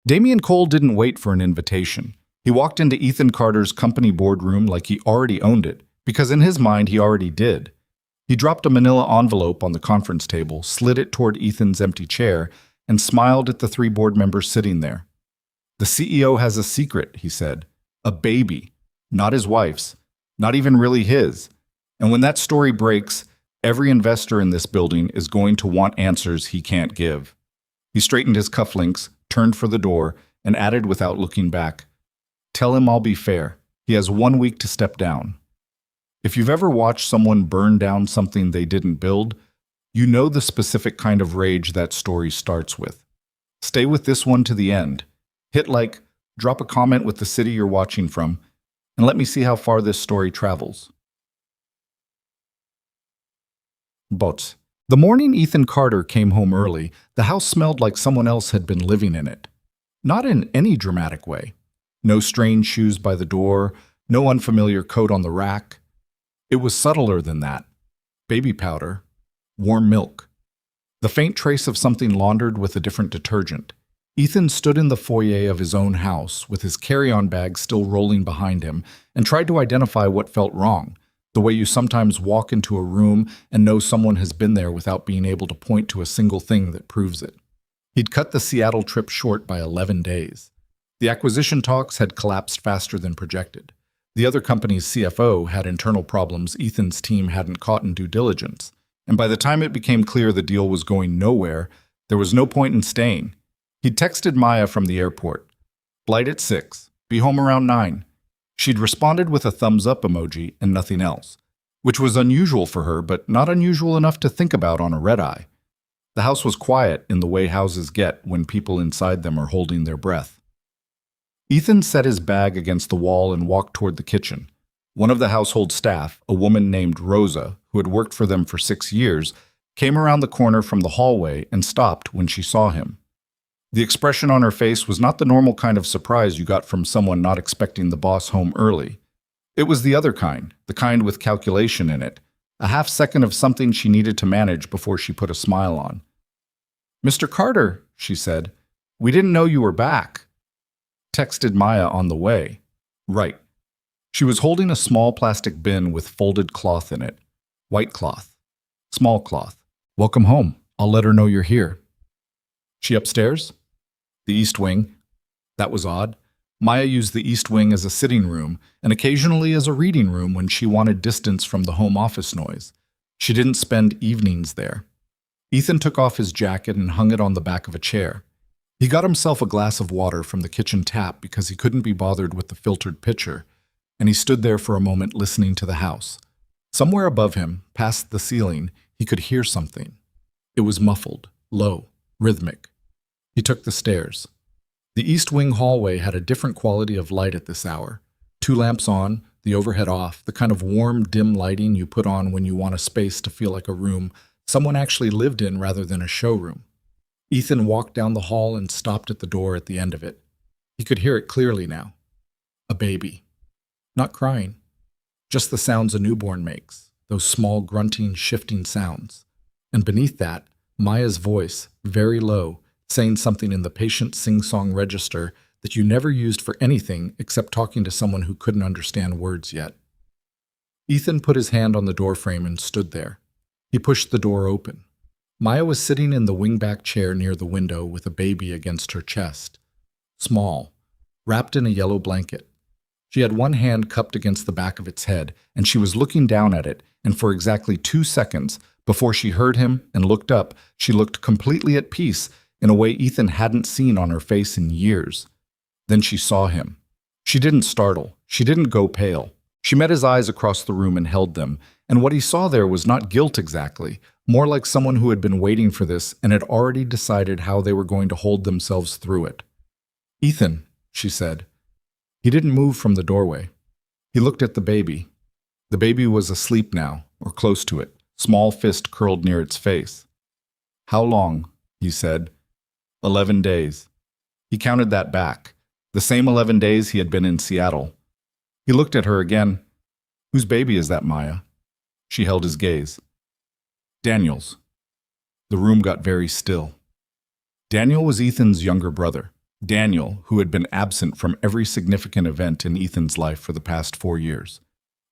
Damian Cole didn't wait for an invitation. He walked into Ethan Carter's company boardroom like he already owned it, because in his mind he already did. He dropped a manila envelope on the conference table, slid it toward Ethan's empty chair, and smiled at the three board members sitting there. "The CEO has a secret," he said. "A baby. Not his wife's. Not even really his. And when that story breaks, every investor in this building is going to want answers he can't give." He straightened his cufflinks, turned for the door, and added without looking back, "Tell him I'll be fair. He has 1 week to step down." If you've ever watched someone burn down something they didn't build, you know the specific kind of rage that story starts with. Stay with this one to the end. Hit like, drop a comment with the city you're watching from, and let me see how far this story travels. But the morning Ethan Carter came home early, the house smelled like someone else had been living in it. Not in any dramatic way. No strange shoes by the door, no unfamiliar coat on the rack. It was subtler than that. Baby powder, warm milk, the faint trace of something laundered with a different detergent. Ethan stood in the foyer of his own house, with his carry-on bag still rolling behind him, and tried to identify what felt wrong, the way you sometimes walk into a room and know someone has been there without being able to point to a single thing that proves it. He'd cut the Seattle trip short by 11 days. The acquisition talks had collapsed faster than projected. The other company's CFO had internal problems Ethan's team hadn't caught in due diligence, and by the time it became clear the deal was going nowhere, there was no point in staying. He'd texted Maya from the airport. "Flight at 6, be home around 9. She'd responded with a thumbs-up emoji and nothing else, which was unusual for her, but not unusual enough to think about on a red-eye. The house was quiet in the way houses get when people inside them are holding their breath. Ethan set his bag against the wall and walked toward the kitchen. One of the household staff, a woman named Rosa, who had worked for them for 6 years, came around the corner from the hallway and stopped when she saw him. The expression on her face was not the normal kind of surprise you got from someone not expecting the boss home early. It was the other kind, the kind with calculation in it, a half-second of something she needed to manage before she put a smile on. "Mr. Carter," she said, "we didn't know you were back." Texted Maya on the way. Right. She was holding a small plastic bin with folded cloth in it. White cloth. Small cloth. "Welcome home. I'll let her know you're here." "She upstairs?" "The East Wing." That was odd. Maya used the East Wing as a sitting room and occasionally as a reading room when she wanted distance from the home office noise. She didn't spend evenings there. Ethan took off his jacket and hung it on the back of a chair. He got himself a glass of water from the kitchen tap because he couldn't be bothered with the filtered pitcher, and he stood there for a moment listening to the house. Somewhere above him, past the ceiling, he could hear something. It was muffled, low, rhythmic. He took the stairs. The East Wing hallway had a different quality of light at this hour. 2 lamps on, the overhead off, the kind of warm, dim lighting you put on when you want a space to feel like a room someone actually lived in rather than a showroom. Ethan walked down the hall and stopped at the door at the end of it. He could hear it clearly now. A baby. Not crying. Just the sounds a newborn makes, those small grunting, shifting sounds. And beneath that, Maya's voice, very low, saying something in the patient sing-song register that you never used for anything except talking to someone who couldn't understand words yet. Ethan put his hand on the doorframe and stood there. He pushed the door open. Maya was sitting in the wingback chair near the window with a baby against her chest. Small, wrapped in a yellow blanket. She had one hand cupped against the back of its head, and she was looking down at it, and for exactly 2 seconds, before she heard him and looked up, she looked completely at peace in a way Ethan hadn't seen on her face in years. Then she saw him. She didn't startle. She didn't go pale. She met his eyes across the room and held them, and what he saw there was not guilt exactly, more like someone who had been waiting for this and had already decided how they were going to hold themselves through it. "Ethan," she said. He didn't move from the doorway. He looked at the baby. The baby was asleep now, or close to it, small fist curled near its face. "How long?" he said. 11 days. He counted that back, the same 11 days he had been in Seattle. He looked at her again. "Whose baby is that, Maya?" She held his gaze. "Daniel's." The room got very still. Daniel was Ethan's younger brother. Daniel, who had been absent from every significant event in Ethan's life for the past 4 years.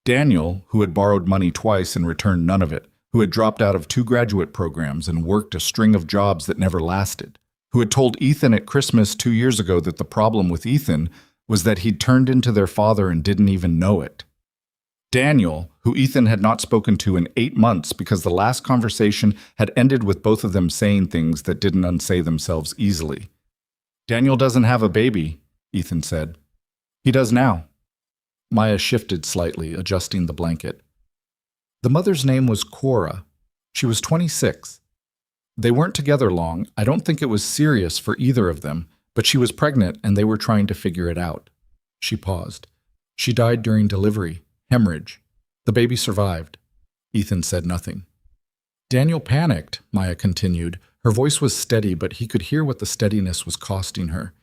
Daniel, who had borrowed money twice and returned none of it, who had dropped out of 2 graduate programs and worked a string of jobs that never lasted, who had told Ethan at Christmas 2 years ago that the problem with Ethan was that he'd turned into their father and didn't even know it. Daniel, who Ethan had not spoken to in 8 months because the last conversation had ended with both of them saying things that didn't unsay themselves easily. "Daniel doesn't have a baby," Ethan said. "He does now." Maya shifted slightly, adjusting the blanket. The mother's name was Cora. She was 26. They weren't together long. I don't think it was serious for either of them, but she was pregnant and they were trying to figure it out. She paused. She died during delivery, hemorrhage. The baby survived. Ethan said nothing. Daniel panicked, Maya continued. Her voice was steady, but he could hear what the steadiness was costing her.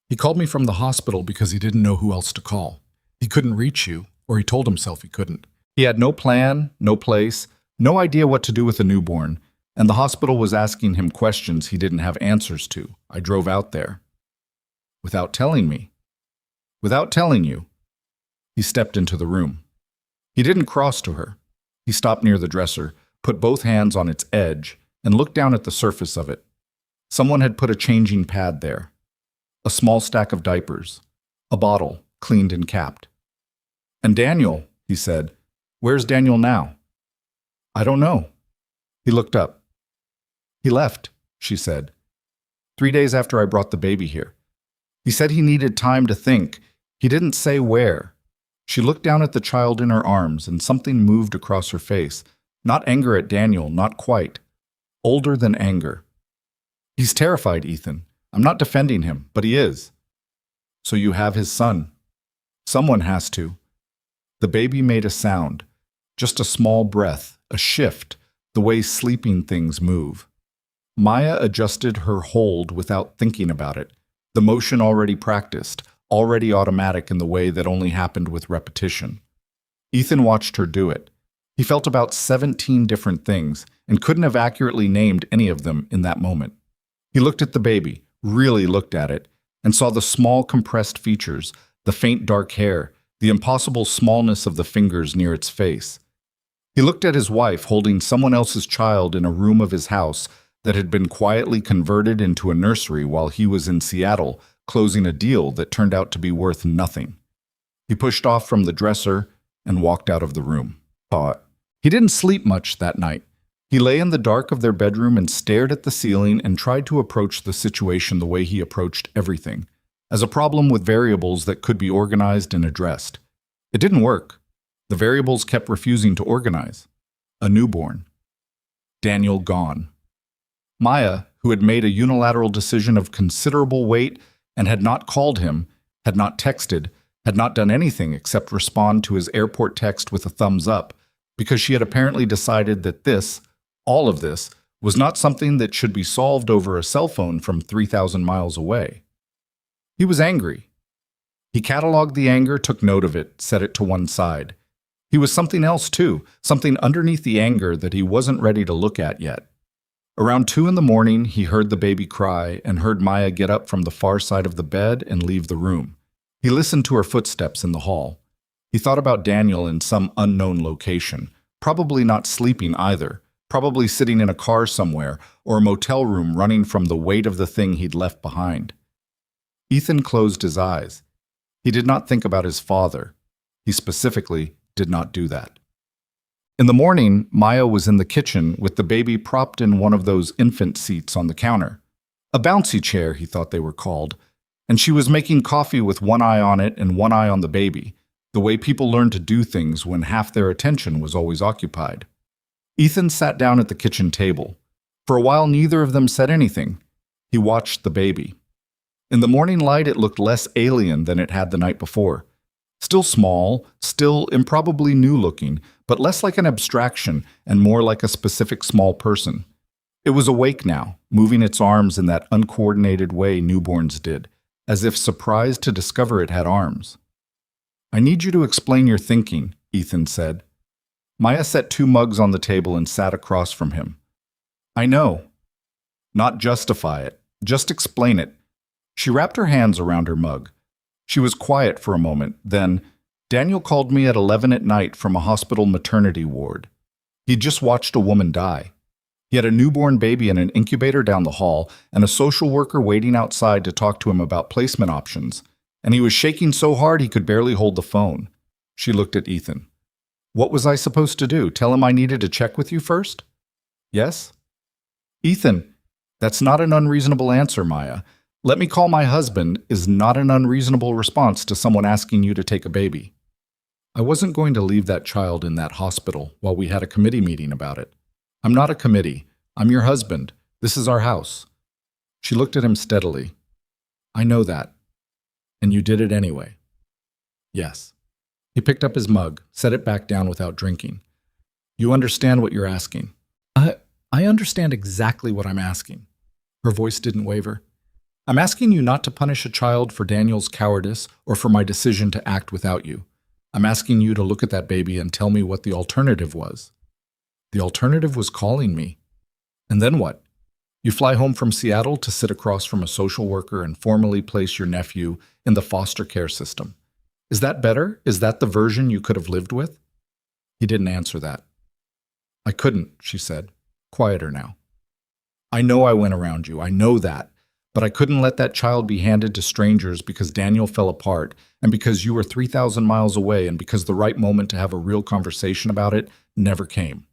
He called me from the hospital because he didn't know who else to call. He couldn't reach you, or he told himself he couldn't. He had no plan, no place, no idea what to do with a newborn, and the hospital was asking him questions he didn't have answers to. I drove out there. Without telling me. Without telling you. He stepped into the room. He didn't cross to her. He stopped near the dresser, put both hands on its edge, and looked down at the surface of it. Someone had put a changing pad there. A small stack of diapers. A bottle, cleaned and capped. "And Daniel," he said. "Where's Daniel now?" "I don't know." He looked up. "He left," she said. 3 days after I brought the baby here. He said he needed time to think. He didn't say where. She looked down at the child in her arms, and something moved across her face. Not anger at Daniel, not quite. Older than anger. "He's terrified, Ethan. I'm not defending him, but he is." "So you have his son." "Someone has to." The baby made a sound. Just a small breath, a shift, the way sleeping things move. Maya adjusted her hold without thinking about it. The motion already practiced, already automatic in the way that only happened with repetition. Ethan watched her do it. He felt about 17 different things and couldn't have accurately named any of them in that moment. He looked at the baby, really looked at it, and saw the small compressed features, the faint dark hair, the impossible smallness of the fingers near its face. He looked at his wife holding someone else's child in a room of his house that had been quietly converted into a nursery while he was in Seattle, closing a deal that turned out to be worth nothing. He pushed off from the dresser and walked out of the room. He didn't sleep much that night. He lay in the dark of their bedroom and stared at the ceiling and tried to approach the situation the way he approached everything, as a problem with variables that could be organized and addressed. It didn't work. The variables kept refusing to organize. A newborn. Daniel gone. Maya, who had made a unilateral decision of considerable weight and had not called him, had not texted, had not done anything except respond to his airport text with a thumbs up, because she had apparently decided that this, all of this, was not something that should be solved over a cell phone from 3,000 miles away. He was angry. He cataloged the anger, took note of it, set it to one side. He was something else too, something underneath the anger that he wasn't ready to look at yet. Around 2 in the morning, he heard the baby cry and heard Maya get up from the far side of the bed and leave the room. He listened to her footsteps in the hall. He thought about Daniel in some unknown location, probably not sleeping either, probably sitting in a car somewhere or a motel room running from the weight of the thing he'd left behind. Ethan closed his eyes. He did not think about his father. He specifically did not do that. In the morning, Maya was in the kitchen with the baby propped in one of those infant seats on the counter. A bouncy chair, he thought they were called. And she was making coffee with one eye on it and one eye on the baby, the way people learn to do things when half their attention was always occupied. Ethan sat down at the kitchen table. For a while, neither of them said anything. He watched the baby. In the morning light, it looked less alien than it had the night before. Still small, still improbably new-looking, but less like an abstraction and more like a specific small person. It was awake now, moving its arms in that uncoordinated way newborns did, as if surprised to discover it had arms. "I need you to explain your thinking," Ethan said. Maya set 2 mugs on the table and sat across from him. "I know." "Not justify it. Just explain it. She wrapped her hands around her mug. She was quiet for a moment, then, Daniel called me at 11 at night from a hospital maternity ward. He'd just watched a woman die. He had a newborn baby in an incubator down the hall and a social worker waiting outside to talk to him about placement options, and he was shaking so hard he could barely hold the phone. She looked at Ethan. What was I supposed to do? Tell him I needed to check with you first? Yes? Ethan, that's not an unreasonable answer, Maya. Let me call my husband is not an unreasonable response to someone asking you to take a baby. I wasn't going to leave that child in that hospital while we had a committee meeting about it. I'm not a committee. I'm your husband. This is our house. She looked at him steadily. I know that. And you did it anyway. Yes. He picked up his mug, set it back down without drinking. You understand what you're asking. I understand exactly what I'm asking. Her voice didn't waver. I'm asking you not to punish a child for Daniel's cowardice or for my decision to act without you. I'm asking you to look at that baby and tell me what the alternative was. The alternative was calling me. And then what? You fly home from Seattle to sit across from a social worker and formally place your nephew in the foster care system. Is that better? Is that the version you could have lived with? He didn't answer that. I couldn't, she said, quieter now. I know I went around you, I know that, but I couldn't let that child be handed to strangers because Daniel fell apart and because you were 3,000 miles away and because the right moment to have a real conversation about it never came.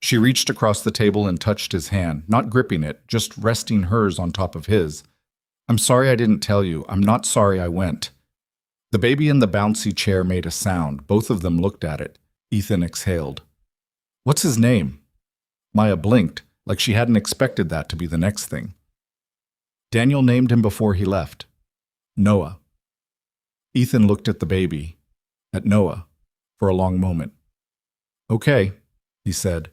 She reached across the table and touched his hand, not gripping it, just resting hers on top of his. I'm sorry I didn't tell you. I'm not sorry I went. The baby in the bouncy chair made a sound. Both of them looked at it. Ethan exhaled. What's his name? Maya blinked, like she hadn't expected that to be the next thing. Daniel named him before he left. Noah. Ethan looked at the baby, at Noah, for a long moment. Okay, he said.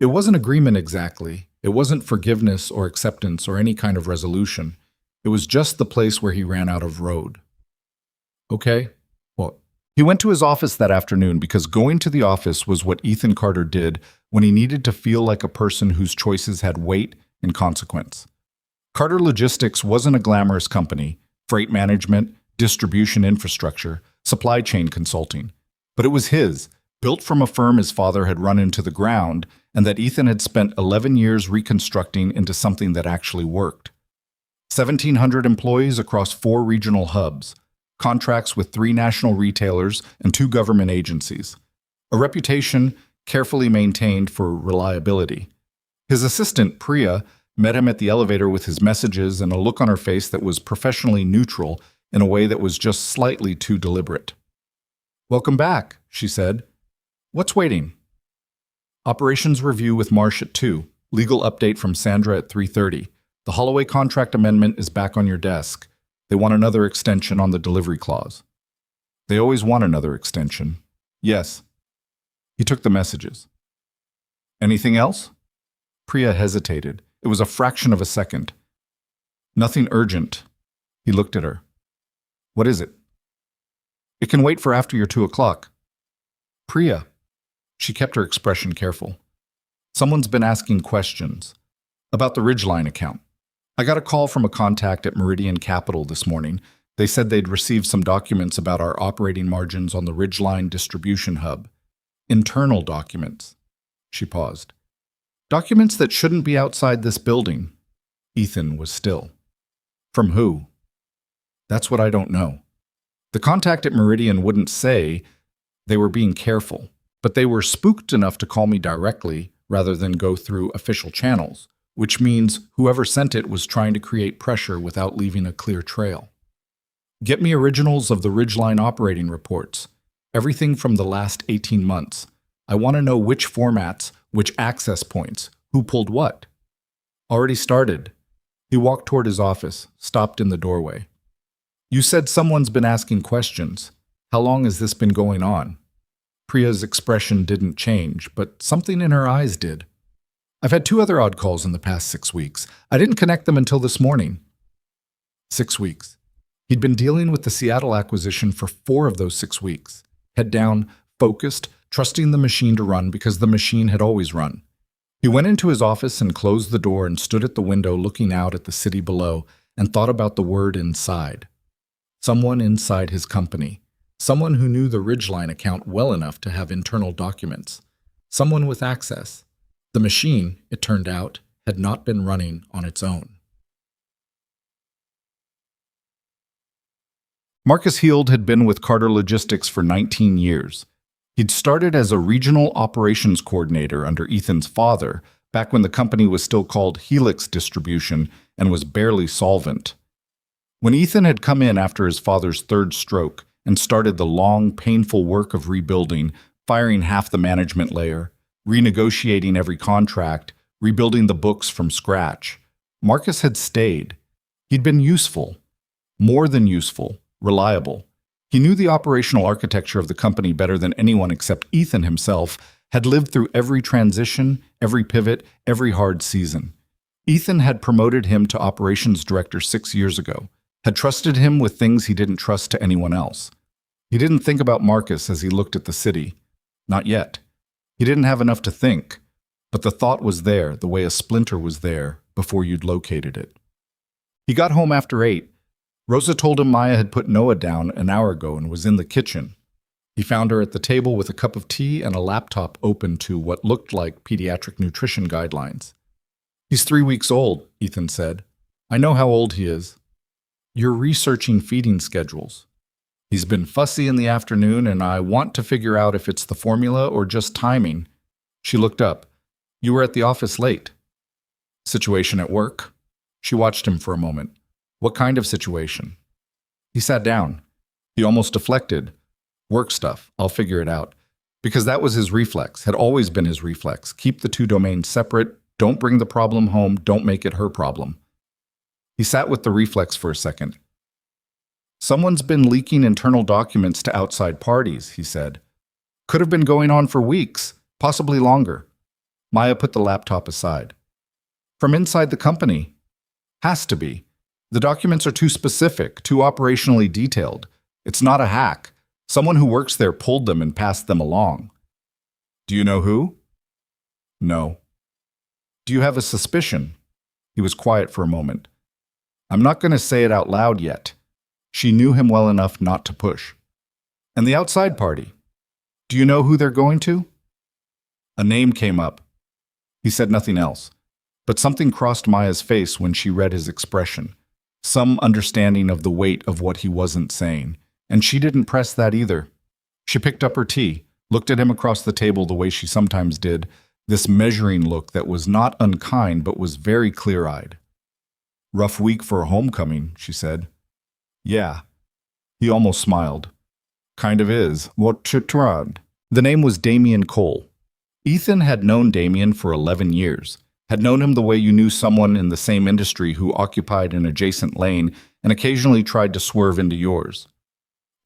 It wasn't agreement exactly. It wasn't forgiveness or acceptance or any kind of resolution. It was just the place where he ran out of road. Okay, what? He went to his office that afternoon because going to the office was what Ethan Carter did when he needed to feel like a person whose choices had weight and consequence. Carter Logistics wasn't a glamorous company, freight management, distribution infrastructure, supply chain consulting. But it was his, built from a firm his father had run into the ground and that Ethan had spent 11 years reconstructing into something that actually worked. 1,700 employees across 4 regional hubs, contracts with 3 national retailers and 2 government agencies. A reputation carefully maintained for reliability. His assistant, Priya, met him at the elevator with his messages and a look on her face that was professionally neutral in a way that was just slightly too deliberate. Welcome back, she said. What's waiting? Operations review with Marsh at 2. Legal update from Sandra at 3:30. The Holloway contract amendment is back on your desk. They want another extension on the delivery clause. They always want another extension. Yes. He took the messages. Anything else? Priya hesitated. It was a fraction of a second. Nothing urgent. He looked at her. What is it? It can wait for after your 2 o'clock. Priya. She kept her expression careful. Someone's been asking questions about the Ridgeline account. I got a call from a contact at Meridian Capital this morning. They said they'd received some documents about our operating margins on the Ridgeline distribution hub. Internal documents. She paused. Documents that shouldn't be outside this building. Ethan was still. From who? That's what I don't know. The contact at Meridian wouldn't say. They were being careful, but they were spooked enough to call me directly rather than go through official channels, which means whoever sent it was trying to create pressure without leaving a clear trail. Get me originals of the Ridgeline operating reports, everything from the last 18 months. I want to know which formats, which access points, who pulled what. Already started. He walked toward his office, stopped in the doorway. You said someone's been asking questions. How long has this been going on? Priya's expression didn't change, but something in her eyes did. I've had 2 other odd calls in the past 6 weeks. I didn't connect them until this morning. 6 weeks. He'd been dealing with the Seattle acquisition for 4 of those 6 weeks. Head down, focused, trusting the machine to run because the machine had always run. He went into his office and closed the door and stood at the window looking out at the city below, and thought about the word inside. Someone inside his company. Someone who knew the Ridgeline account well enough to have internal documents. Someone with access. The machine, it turned out, had not been running on its own. Marcus Heald had been with Carter Logistics for 19 years. He'd started as a regional operations coordinator under Ethan's father, back when the company was still called Helix Distribution and was barely solvent. When Ethan had come in after his father's third stroke and started the long, painful work of rebuilding, firing half the management layer, renegotiating every contract, rebuilding the books from scratch, Marcus had stayed. He'd been useful, more than useful, reliable. He knew the operational architecture of the company better than anyone except Ethan himself, had lived through every transition, every pivot, every hard season. Ethan had promoted him to operations director 6 years ago, had trusted him with things he didn't trust to anyone else. He didn't think about Marcus as he looked at the city. Not yet. He didn't have enough to think, but the thought was there the way a splinter was there before you'd located it. He got home after 8. Rosa told him Maya had put Noah down an hour ago and was in the kitchen. He found her at the table with a cup of tea and a laptop open to what looked like pediatric nutrition guidelines. "He's 3 weeks old," Ethan said. "I know how old he is. You're researching feeding schedules. He's been fussy in the afternoon, and I want to figure out if it's the formula or just timing." She looked up. "You were at the office late." "Situation at work?" She watched him for a moment. "What kind of situation?" He sat down. He almost deflected. "Work stuff. I'll figure it out." Because that was his reflex, had always been his reflex. Keep the two domains separate. Don't bring the problem home. Don't make it her problem. He sat with the reflex for a second. "Someone's been leaking internal documents to outside parties," he said. "Could have been going on for weeks, possibly longer." Maya put the laptop aside. "From inside the company. Has to be. The documents are too specific, too operationally detailed. It's not a hack. Someone who works there pulled them and passed them along." "Do you know who?" "No." "Do you have a suspicion?" He was quiet for a moment. "I'm not going to say it out loud yet." She knew him well enough not to push. "And the outside party? Do you know who they're going to?" A name came up. He said nothing else, but something crossed Maya's face when she read his expression, some understanding of the weight of what he wasn't saying, and she didn't press that either. She picked up her tea, looked at him across the table the way she sometimes did, this measuring look that was not unkind but was very clear-eyed. "Rough week for a homecoming," she said. "Yeah." He almost smiled. "Kind of is. What you tried?" The name was Damien Cole. Ethan had known Damien for 11 years, had known him the way you knew someone in the same industry who occupied an adjacent lane and occasionally tried to swerve into yours.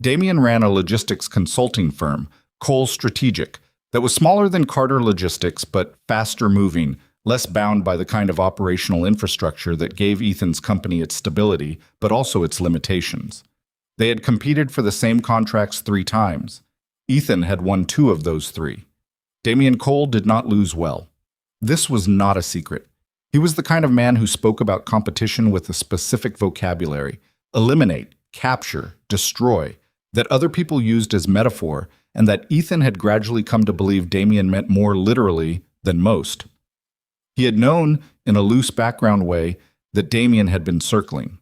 Damien ran a logistics consulting firm, Cole Strategic, that was smaller than Carter Logistics but faster moving, less bound by the kind of operational infrastructure that gave Ethan's company its stability, but also its limitations. They had competed for the same contracts 3 times. Ethan had won 2 of those 3. Damien Cole did not lose well. This was not a secret. He was the kind of man who spoke about competition with a specific vocabulary: eliminate, capture, destroy, that other people used as metaphor, and that Ethan had gradually come to believe Damien meant more literally than most. He had known, in a loose background way, that Damien had been circling.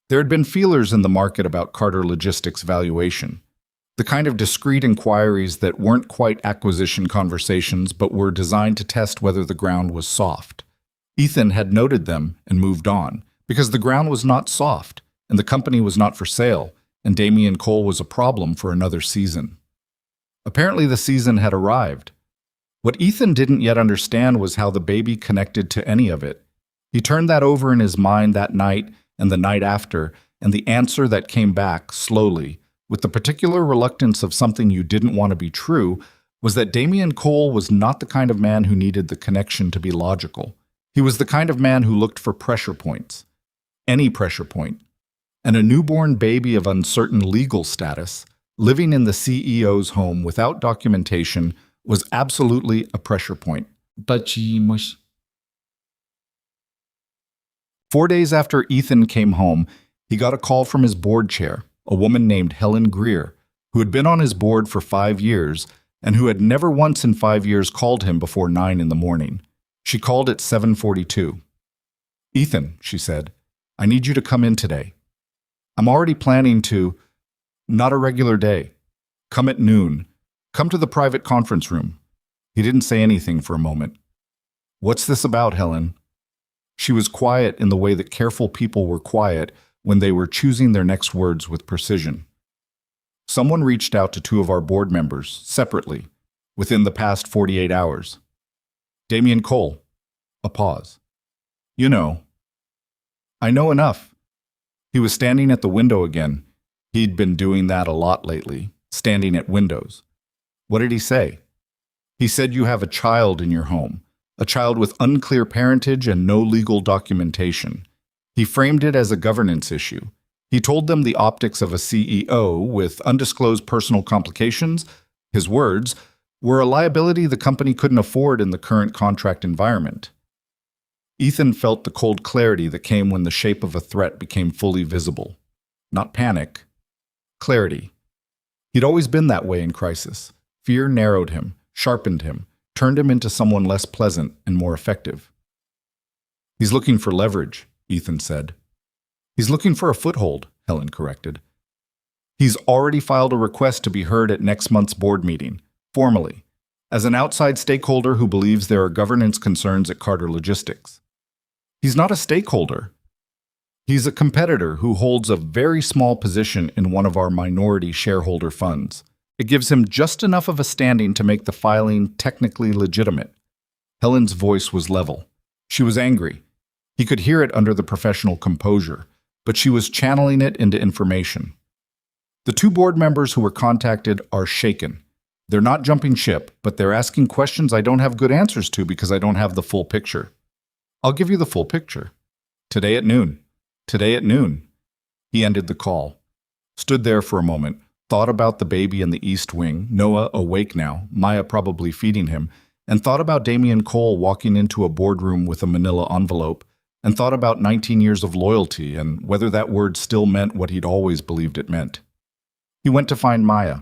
There had been feelers in the market about Carter Logistics' valuation, the kind of discreet inquiries that weren't quite acquisition conversations but were designed to test whether the ground was soft. Ethan had noted them and moved on, because the ground was not soft, and the company was not for sale, and Damien Cole was a problem for another season. Apparently the season had arrived. What Ethan didn't yet understand was how the baby connected to any of it. He turned that over in his mind that night and the night after, and the answer that came back, slowly, with the particular reluctance of something you didn't want to be true, was that Damien Cole was not the kind of man who needed the connection to be logical. He was the kind of man who looked for pressure points. Any pressure point. And a newborn baby of uncertain legal status, living in the CEO's home without documentation, was absolutely a pressure point. 4 days after Ethan came home, he got a call from his board chair, a woman named Helen Greer, who had been on his board for 5 years and who had never once in 5 years called him before 9 in the morning. She called at 7:42. "Ethan," she said, "I need you to come in today. I'm already planning to, not a regular day. Come at noon. Come to the private conference room." He didn't say anything for a moment. "What's this about, Helen?" She was quiet in the way that careful people were quiet when they were choosing their next words with precision. "Someone reached out to 2 of our board members, separately, within the past 48 hours. Damian Cole." A pause. "You know." "I know enough." He was standing at the window again. He'd been doing that a lot lately, standing at windows. "What did he say?" "He said you have a child in your home, a child with unclear parentage and no legal documentation. He framed it as a governance issue. He told them the optics of a CEO with undisclosed personal complications, his words, were a liability the company couldn't afford in the current contract environment." Ethan felt the cold clarity that came when the shape of a threat became fully visible. Not panic, clarity. He'd always been that way in crisis. Fear narrowed him, sharpened him, turned him into someone less pleasant and more effective. "He's looking for leverage," Ethan said. "He's looking for a foothold," Helen corrected. "He's already filed a request to be heard at next month's board meeting, formally, as an outside stakeholder who believes there are governance concerns at Carter Logistics." "He's not a stakeholder. He's a competitor who holds a very small position in one of our minority shareholder funds. It gives him just enough of a standing to make the filing technically legitimate." Helen's voice was level. She was angry. He could hear it under the professional composure, but she was channeling it into information. "The 2 board members who were contacted are shaken. They're not jumping ship, but they're asking questions I don't have good answers to because I don't have the full picture. I'll give you the full picture. Today at noon. Today at noon." He ended the call, stood there for a moment, thought about the baby in the East Wing, Noah awake now, Maya probably feeding him, and thought about Damian Cole walking into a boardroom with a manila envelope, and thought about 19 years of loyalty and whether that word still meant what he'd always believed it meant. He went to find Maya.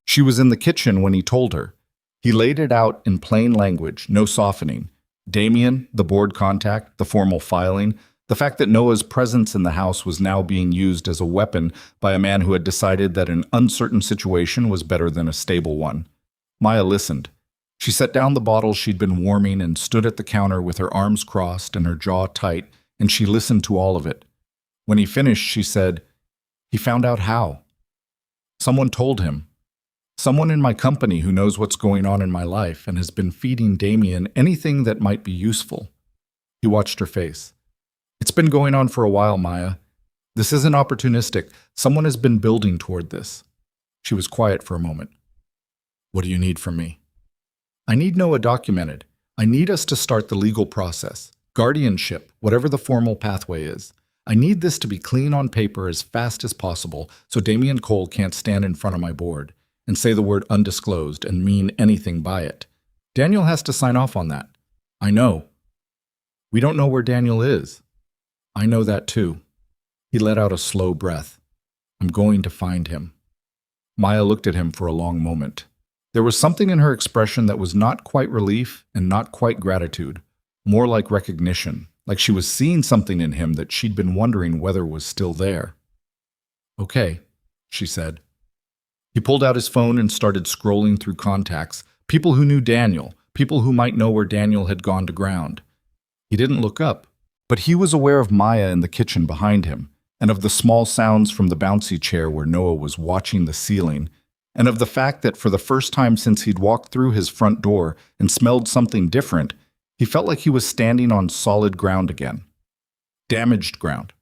She was in the kitchen when he told her. He laid it out in plain language, no softening. Damian, the board contact, the formal filing, the fact that Noah's presence in the house was now being used as a weapon by a man who had decided that an uncertain situation was better than a stable one. Maya listened. She set down the bottle she'd been warming and stood at the counter with her arms crossed and her jaw tight, and she listened to all of it. When he finished, she said, "He found out how. Someone told him. Someone in my company who knows what's going on in my life and has been feeding Damian anything that might be useful." He watched her face. "It's been going on for a while, Maya. This isn't opportunistic. Someone has been building toward this." She was quiet for a moment. "What do you need from me?" "I need Noah documented. I need us to start the legal process. Guardianship, whatever the formal pathway is. I need this to be clean on paper as fast as possible so Damian Cole can't stand in front of my board and say the word undisclosed and mean anything by it. Daniel has to sign off on that. I know. We don't know where Daniel is. I know that too." He let out a slow breath. "I'm going to find him." Maya looked at him for a long moment. There was something in her expression that was not quite relief and not quite gratitude, more like recognition, like she was seeing something in him that she'd been wondering whether was still there. "Okay," she said. He pulled out his phone and started scrolling through contacts, people who knew Daniel, people who might know where Daniel had gone to ground. He didn't look up, but he was aware of Maya in the kitchen behind him, and of the small sounds from the bouncy chair where Noah was watching the ceiling, and of the fact that for the first time since he'd walked through his front door and smelled something different, he felt like he was standing on solid ground again. Damaged ground,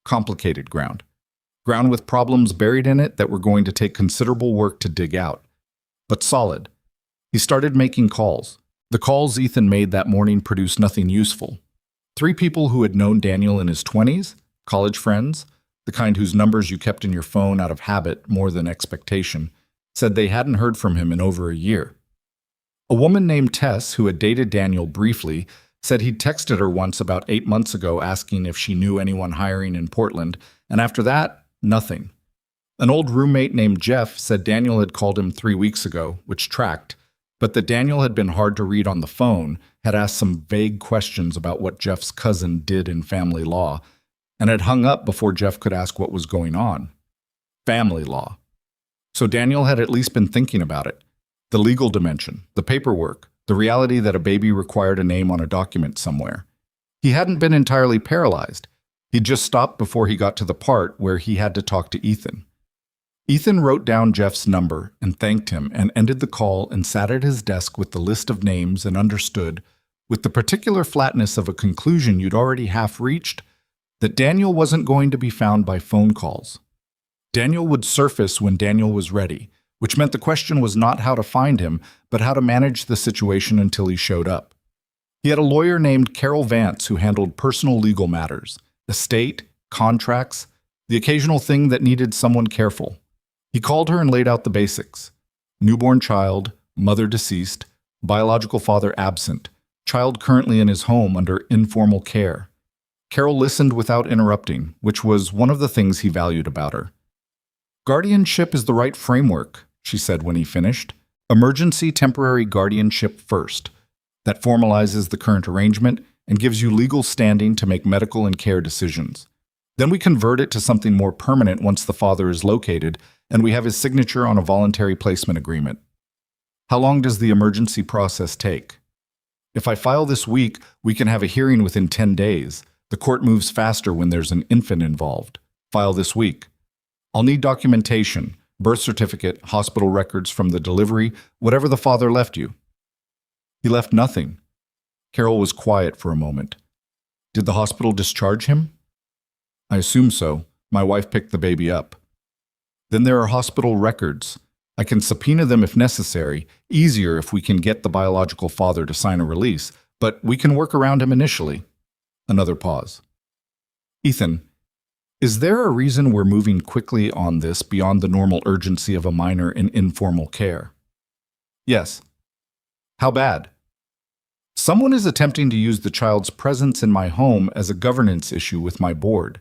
complicated ground, ground with problems buried in it that were going to take considerable work to dig out, but solid. He started making calls. The calls Ethan made that morning produced nothing useful. 3 people who had known Daniel in his 20s, college friends, the kind whose numbers you kept in your phone out of habit more than expectation, said they hadn't heard from him in over a year. A woman named Tess, who had dated Daniel briefly, said he'd texted her once about 8 months ago asking if she knew anyone hiring in Portland, and after that, nothing. An old roommate named Jeff said Daniel had called him 3 weeks ago, which tracked, but that Daniel had been hard to read on the phone, had asked some vague questions about what Jeff's cousin did in family law, and had hung up before Jeff could ask what was going on. Family law. So Daniel had at least been thinking about it. The legal dimension, the paperwork, the reality that a baby required a name on a document somewhere. He hadn't been entirely paralyzed. He'd just stopped before he got to the part where he had to talk to Ethan. Ethan wrote down Jeff's number and thanked him and ended the call and sat at his desk with the list of names and understood, with the particular flatness of a conclusion you'd already half reached, that Daniel wasn't going to be found by phone calls. Daniel would surface when Daniel was ready, which meant the question was not how to find him, but how to manage the situation until he showed up. He had a lawyer named Carol Vance who handled personal legal matters, estate, contracts, the occasional thing that needed someone careful. He called her and laid out the basics. Newborn child, mother deceased, biological father absent, child currently in his home under informal care. Carol listened without interrupting, which was one of the things he valued about her. Guardianship is the right framework, she said when he finished. Emergency temporary guardianship first. That formalizes the current arrangement and gives you legal standing to make medical and care decisions. Then we convert it to something more permanent once the father is located and we have his signature on a voluntary placement agreement. How long does the emergency process take? If I file this week, we can have a hearing within 10 days. The court moves faster when there's an infant involved. File this week. I'll need documentation, birth certificate, hospital records from the delivery, whatever the father left you. He left nothing. Carol was quiet for a moment. Did the hospital discharge him? I assume so. My wife picked the baby up. Then there are hospital records. I can subpoena them if necessary, easier if we can get the biological father to sign a release, but we can work around him initially. Another pause. Ethan, is there a reason we're moving quickly on this beyond the normal urgency of a minor in informal care? Yes. How bad? Someone is attempting to use the child's presence in my home as a governance issue with my board.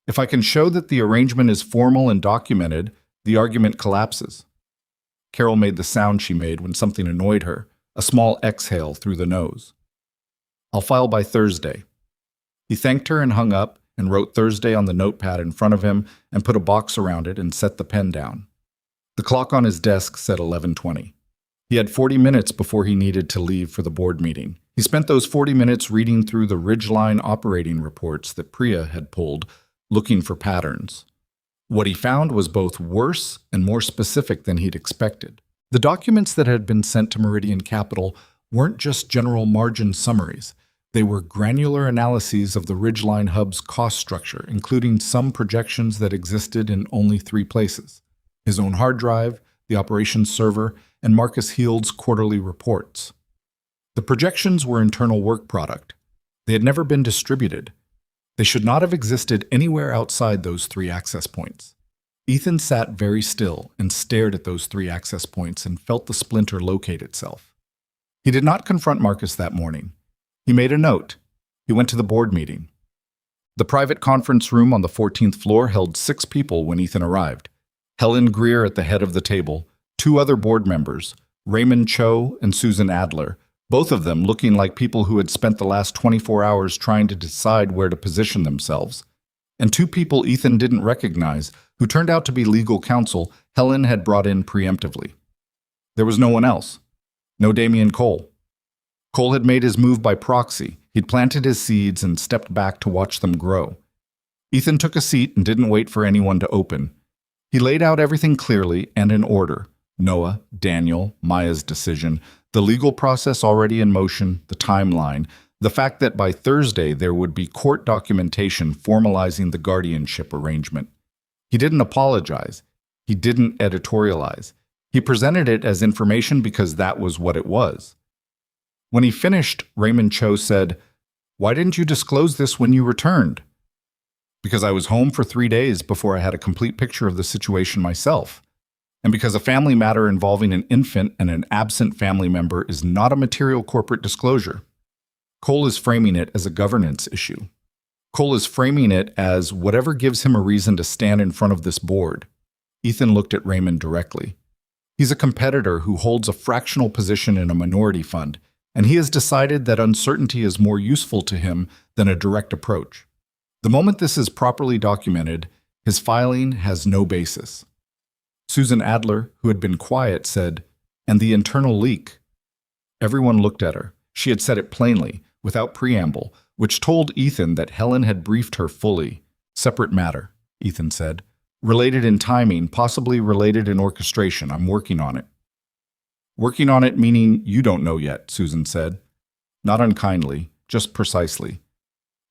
If I can show that the arrangement is formal and documented, the argument collapses. Carol made the sound she made when something annoyed her, a small exhale through the nose. I'll file by Thursday. He thanked her and hung up and wrote Thursday on the notepad in front of him and put a box around it and set the pen down. The clock on his desk said 11:20. He had 40 minutes before he needed to leave for the board meeting. He spent those 40 minutes reading through the Ridgeline operating reports that Priya had pulled, looking for patterns. What he found was both worse and more specific than he'd expected. The documents that had been sent to Meridian Capital weren't just general margin summaries. They were granular analyses of the Ridgeline Hub's cost structure, including some projections that existed in only 3 places: his own hard drive, the operations server, and Marcus Heald's quarterly reports. The projections were internal work product. They had never been distributed. They should not have existed anywhere outside those 3 access points. Ethan sat very still and stared at those 3 access points and felt the splinter locate itself. He did not confront Marcus that morning. He made a note. He went to the board meeting. The private conference room on the 14th floor held 6 people when Ethan arrived. Helen Greer at the head of the table, 2 other board members, Raymond Cho and Susan Adler, both of them looking like people who had spent the last 24 hours trying to decide where to position themselves. And 2 people Ethan didn't recognize, who turned out to be legal counsel Helen had brought in preemptively. There was no one else. No Damian Cole. Cole had made his move by proxy. He'd planted his seeds and stepped back to watch them grow. Ethan took a seat and didn't wait for anyone to open. He laid out everything clearly and in order. Noah, Daniel, Maya's decision, the legal process already in motion, the timeline, the fact that by Thursday there would be court documentation formalizing the guardianship arrangement. He didn't apologize. He didn't editorialize. He presented it as information because that was what it was. When he finished, Raymond Cho said, "Why didn't you disclose this when you returned?" "Because I was home for 3 days before I had a complete picture of the situation myself. And because a family matter involving an infant and an absent family member is not a material corporate disclosure." Cole is framing it as a governance issue. Cole is framing it as whatever gives him a reason to stand in front of this board. Ethan looked at Raymond directly. He's a competitor who holds a fractional position in a minority fund, and he has decided that uncertainty is more useful to him than a direct approach. The moment this is properly documented, his filing has no basis. Susan Adler, who had been quiet, said, "And the internal leak." Everyone looked at her. She had said it plainly, without preamble, which told Ethan that Helen had briefed her fully. "Separate matter," Ethan said. "Related in timing, possibly related in orchestration. I'm working on it." "Working on it meaning you don't know yet," Susan said. Not unkindly, just precisely.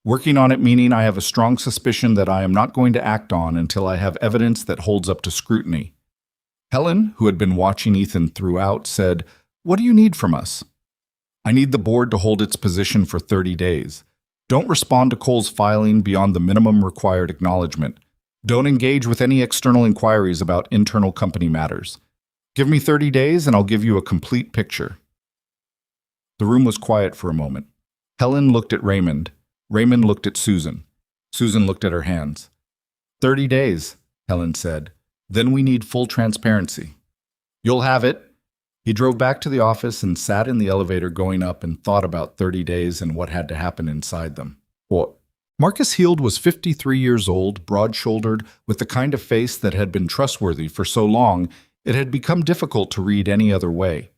"Working on it meaning I have a strong suspicion that I am not going to act on until I have evidence that holds up to scrutiny." Helen, who had been watching Ethan throughout, said, "What do you need from us?" "I need the board to hold its position for 30 days. Don't respond to Cole's filing beyond the minimum required acknowledgement. Don't engage with any external inquiries about internal company matters. Give me 30 days and I'll give you a complete picture." The room was quiet for a moment. Helen looked at Raymond. Raymond looked at Susan. Susan looked at her hands. 30 days, Helen said. "Then we need full transparency." "You'll have it." He drove back to the office and sat in the elevator going up and thought about 30 days and what had to happen inside them. What? Marcus Heald was 53 years old, broad-shouldered, with the kind of face that had been trustworthy for so long it had become difficult to read any other way.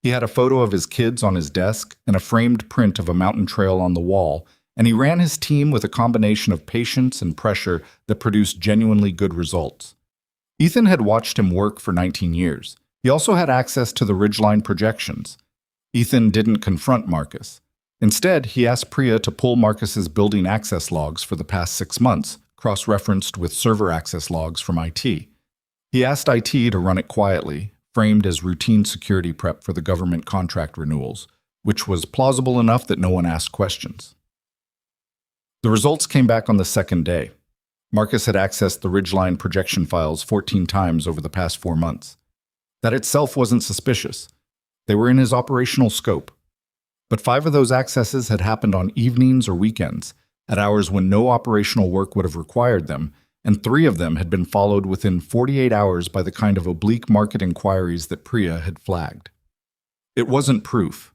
He had a photo of his kids on his desk and a framed print of a mountain trail on the wall, and he ran his team with a combination of patience and pressure that produced genuinely good results. Ethan had watched him work for 19 years. He also had access to the ridgeline projections. Ethan didn't confront Marcus. Instead, he asked Priya to pull Marcus's building access logs for the past 6 months, cross-referenced with server access logs from IT. He asked IT to run it quietly, framed as routine security prep for the government contract renewals, which was plausible enough that no one asked questions. The results came back on the second day. Marcus had accessed the ridgeline projection files 14 times over the past 4 months. That itself wasn't suspicious. They were in his operational scope. But 5 of those accesses had happened on evenings or weekends, at hours when no operational work would have required them, and 3 of them had been followed within 48 hours by the kind of oblique market inquiries that Priya had flagged. It wasn't proof.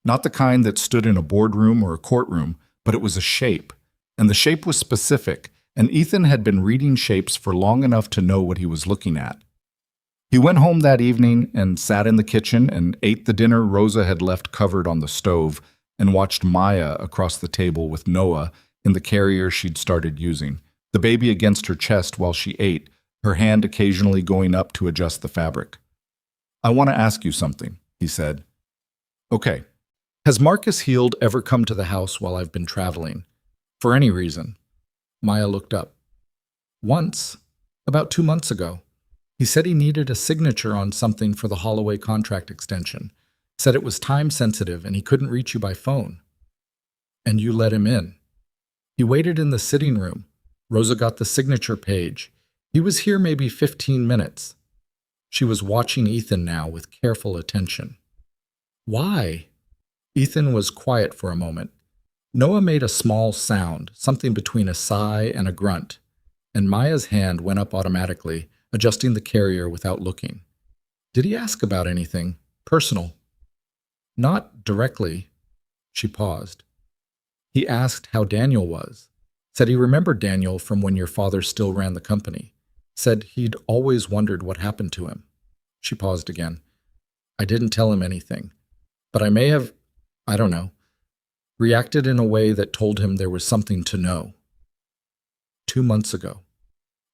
Not the kind that stood in a boardroom or a courtroom, but it was a shape. And the shape was specific, and Ethan had been reading shapes for long enough to know what he was looking at. He went home that evening and sat in the kitchen and ate the dinner Rosa had left covered on the stove and watched Maya across the table with Noah in the carrier she'd started using, the baby against her chest while she ate, her hand occasionally going up to adjust the fabric. "I want to ask you something," he said. "Okay. Has Marcus Heald ever come to the house while I've been traveling? For any reason?" Maya looked up. "Once. About 2 months ago. He said he needed a signature on something for the Holloway contract extension. Said it was time-sensitive and he couldn't reach you by phone. And you let him in. He waited in the sitting room. Rosa got the signature page. He was here maybe 15 minutes. She was watching Ethan now with careful attention. "Why?" Ethan was quiet for a moment. Noah made a small sound, something between a sigh and a grunt, and Maya's hand went up automatically, adjusting the carrier without looking. "Did he ask about anything? Personal?" "Not directly." She paused. "He asked how Daniel was. Said he remembered Daniel from when your father still ran the company. Said he'd always wondered what happened to him." She paused again. "I didn't tell him anything. But I may have, I don't know, reacted in a way that told him there was something to know." 2 months ago.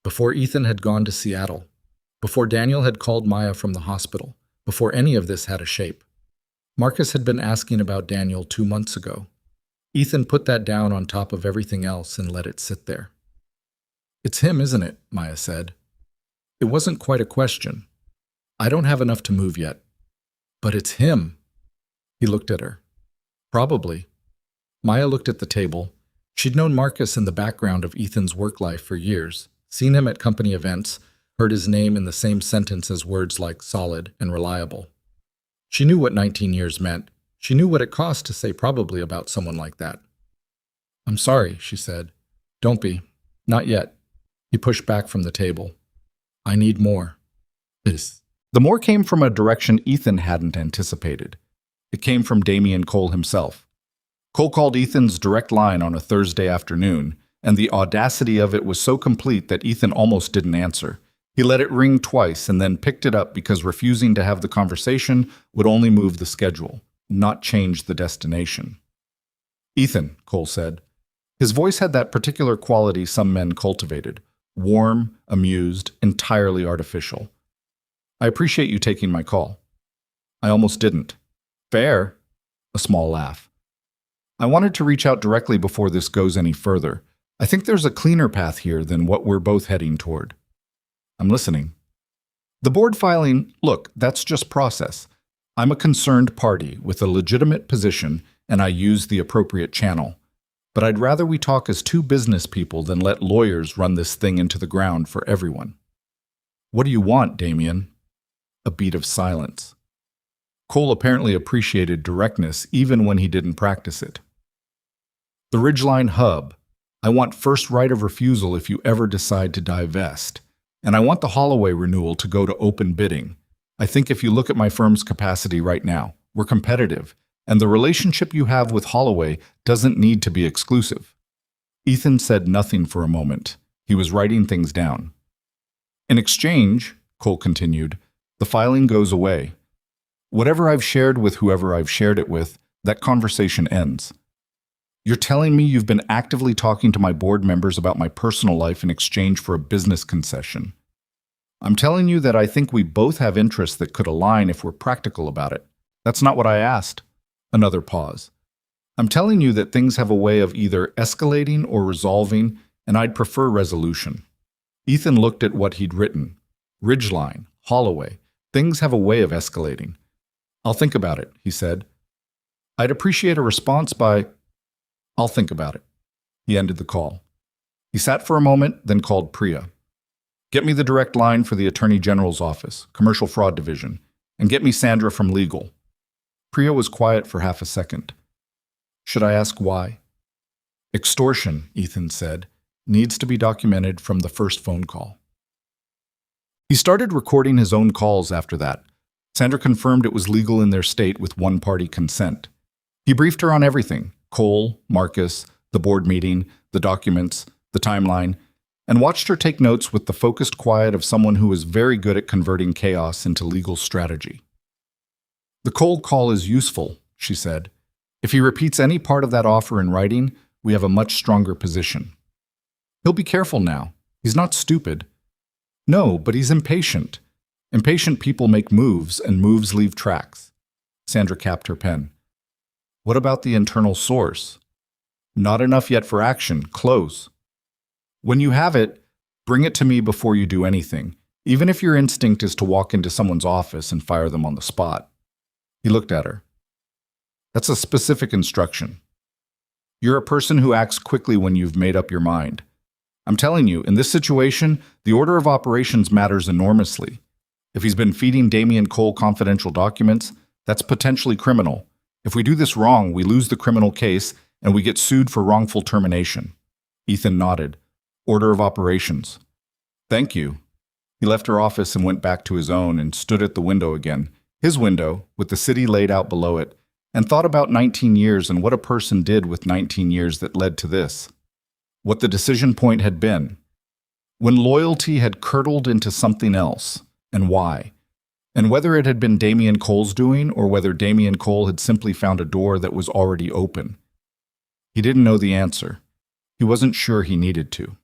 Before Ethan had gone to Seattle. Before Daniel had called Maya from the hospital. Before any of this had a shape. Marcus had been asking about Daniel 2 months ago. Ethan put that down on top of everything else and let it sit there. "It's him, isn't it?" Maya said. It wasn't quite a question. "I don't have enough to move yet." "But it's him." He looked at her. "Probably." Maya looked at the table. She'd known Marcus in the background of Ethan's work life for years, seen him at company events, heard his name in the same sentence as words like solid and reliable. She knew what 19 years meant. She knew what it cost to say probably about someone like that. "I'm sorry," she said. "Don't be. Not yet." He pushed back from the table. "I need more." The more came from a direction Ethan hadn't anticipated. It came from Damian Cole himself. Cole called Ethan's direct line on a Thursday afternoon, and the audacity of it was so complete that Ethan almost didn't answer. He let it ring twice and then picked it up because refusing to have the conversation would only move the schedule, not change the destination. "Ethan," Cole said. His voice had that particular quality some men cultivated, warm, amused, entirely artificial. "I appreciate you taking my call." "I almost didn't." "Fair." A small laugh. "I wanted to reach out directly before this goes any further. I think there's a cleaner path here than what we're both heading toward." "I'm listening." "The board filing, look, that's just process. I'm a concerned party with a legitimate position, and I use the appropriate channel. But I'd rather we talk as two business people than let lawyers run this thing into the ground for everyone." "What do you want, Damian?" A beat of silence. Cole apparently appreciated directness even when he didn't practice it. "The Ridgeline Hub. I want first right of refusal if you ever decide to divest. And I want the Holloway renewal to go to open bidding. I think if you look at my firm's capacity right now, we're competitive, and the relationship you have with Holloway doesn't need to be exclusive." Ethan said nothing for a moment. He was writing things down. "In exchange," Cole continued, "the filing goes away. Whatever I've shared with whoever I've shared it with, that conversation ends. You're telling me you've been actively talking to my board members about my personal life in exchange for a business concession. I'm telling you that I think we both have interests that could align if we're practical about it. That's not what I asked." Another pause. "I'm telling you that things have a way of either escalating or resolving, and I'd prefer resolution." Ethan looked at what he'd written. Ridgeline, Holloway. Things have a way of escalating. "I'll think about it," he said. "I'd appreciate a response by—" "I'll think about it." He ended the call. He sat for a moment, then called Priya. "Get me the direct line for the Attorney General's office, Commercial Fraud Division, and get me Sandra from legal." Priya was quiet for half a second. "Should I ask why?" "Extortion," Ethan said, "needs to be documented from the first phone call." He started recording his own calls after that. Sandra confirmed it was legal in their state with one-party consent. He briefed her on everything: Cole, Marcus, the board meeting, the documents, the timeline, and watched her take notes with the focused quiet of someone who was very good at converting chaos into legal strategy. "The Cole call is useful," she said. "If he repeats any part of that offer in writing, we have a much stronger position. He'll be careful now. He's not stupid." "No, but he's impatient. Impatient people make moves, and moves leave tracks." Sandra capped her pen. "What about the internal source?" "Not enough yet for action. Close. When you have it, bring it to me before you do anything, even if your instinct is to walk into someone's office and fire them on the spot." He looked at her. "That's a specific instruction. You're a person who acts quickly when you've made up your mind. I'm telling you, in this situation, the order of operations matters enormously. If he's been feeding Damian Cole confidential documents, that's potentially criminal. If we do this wrong, we lose the criminal case, and we get sued for wrongful termination." Ethan nodded. "Order of operations." "Thank you." He left her office and went back to his own and stood at the window again, his window, with the city laid out below it, and thought about 19 years and what a person did with 19 years that led to this. What the decision point had been. When loyalty had curdled into something else, and why. And whether it had been Damian Cole's doing or whether Damian Cole had simply found a door that was already open. He didn't know the answer. He wasn't sure he needed to.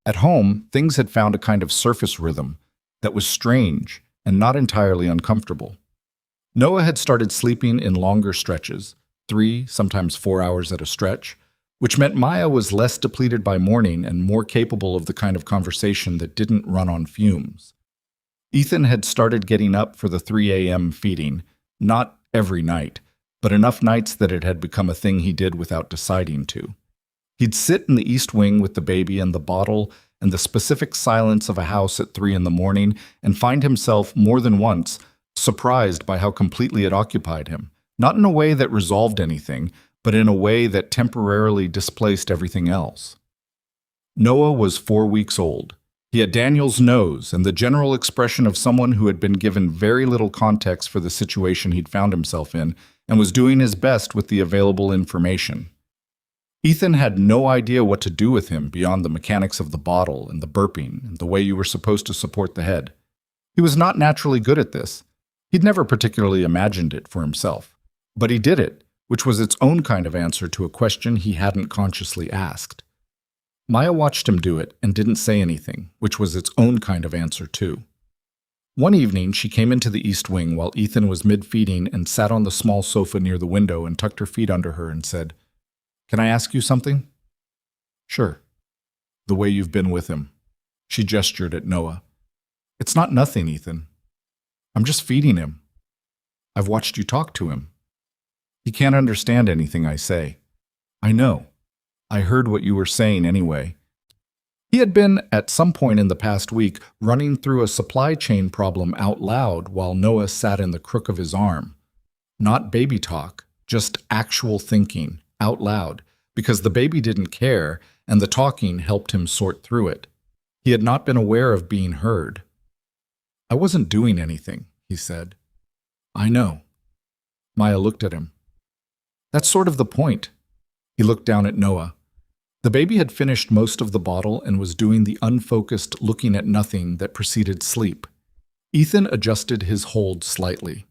At home, things had found a kind of surface rhythm that was strange and not entirely uncomfortable. Noah had started sleeping in longer stretches, 3, sometimes 4 hours at a stretch, which meant Maya was less depleted by morning and more capable of the kind of conversation that didn't run on fumes. Ethan had started getting up for the 3 a.m. feeding, not every night, but enough nights that it had become a thing he did without deciding to. He'd sit in the East Wing with the baby and the bottle and the specific silence of a house at 3 in the morning and find himself, more than once, surprised by how completely it occupied him, not in a way that resolved anything, but in a way that temporarily displaced everything else. Noah was 4 weeks old. He had Daniel's nose and the general expression of someone who had been given very little context for the situation he'd found himself in and was doing his best with the available information. Ethan had no idea what to do with him beyond the mechanics of the bottle and the burping and the way you were supposed to support the head. He was not naturally good at this. He'd never particularly imagined it for himself. But he did it, which was its own kind of answer to a question he hadn't consciously asked. Maya watched him do it and didn't say anything, which was its own kind of answer too. One evening, she came into the east wing while Ethan was mid-feeding and sat on the small sofa near the window and tucked her feet under her and said, "Can I ask you something?" "Sure." "The way you've been with him." She gestured at Noah. "It's not nothing, Ethan. I'm just feeding him. I've watched you talk to him. He can't understand anything I say." "I know. I heard what you were saying anyway." He had been, at some point in the past week, running through a supply chain problem out loud while Noah sat in the crook of his arm. Not baby talk, just actual thinking, out loud, because the baby didn't care and the talking helped him sort through it. He had not been aware of being heard. "I wasn't doing anything," he said. "I know." Maya looked at him. "That's sort of the point." He looked down at Noah. The baby had finished most of the bottle and was doing the unfocused looking at nothing that preceded sleep. Ethan adjusted his hold slightly.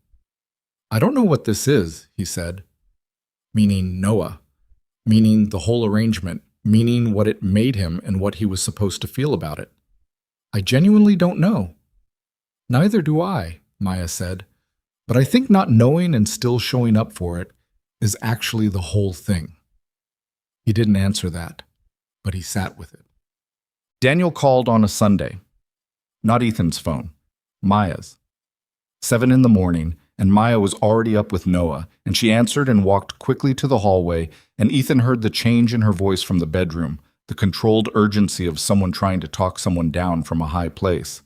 "I don't know what this is," he said. Meaning Noah. Meaning the whole arrangement. Meaning what it made him and what he was supposed to feel about it. "I genuinely don't know." "Neither do I," Maya said. "But I think not knowing and still showing up for it is actually the whole thing." He didn't answer that, but he sat with it. Daniel called on a Sunday. Not Ethan's phone, Maya's. 7 in the morning, and Maya was already up with Noah, and she answered and walked quickly to the hallway, and Ethan heard the change in her voice from the bedroom, the controlled urgency of someone trying to talk someone down from a high place.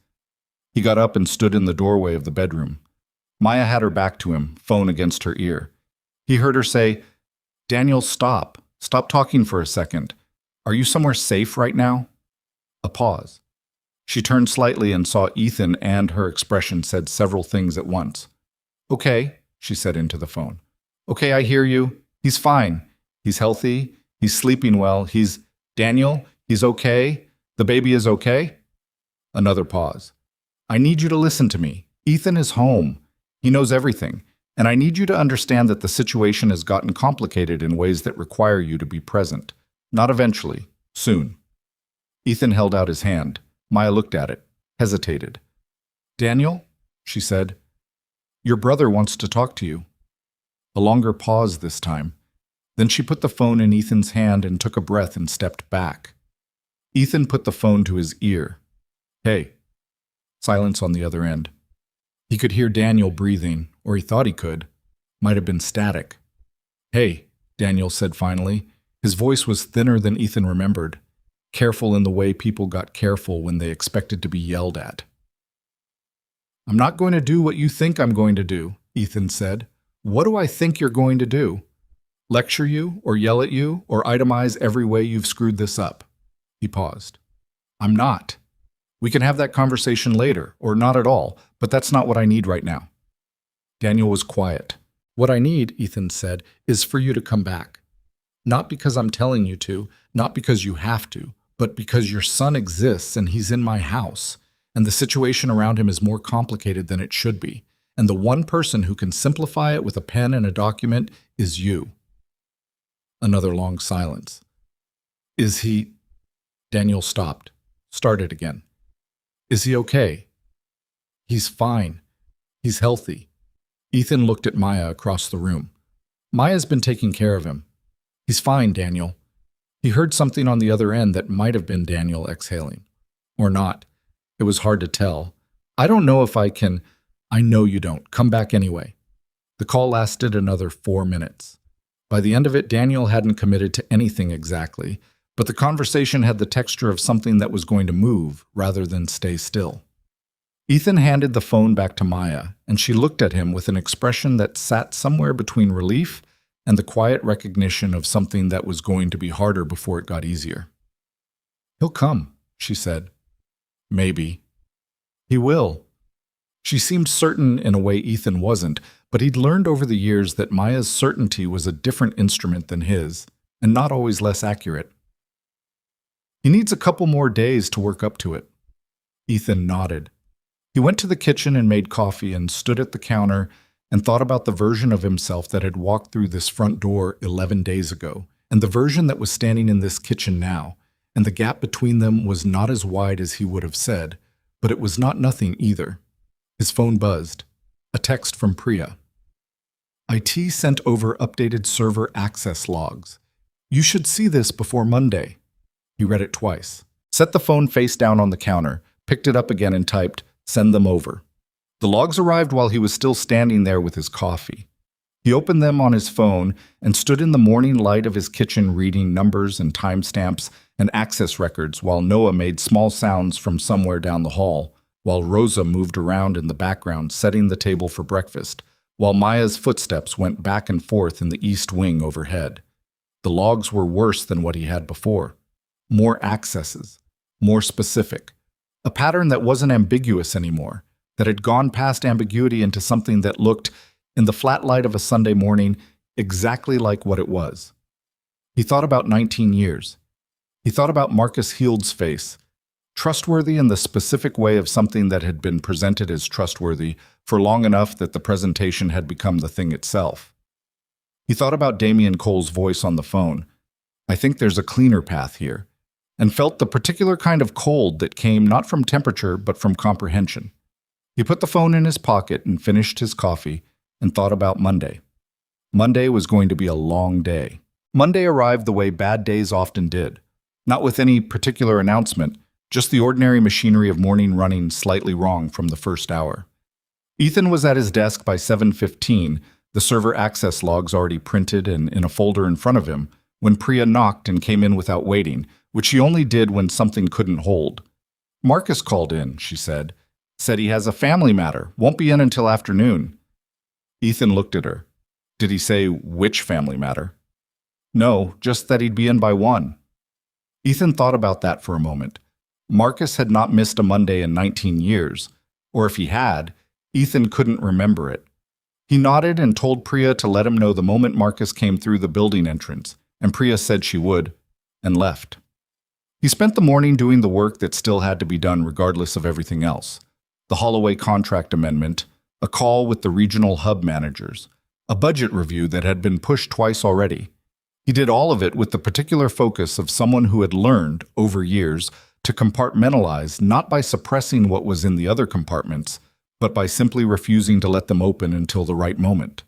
He got up and stood in the doorway of the bedroom. Maya had her back to him, phone against her ear. He heard her say, "Daniel, stop. Stop talking for a second. Are you somewhere safe right now?" A pause. She turned slightly and saw Ethan, and her expression said several things at once. "Okay," she said into the phone. "Okay, I hear you. He's fine. He's healthy. He's sleeping well. Daniel, he's okay. The baby is okay?" Another pause. "I need you to listen to me. Ethan is home. He knows everything. And I need you to understand that the situation has gotten complicated in ways that require you to be present. Not eventually. Soon." Ethan held out his hand. Maya looked at it, hesitated. "Daniel," she said, "your brother wants to talk to you." A longer pause this time. Then she put the phone in Ethan's hand and took a breath and stepped back. Ethan put the phone to his ear. "Hey." Silence on the other end. He could hear Daniel breathing, or he thought he could. Might have been static. "Hey," Daniel said finally. His voice was thinner than Ethan remembered, careful in the way people got careful when they expected to be yelled at. "I'm not going to do what you think I'm going to do," Ethan said. "What do I think you're going to do? Lecture you, or yell at you, or itemize every way you've screwed this up?" He paused. "I'm not. We can have that conversation later, or not at all, but that's not what I need right now." Daniel was quiet. "What I need," Ethan said, "is for you to come back. Not because I'm telling you to, not because you have to, but because your son exists and he's in my house, and the situation around him is more complicated than it should be, and the one person who can simplify it with a pen and a document is you." Another long silence. "Is he—" Daniel stopped, started again. "Is he okay?" "He's fine. He's healthy." Ethan looked at Maya across the room. "Maya's been taking care of him. He's fine, Daniel." He heard something on the other end that might have been Daniel exhaling. Or not. It was hard to tell. "I don't know if I can—" "I know you don't. Come back anyway." The call lasted another 4 minutes. By the end of it, Daniel hadn't committed to anything exactly, but the conversation had the texture of something that was going to move rather than stay still. Ethan handed the phone back to Maya, and she looked at him with an expression that sat somewhere between relief and the quiet recognition of something that was going to be harder before it got easier. "He'll come," she said. "Maybe." "He will." She seemed certain in a way Ethan wasn't, but he'd learned over the years that Maya's certainty was a different instrument than his, and not always less accurate. "He needs a couple more days to work up to it." Ethan nodded. He went to the kitchen and made coffee and stood at the counter and thought about the version of himself that had walked through this front door 11 days ago, and the version that was standing in this kitchen now, and the gap between them was not as wide as he would have said, but it was not nothing either. His phone buzzed. A text from Priya. "IT sent over updated server access logs. You should see this before Monday." He read it twice. Set the phone face down on the counter, picked it up again and typed, "Send them over." The logs arrived while he was still standing there with his coffee. He opened them on his phone and stood in the morning light of his kitchen reading numbers and timestamps and access records while Noah made small sounds from somewhere down the hall, while Rosa moved around in the background setting the table for breakfast, while Maya's footsteps went back and forth in the east wing overhead. The logs were worse than what he had before. More accesses, more specific. A pattern that wasn't ambiguous anymore, that had gone past ambiguity into something that looked, in the flat light of a Sunday morning, exactly like what it was. He thought about 19 years. He thought about Marcus Heald's face, trustworthy in the specific way of something that had been presented as trustworthy for long enough that the presentation had become the thing itself. He thought about Damian Cole's voice on the phone. "I think there's a cleaner path here," and felt the particular kind of cold that came not from temperature but from comprehension. He put the phone in his pocket and finished his coffee and thought about Monday. Monday was going to be a long day. Monday arrived the way bad days often did, not with any particular announcement, just the ordinary machinery of morning running slightly wrong from the first hour. Ethan was at his desk by 7:15, the server access logs already printed and in a folder in front of him, when Priya knocked and came in without waiting, which she only did when something couldn't hold. "Marcus called in," she said. "Said he has a family matter, won't be in until afternoon." Ethan looked at her. Did he say which family matter? No, just that he'd be in by 1. Ethan thought about that for a moment. Marcus had not missed a Monday in 19 years, or if he had, Ethan couldn't remember it. He nodded and told Priya to let him know the moment Marcus came through the building entrance, and Priya said she would, and left. He spent the morning doing the work that still had to be done regardless of everything else. The Holloway contract amendment, a call with the regional hub managers, a budget review that had been pushed twice already. He did all of it with the particular focus of someone who had learned, over years, to compartmentalize not by suppressing what was in the other compartments, but by simply refusing to let them open until the right moment.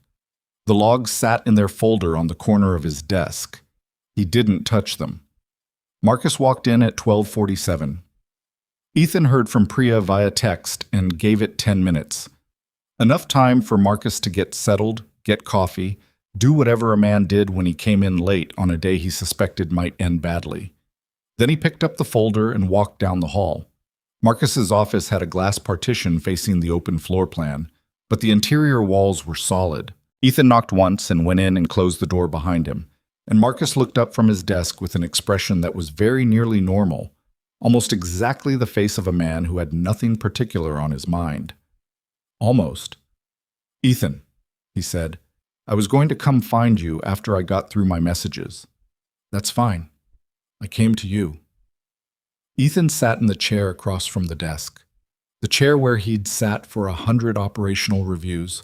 The logs sat in their folder on the corner of his desk. He didn't touch them. Marcus walked in at 12:47. Ethan heard from Priya via text and gave it 10 minutes. Enough time for Marcus to get settled, get coffee, do whatever a man did when he came in late on a day he suspected might end badly. Then he picked up the folder and walked down the hall. Marcus's office had a glass partition facing the open floor plan, but the interior walls were solid. Ethan knocked once and went in and closed the door behind him, and Marcus looked up from his desk with an expression that was very nearly normal, almost exactly the face of a man who had nothing particular on his mind. Almost. "Ethan," he said, "I was going to come find you after I got through my messages." "That's fine. I came to you." Ethan sat in the chair across from the desk, the chair where he'd sat for 100 operational reviews,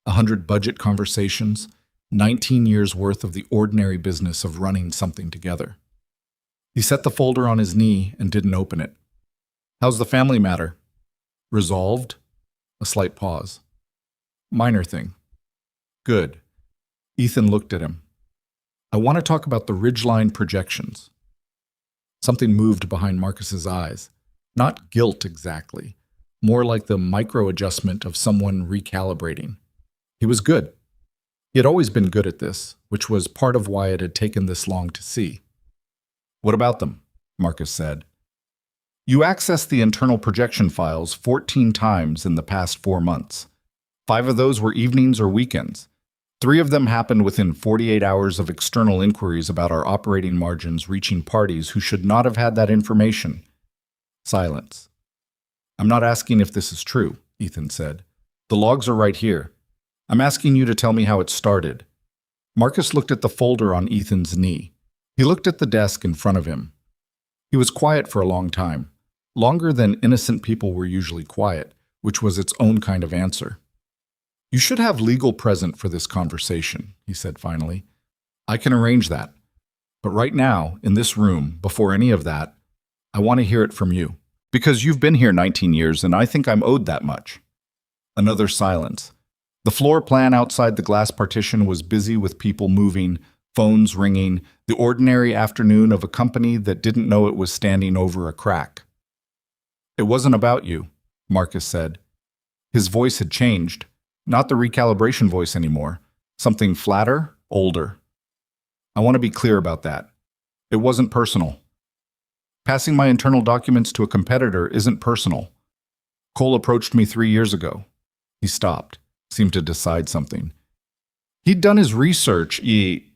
100 budget conversations, 19 years' worth of the ordinary business of running something together. He set the folder on his knee and didn't open it. "How's the family matter?" "Resolved?" A slight pause. "Minor thing." "Good." Ethan looked at him. "I want to talk about the ridgeline projections." Something moved behind Marcus's eyes. Not guilt exactly, more like the micro-adjustment of someone recalibrating. He was good. He had always been good at this, which was part of why it had taken this long to see. "What about them?" Marcus said. You accessed the internal projection files 14 times in the past 4 months. 5 of those were evenings or weekends. 3 of them happened within 48 hours of external inquiries about our operating margins reaching parties who should not have had that information. Silence. I'm not asking if this is true, Ethan said. The logs are right here. I'm asking you to tell me how it started. Marcus looked at the folder on Ethan's knee. He looked at the desk in front of him. He was quiet for a long time, longer than innocent people were usually quiet, which was its own kind of answer. You should have legal present for this conversation, he said finally. I can arrange that. But right now, in this room, before any of that, I want to hear it from you. Because you've been here 19 years and I think I'm owed that much. Another silence. The floor plan outside the glass partition was busy with people moving, phones ringing, the ordinary afternoon of a company that didn't know it was standing over a crack. It wasn't about you, Marcus said. His voice had changed. Not the recalibration voice anymore. Something flatter, older. I want to be clear about that. It wasn't personal. Passing my internal documents to a competitor isn't personal. Cole approached me 3 years ago. He stopped, seemed to decide something. He'd done his research. He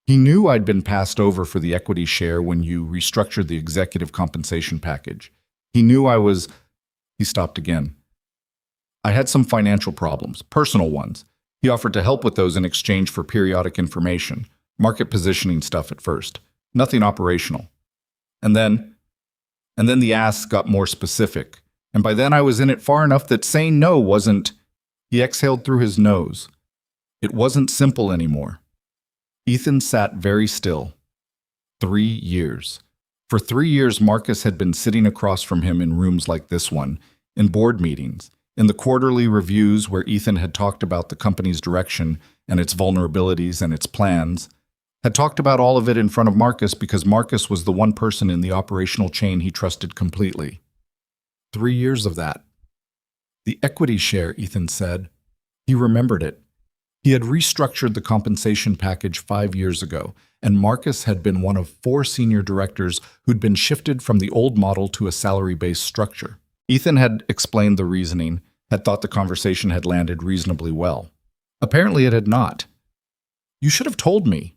knew I'd been passed over for the equity share when you restructured the executive compensation package. He knew I was... He stopped again. I had some financial problems, personal ones. He offered to help with those in exchange for periodic information, market positioning stuff at first. Nothing operational. And then the ask got more specific. And by then I was in it far enough that saying no wasn't... He exhaled through his nose. It wasn't simple anymore. Ethan sat very still. 3 years. For 3 years, Marcus had been sitting across from him in rooms like this one, in board meetings, in the quarterly reviews where Ethan had talked about the company's direction and its vulnerabilities and its plans, had talked about all of it in front of Marcus because Marcus was the one person in the operational chain he trusted completely. 3 years of that. The equity share, Ethan said. He remembered it. He had restructured the compensation package 5 years ago, and Marcus had been one of 4 senior directors who'd been shifted from the old model to a salary-based structure. Ethan had explained the reasoning, had thought the conversation had landed reasonably well. Apparently it had not. You should have told me.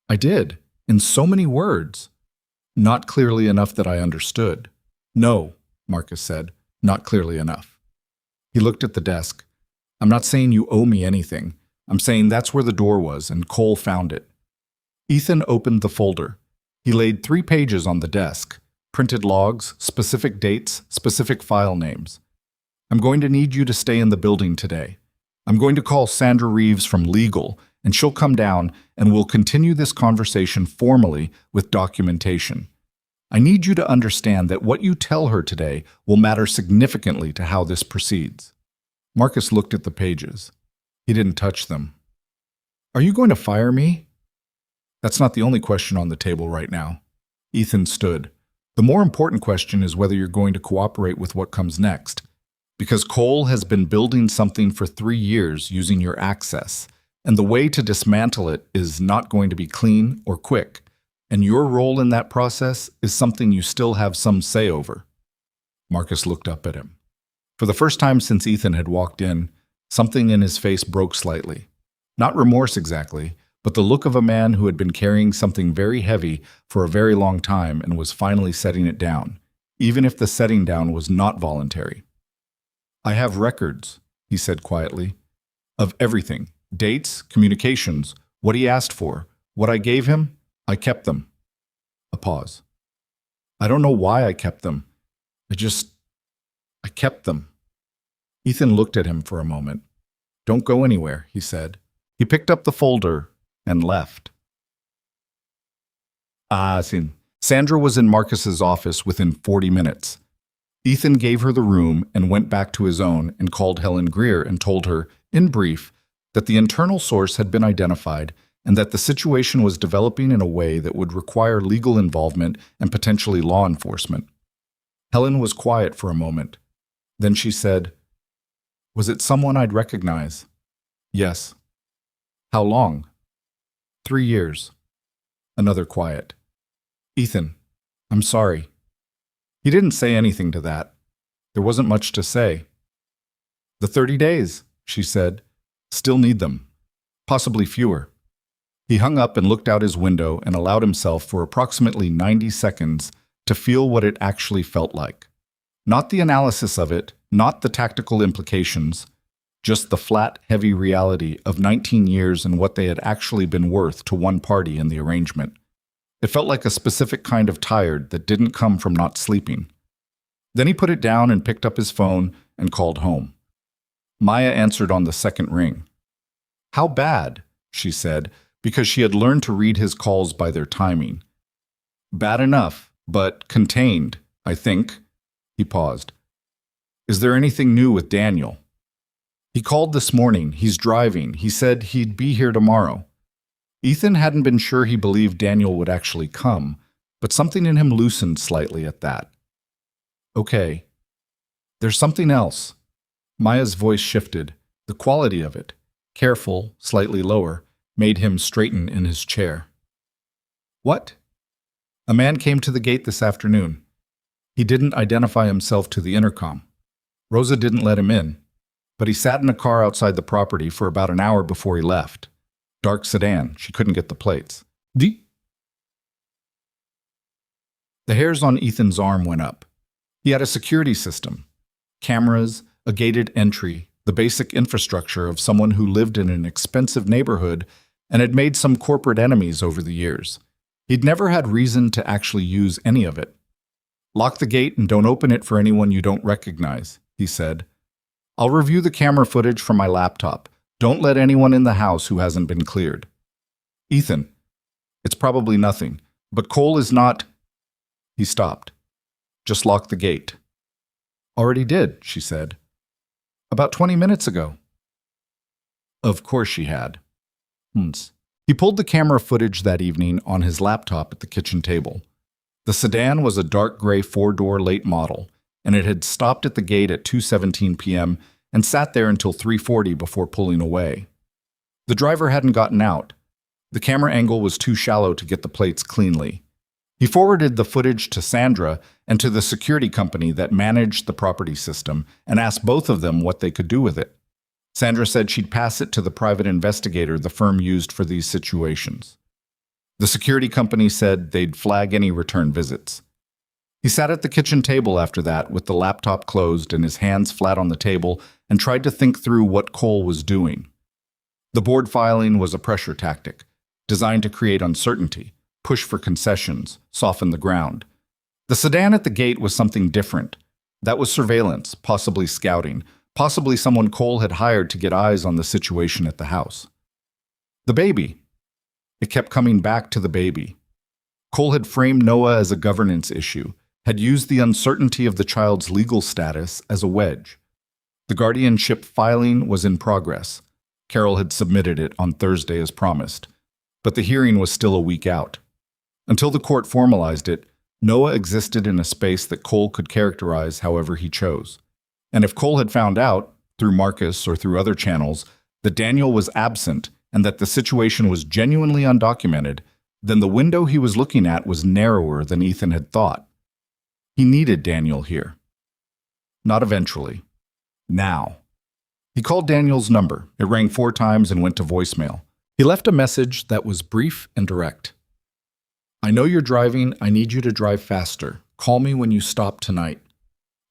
I did, in so many words. Not clearly enough that I understood. No, Marcus said, not clearly enough. He looked at the desk. I'm not saying you owe me anything. I'm saying that's where the door was, and Cole found it. Ethan opened the folder. He laid 3 pages on the desk. Printed logs, specific dates, specific file names. I'm going to need you to stay in the building today. I'm going to call Sandra Reeves from legal, and she'll come down, and we'll continue this conversation formally with documentation. I need you to understand that what you tell her today will matter significantly to how this proceeds. Marcus looked at the pages. He didn't touch them. Are you going to fire me? That's not the only question on the table right now. Ethan stood. The more important question is whether you're going to cooperate with what comes next. Because Cole has been building something for 3 years using your access, and the way to dismantle it is not going to be clean or quick, and your role in that process is something you still have some say over. Marcus looked up at him. For the first time since Ethan had walked in, something in his face broke slightly. Not remorse exactly, but the look of a man who had been carrying something very heavy for a very long time and was finally setting it down, even if the setting down was not voluntary. I have records, he said quietly, of everything. Dates, communications, what he asked for, what I gave him, I kept them. A pause. I don't know why I kept them. I kept them. Ethan looked at him for a moment. Don't go anywhere, he said. He picked up the folder and left. Sandra was in Marcus's office within 40 minutes. Ethan gave her the room and went back to his own and called Helen Greer and told her, in brief, that the internal source had been identified and that the situation was developing in a way that would require legal involvement and potentially law enforcement. Helen was quiet for a moment. Then she said, Was it someone I'd recognize? Yes. How long? 3 years. Another quiet. Ethan, I'm sorry. He didn't say anything to that. There wasn't much to say. The 30 days, she said. Still need them. Possibly fewer. He hung up and looked out his window and allowed himself for approximately 90 seconds to feel what it actually felt like. Not the analysis of it, not the tactical implications, just the flat, heavy reality of 19 years and what they had actually been worth to one party in the arrangement. It felt like a specific kind of tired that didn't come from not sleeping. Then he put it down and picked up his phone and called home. Maya answered on the second ring. How bad? She said, because she had learned to read his calls by their timing. Bad enough, but contained, I think. He paused. Is there anything new with Daniel? He called this morning. He's driving. He said he'd be here tomorrow. Ethan hadn't been sure he believed Daniel would actually come, but something in him loosened slightly at that. Okay. There's something else. Maya's voice shifted. The quality of it, careful, slightly lower, made him straighten in his chair. What? A man came to the gate this afternoon. He didn't identify himself to the intercom. Rosa didn't let him in, but he sat in a car outside the property for about an hour before he left. Dark sedan. She couldn't get the plates. The hairs on Ethan's arm went up. He had a security system. Cameras, a gated entry, the basic infrastructure of someone who lived in an expensive neighborhood and had made some corporate enemies over the years. He'd never had reason to actually use any of it. Lock the gate and don't open it for anyone you don't recognize, he said. I'll review the camera footage from my laptop. Don't let anyone in the house who hasn't been cleared. Ethan, it's probably nothing, but Cole is not... He stopped. Just lock the gate. Already did, she said. About 20 minutes ago. Of course she had. He pulled the camera footage that evening on his laptop at the kitchen table. The sedan was a dark gray four-door late model, and it had stopped at the gate at 2:17 p.m. and sat there until 3:40 before pulling away. The driver hadn't gotten out. The camera angle was too shallow to get the plates cleanly. He forwarded the footage to Sandra and to the security company that managed the property system and asked both of them what they could do with it. Sandra said she'd pass it to the private investigator the firm used for these situations. The security company said they'd flag any return visits. He sat at the kitchen table after that with the laptop closed and his hands flat on the table and tried to think through what Cole was doing. The board filing was a pressure tactic, designed to create uncertainty, push for concessions, soften the ground. The sedan at the gate was something different. That was surveillance, possibly scouting, possibly someone Cole had hired to get eyes on the situation at the house. The baby. It kept coming back to the baby. Cole had framed Noah as a governance issue, had used the uncertainty of the child's legal status as a wedge. The guardianship filing was in progress. Carol had submitted it on Thursday as promised, but the hearing was still a week out. Until the court formalized it, Noah existed in a space that Cole could characterize however he chose. And if Cole had found out, through Marcus or through other channels, that Daniel was absent and that the situation was genuinely undocumented, then the window he was looking at was narrower than Ethan had thought. He needed Daniel here. Not eventually. Now. He called Daniel's number. It rang 4 times and went to voicemail. He left a message that was brief and direct. I know you're driving. I need you to drive faster. Call me when you stop tonight.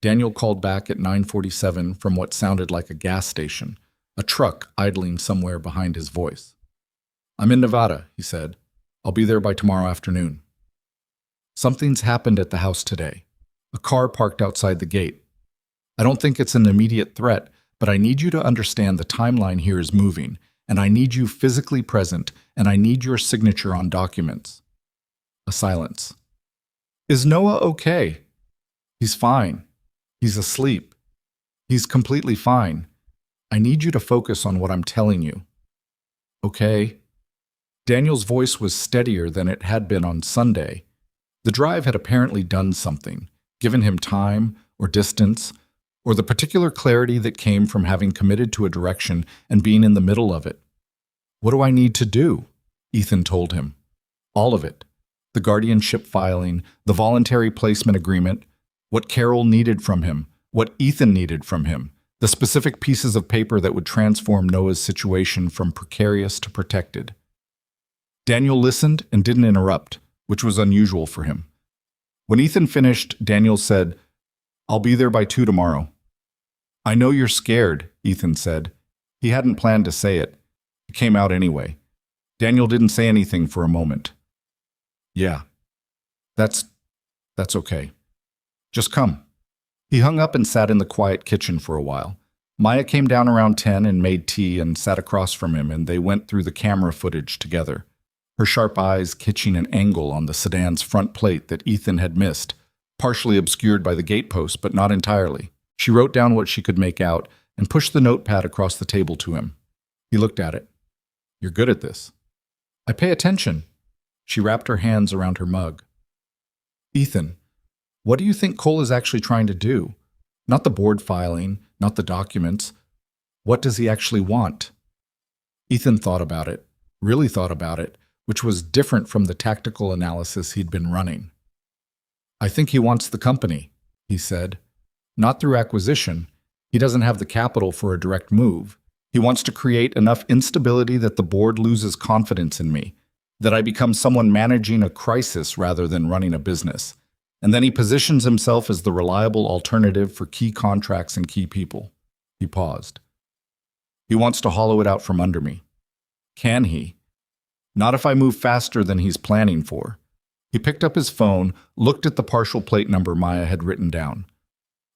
Daniel called back at 9:47 from what sounded like a gas station, a truck idling somewhere behind his voice. I'm in Nevada, he said. I'll be there by tomorrow afternoon. Something's happened at the house today. A car parked outside the gate. I don't think it's an immediate threat, but I need you to understand the timeline here is moving, and I need you physically present, and I need your signature on documents. A silence. Is Noah okay? He's fine. He's asleep. He's completely fine. I need you to focus on what I'm telling you. Okay? Daniel's voice was steadier than it had been on Sunday. The drive had apparently done something, given him time or distance, or the particular clarity that came from having committed to a direction and being in the middle of it. What do I need to do? Ethan told him. All of it. The guardianship filing, the voluntary placement agreement, What Carol needed from him, what Ethan needed from him, the specific pieces of paper that would transform Noah's situation from precarious to protected. Daniel listened and didn't interrupt, which was unusual for him. When Ethan finished, Daniel said, "I'll be there by 2 tomorrow." "I know you're scared," Ethan said. He hadn't planned to say it. It came out anyway. Daniel didn't say anything for a moment. "Yeah, that's okay. Just come." He hung up and sat in the quiet kitchen for a while. Maya came down around 10 and made tea and sat across from him, and they went through the camera footage together, her sharp eyes catching an angle on the sedan's front plate that Ethan had missed, partially obscured by the gatepost, but not entirely. She wrote down what she could make out and pushed the notepad across the table to him. He looked at it. "You're good at this." "I pay attention." She wrapped her hands around her mug. "Ethan, what do you think Cole is actually trying to do? Not the board filing, not the documents. What does he actually want?" Ethan thought about it, really thought about it, which was different from the tactical analysis he'd been running. "I think he wants the company," he said. "Not through acquisition. He doesn't have the capital for a direct move. He wants to create enough instability that the board loses confidence in me, that I become someone managing a crisis rather than running a business. And then he positions himself as the reliable alternative for key contracts and key people." He paused. "He wants to hollow it out from under me." "Can he?" "Not if I move faster than he's planning for." He picked up his phone, looked at the partial plate number Maya had written down.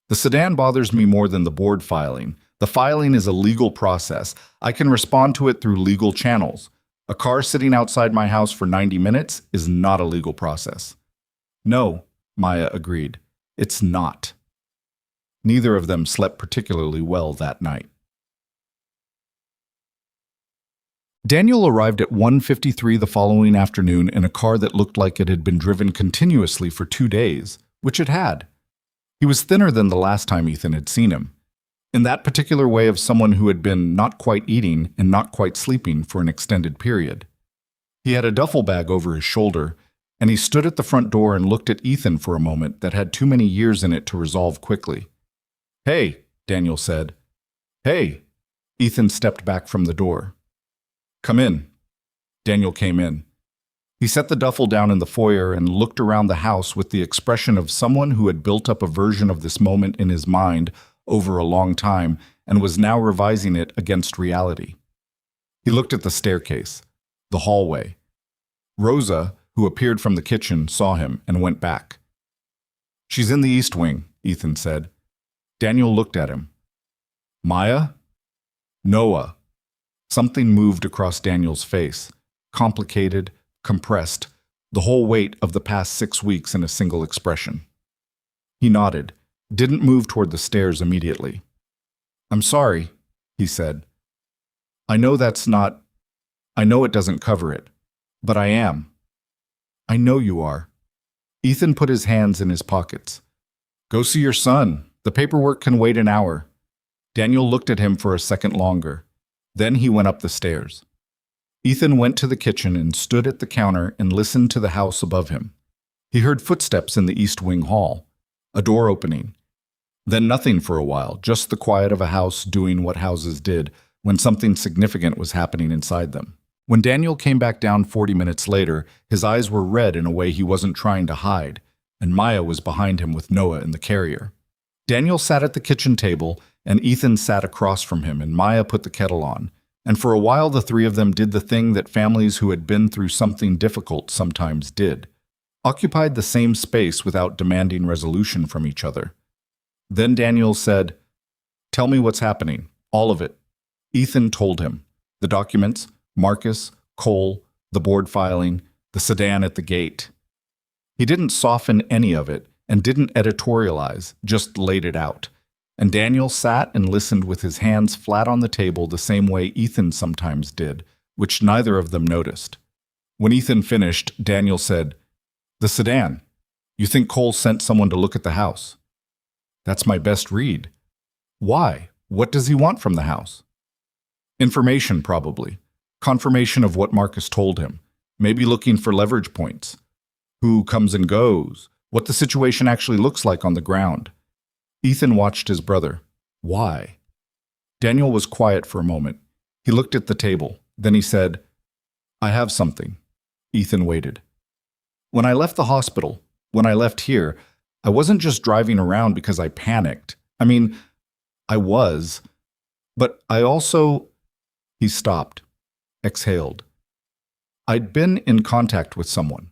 "The sedan bothers me more than the board filing. The filing is a legal process. I can respond to it through legal channels. A car sitting outside my house for 90 minutes is not a legal process." "No," Maya agreed. "It's not." Neither of them slept particularly well that night. Daniel arrived at 1:53 the following afternoon in a car that looked like it had been driven continuously for 2 days, which it had. He was thinner than the last time Ethan had seen him, in that particular way of someone who had been not quite eating and not quite sleeping for an extended period. He had a duffel bag over his shoulder, and he stood at the front door and looked at Ethan for a moment that had too many years in it to resolve quickly. "Hey," Daniel said. "Hey." Ethan stepped back from the door. "Come in." Daniel came in. He set the duffel down in the foyer and looked around the house with the expression of someone who had built up a version of this moment in his mind over a long time and was now revising it against reality. He looked at the staircase, the hallway. Rosa, who appeared from the kitchen, saw him and went back. "She's in the east wing," Ethan said. Daniel looked at him. "Maya?" "Noah." Something moved across Daniel's face, complicated, compressed, the whole weight of the past 6 weeks in a single expression. He nodded, didn't move toward the stairs immediately. "I'm sorry," he said. I know it doesn't cover it, but I am." "I know you are." Ethan put his hands in his pockets. "Go see your son. The paperwork can wait an hour." Daniel looked at him for a second longer. Then he went up the stairs. Ethan went to the kitchen and stood at the counter and listened to the house above him. He heard footsteps in the east wing hall, a door opening. Then nothing for a while, just the quiet of a house doing what houses did when something significant was happening inside them. When Daniel came back down 40 minutes later, his eyes were red in a way he wasn't trying to hide, and Maya was behind him with Noah in the carrier. Daniel sat at the kitchen table, and Ethan sat across from him, and Maya put the kettle on. And for a while the three of them did the thing that families who had been through something difficult sometimes did, occupied the same space without demanding resolution from each other. Then Daniel said, "Tell me what's happening, all of it." Ethan told him, the documents, Marcus, Cole, the board filing, the sedan at the gate. He didn't soften any of it and didn't editorialize, just laid it out. And Daniel sat and listened with his hands flat on the table the same way Ethan sometimes did, which neither of them noticed. When Ethan finished, Daniel said, "The sedan. You think Cole sent someone to look at the house?" "That's my best read." "Why? What does he want from the house?" "Information, probably. Confirmation of what Marcus told him. Maybe looking for leverage points. Who comes and goes? what the situation actually looks like on the ground. Ethan watched his brother. Why? Daniel was quiet for a moment. He looked at the table. Then he said, I have something. Ethan waited. When I left the hospital, when I left here, I wasn't just driving around because I panicked. I mean, I was. But I also... He stopped, exhaled. I'd been in contact with someone,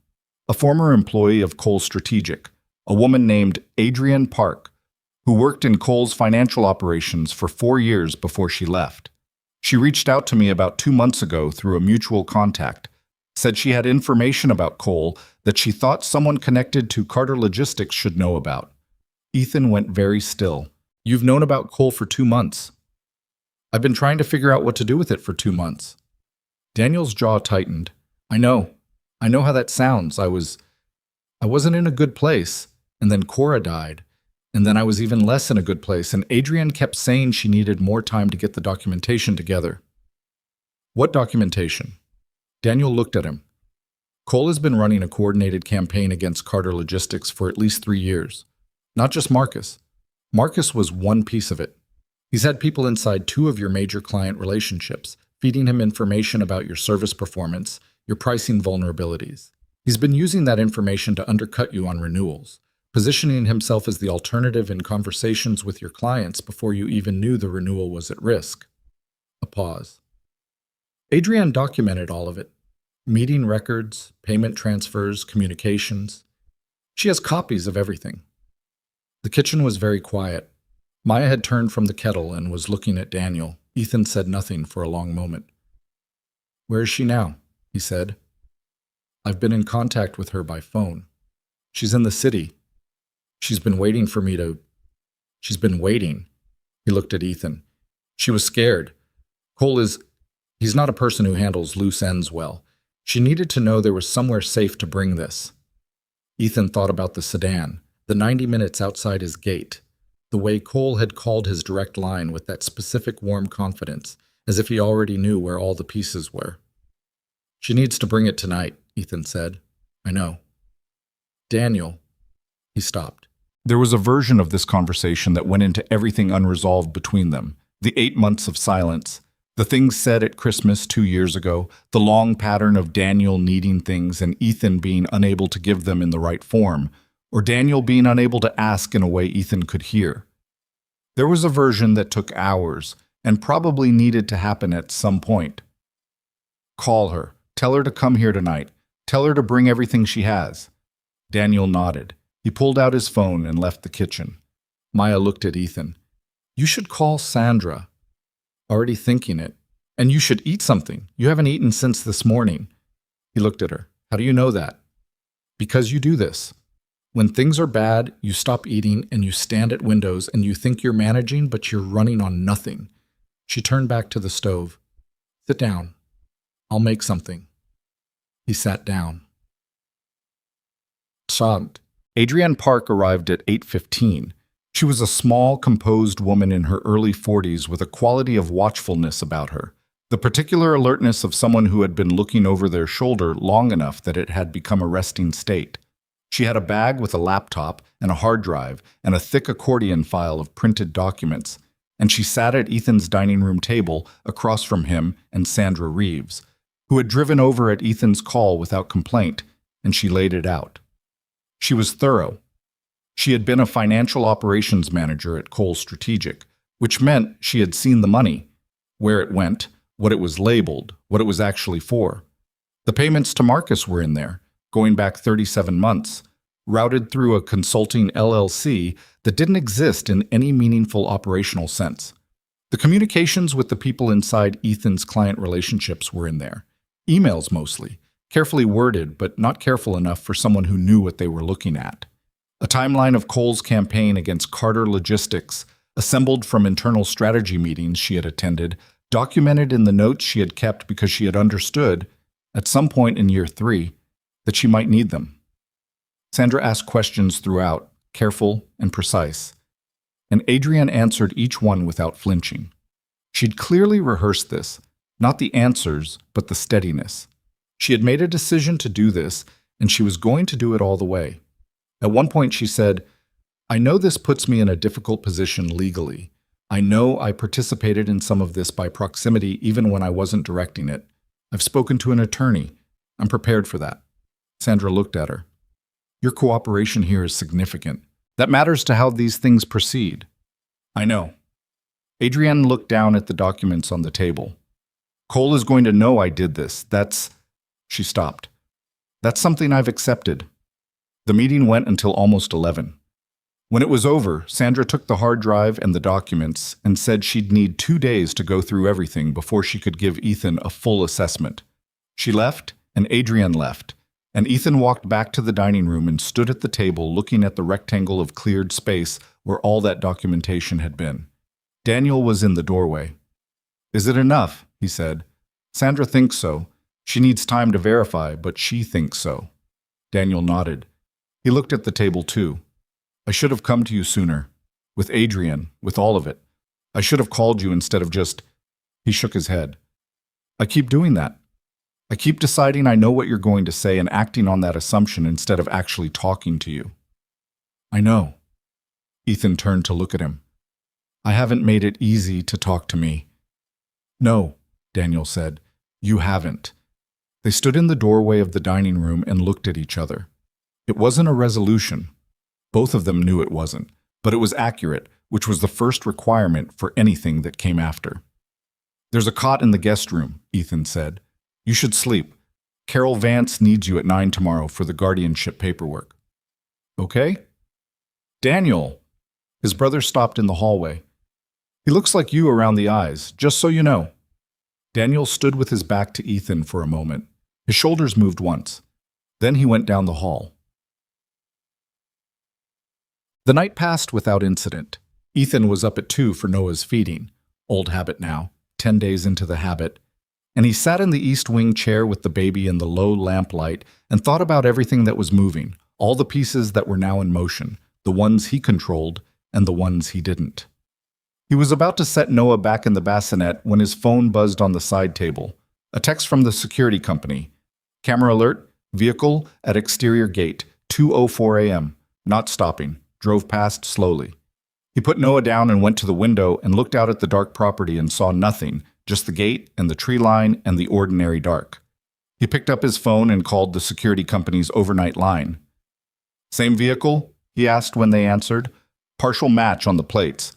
a former employee of Cole Strategic, a woman named Adrienne Park, who worked in Cole's financial operations for 4 years before she left. She reached out to me about 2 months ago through a mutual contact, said she had information about Cole that she thought someone connected to Carter Logistics should know about. Ethan went very still. You've known about Cole for 2 months. I've been trying to figure out what to do with it for 2 months. Daniel's jaw tightened. I know how that sounds. I wasn't in a good place, and then Cora died, and then I was even less in a good place, and Adrienne kept saying she needed more time to get the documentation together. What documentation? Daniel looked at him. Cole has been running a coordinated campaign against Carter Logistics for at least 3 years. Not just Marcus. Marcus was one piece of it. He's had people inside 2 of your major client relationships, feeding him information about your service performance, your pricing vulnerabilities. He's been using that information to undercut you on renewals, positioning himself as the alternative in conversations with your clients before you even knew the renewal was at risk. A pause. Adrienne documented all of it. Meeting records, payment transfers, communications. She has copies of everything. The kitchen was very quiet. Maya had turned from the kettle and was looking at Daniel. Ethan said nothing for a long moment. Where is she now? He said. I've been in contact with her by phone. She's in the city. She's been waiting for me to... She's been waiting. He looked at Ethan. She was scared. Cole is... He's not a person who handles loose ends well. She needed to know there was somewhere safe to bring this. Ethan thought about the sedan, the 90 minutes outside his gate, the way Cole had called his direct line with that specific warm confidence, as if he already knew where all the pieces were. She needs to bring it tonight, Ethan said. I know. Daniel. He stopped. There was a version of this conversation that went into everything unresolved between them, the 8 months of silence, the things said at Christmas 2 years ago, the long pattern of Daniel needing things and Ethan being unable to give them in the right form, or Daniel being unable to ask in a way Ethan could hear. There was a version that took hours and probably needed to happen at some point. Call her. Tell her to come here tonight. Tell her to bring everything she has. Daniel nodded. He pulled out his phone and left the kitchen. Maya looked at Ethan. You should call Sandra. Already thinking it. And you should eat something. You haven't eaten since this morning. He looked at her. How do you know that? Because you do this. When things are bad, you stop eating and you stand at windows and you think you're managing, but you're running on nothing. She turned back to the stove. Sit down. I'll make something. He sat down. Sant. Adrienne Park arrived at 8:15. She was a small, composed woman in her early 40s with a quality of watchfulness about her, the particular alertness of someone who had been looking over their shoulder long enough that it had become a resting state. She had a bag with a laptop and a hard drive and a thick accordion file of printed documents, and she sat at Ethan's dining room table across from him and Sandra Reeves, who had driven over at Ethan's call without complaint, and she laid it out. She was thorough. She had been a financial operations manager at Cole Strategic, which meant she had seen the money, where it went, what it was labeled, what it was actually for. The payments to Marcus were in there, going back 37 months, routed through a consulting LLC that didn't exist in any meaningful operational sense. The communications with the people inside Ethan's client relationships were in there. Emails mostly, carefully worded but not careful enough for someone who knew what they were looking at. A timeline of Cole's campaign against Carter Logistics, assembled from internal strategy meetings she had attended, documented in the notes she had kept because she had understood, at some point in year 3, that she might need them. Sandra asked questions throughout, careful and precise, and Adrienne answered each one without flinching. She'd clearly rehearsed this, not the answers, but the steadiness. She had made a decision to do this, and she was going to do it all the way. At one point she said, "I know this puts me in a difficult position legally. I know I participated in some of this by proximity even when I wasn't directing it. I've spoken to an attorney. I'm prepared for that." Sandra looked at her. "Your cooperation here is significant. That matters to how these things proceed." "I know." Adrienne looked down at the documents on the table. "Cole is going to know I did this. She stopped. "That's something I've accepted." The meeting went until almost 11. When it was over, Sandra took the hard drive and the documents and said she'd need 2 days to go through everything before she could give Ethan a full assessment. She left, and Adrienne left, and Ethan walked back to the dining room and stood at the table looking at the rectangle of cleared space where all that documentation had been. Daniel was in the doorway. "Is it enough?" he said. "Sandra thinks so. She needs time to verify, but she thinks so." Daniel nodded. He looked at the table too. "I should have come to you sooner. With Adrienne, with all of it. I should have called you instead of just—" He shook his head. "I keep doing that. I keep deciding I know what you're going to say and acting on that assumption instead of actually talking to you." "I know." Ethan turned to look at him. "I haven't made it easy to talk to me." "No," Daniel said. "You haven't." They stood in the doorway of the dining room and looked at each other. It wasn't a resolution. Both of them knew it wasn't, but it was accurate, which was the first requirement for anything that came after. "There's a cot in the guest room," Ethan said. "You should sleep. Carol Vance needs you at 9 tomorrow for the guardianship paperwork." "Okay?" "Daniel!" His brother stopped in the hallway. "He looks like you around the eyes, just so you know." Daniel stood with his back to Ethan for a moment. His shoulders moved once. Then he went down the hall. The night passed without incident. Ethan was up at 2 for Noah's feeding, old habit now, 10 days into the habit, and he sat in the east wing chair with the baby in the low lamplight and thought about everything that was moving, all the pieces that were now in motion, the ones he controlled and the ones he didn't. He was about to set Noah back in the bassinet when his phone buzzed on the side table. A text from the security company. "Camera alert, vehicle at exterior gate, 2:04 a.m., not stopping. Drove past slowly." He put Noah down and went to the window and looked out at the dark property and saw nothing, just the gate and the tree line and the ordinary dark. He picked up his phone and called the security company's overnight line. "Same vehicle?" he asked when they answered. "Partial match on the plates.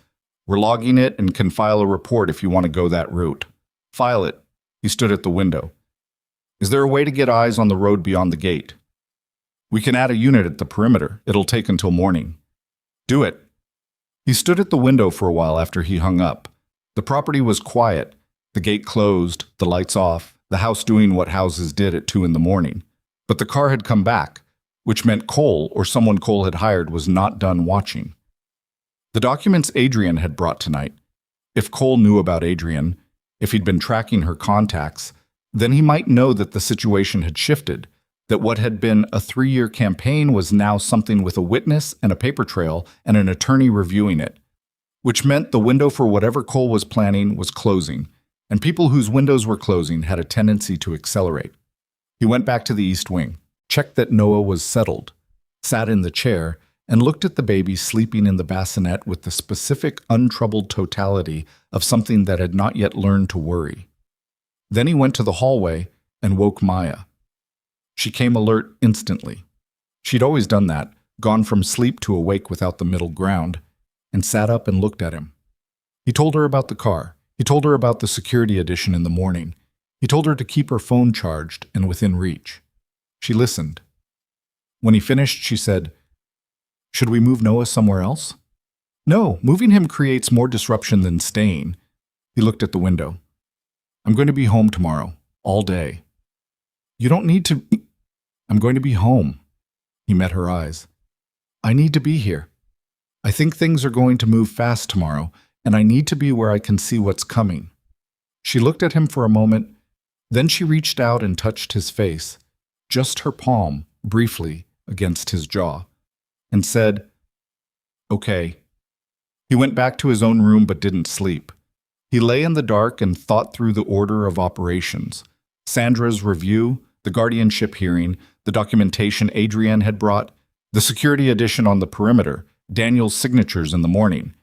We're logging it and can file a report if you want to go that route." "File it." He stood at the window. "Is there a way to get eyes on the road beyond the gate?" "We can add a unit at the perimeter. It'll take until morning." "Do it." He stood at the window for a while after he hung up. The property was quiet, the gate closed, the lights off, the house doing what houses did at 2 in the morning. But the car had come back, which meant Cole, or someone Cole had hired, was not done watching. The documents Adrienne had brought tonight. If Cole knew about Adrienne, if he'd been tracking her contacts, then he might know that the situation had shifted, that what had been a 3-year campaign was now something with a witness and a paper trail and an attorney reviewing it, which meant the window for whatever Cole was planning was closing, and people whose windows were closing had a tendency to accelerate. He went back to the east wing, checked that Noah was settled, sat in the chair, and looked at the baby sleeping in the bassinet with the specific, untroubled totality of something that had not yet learned to worry. Then he went to the hallway and woke Maya. She came alert instantly. She'd always done that, gone from sleep to awake without the middle ground, and sat up and looked at him. He told her about the car. He told her about the security edition in the morning. He told her to keep her phone charged and within reach. She listened. When he finished, she said, "Should we move Noah somewhere else?" "No, moving him creates more disruption than staying." He looked at the window. "I'm going to be home tomorrow, all day." "You don't need to—" "I'm going to be home." He met her eyes. "I need to be here. I think things are going to move fast tomorrow, and I need to be where I can see what's coming." She looked at him for a moment, then she reached out and touched his face, just her palm, briefly, against his jaw, and said, "Okay." He went back to his own room but didn't sleep. He lay in the dark and thought through the order of operations. Sandra's review, the guardianship hearing, the documentation Adrienne had brought, The security addition on the perimeter, Daniel's signatures in the morning.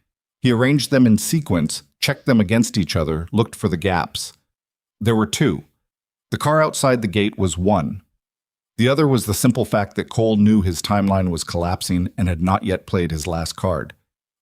He arranged them in sequence, checked them against each other, looked for the gaps. There were two. The car outside the gate was one. The other was the simple fact that Cole knew his timeline was collapsing and had not yet played his last card.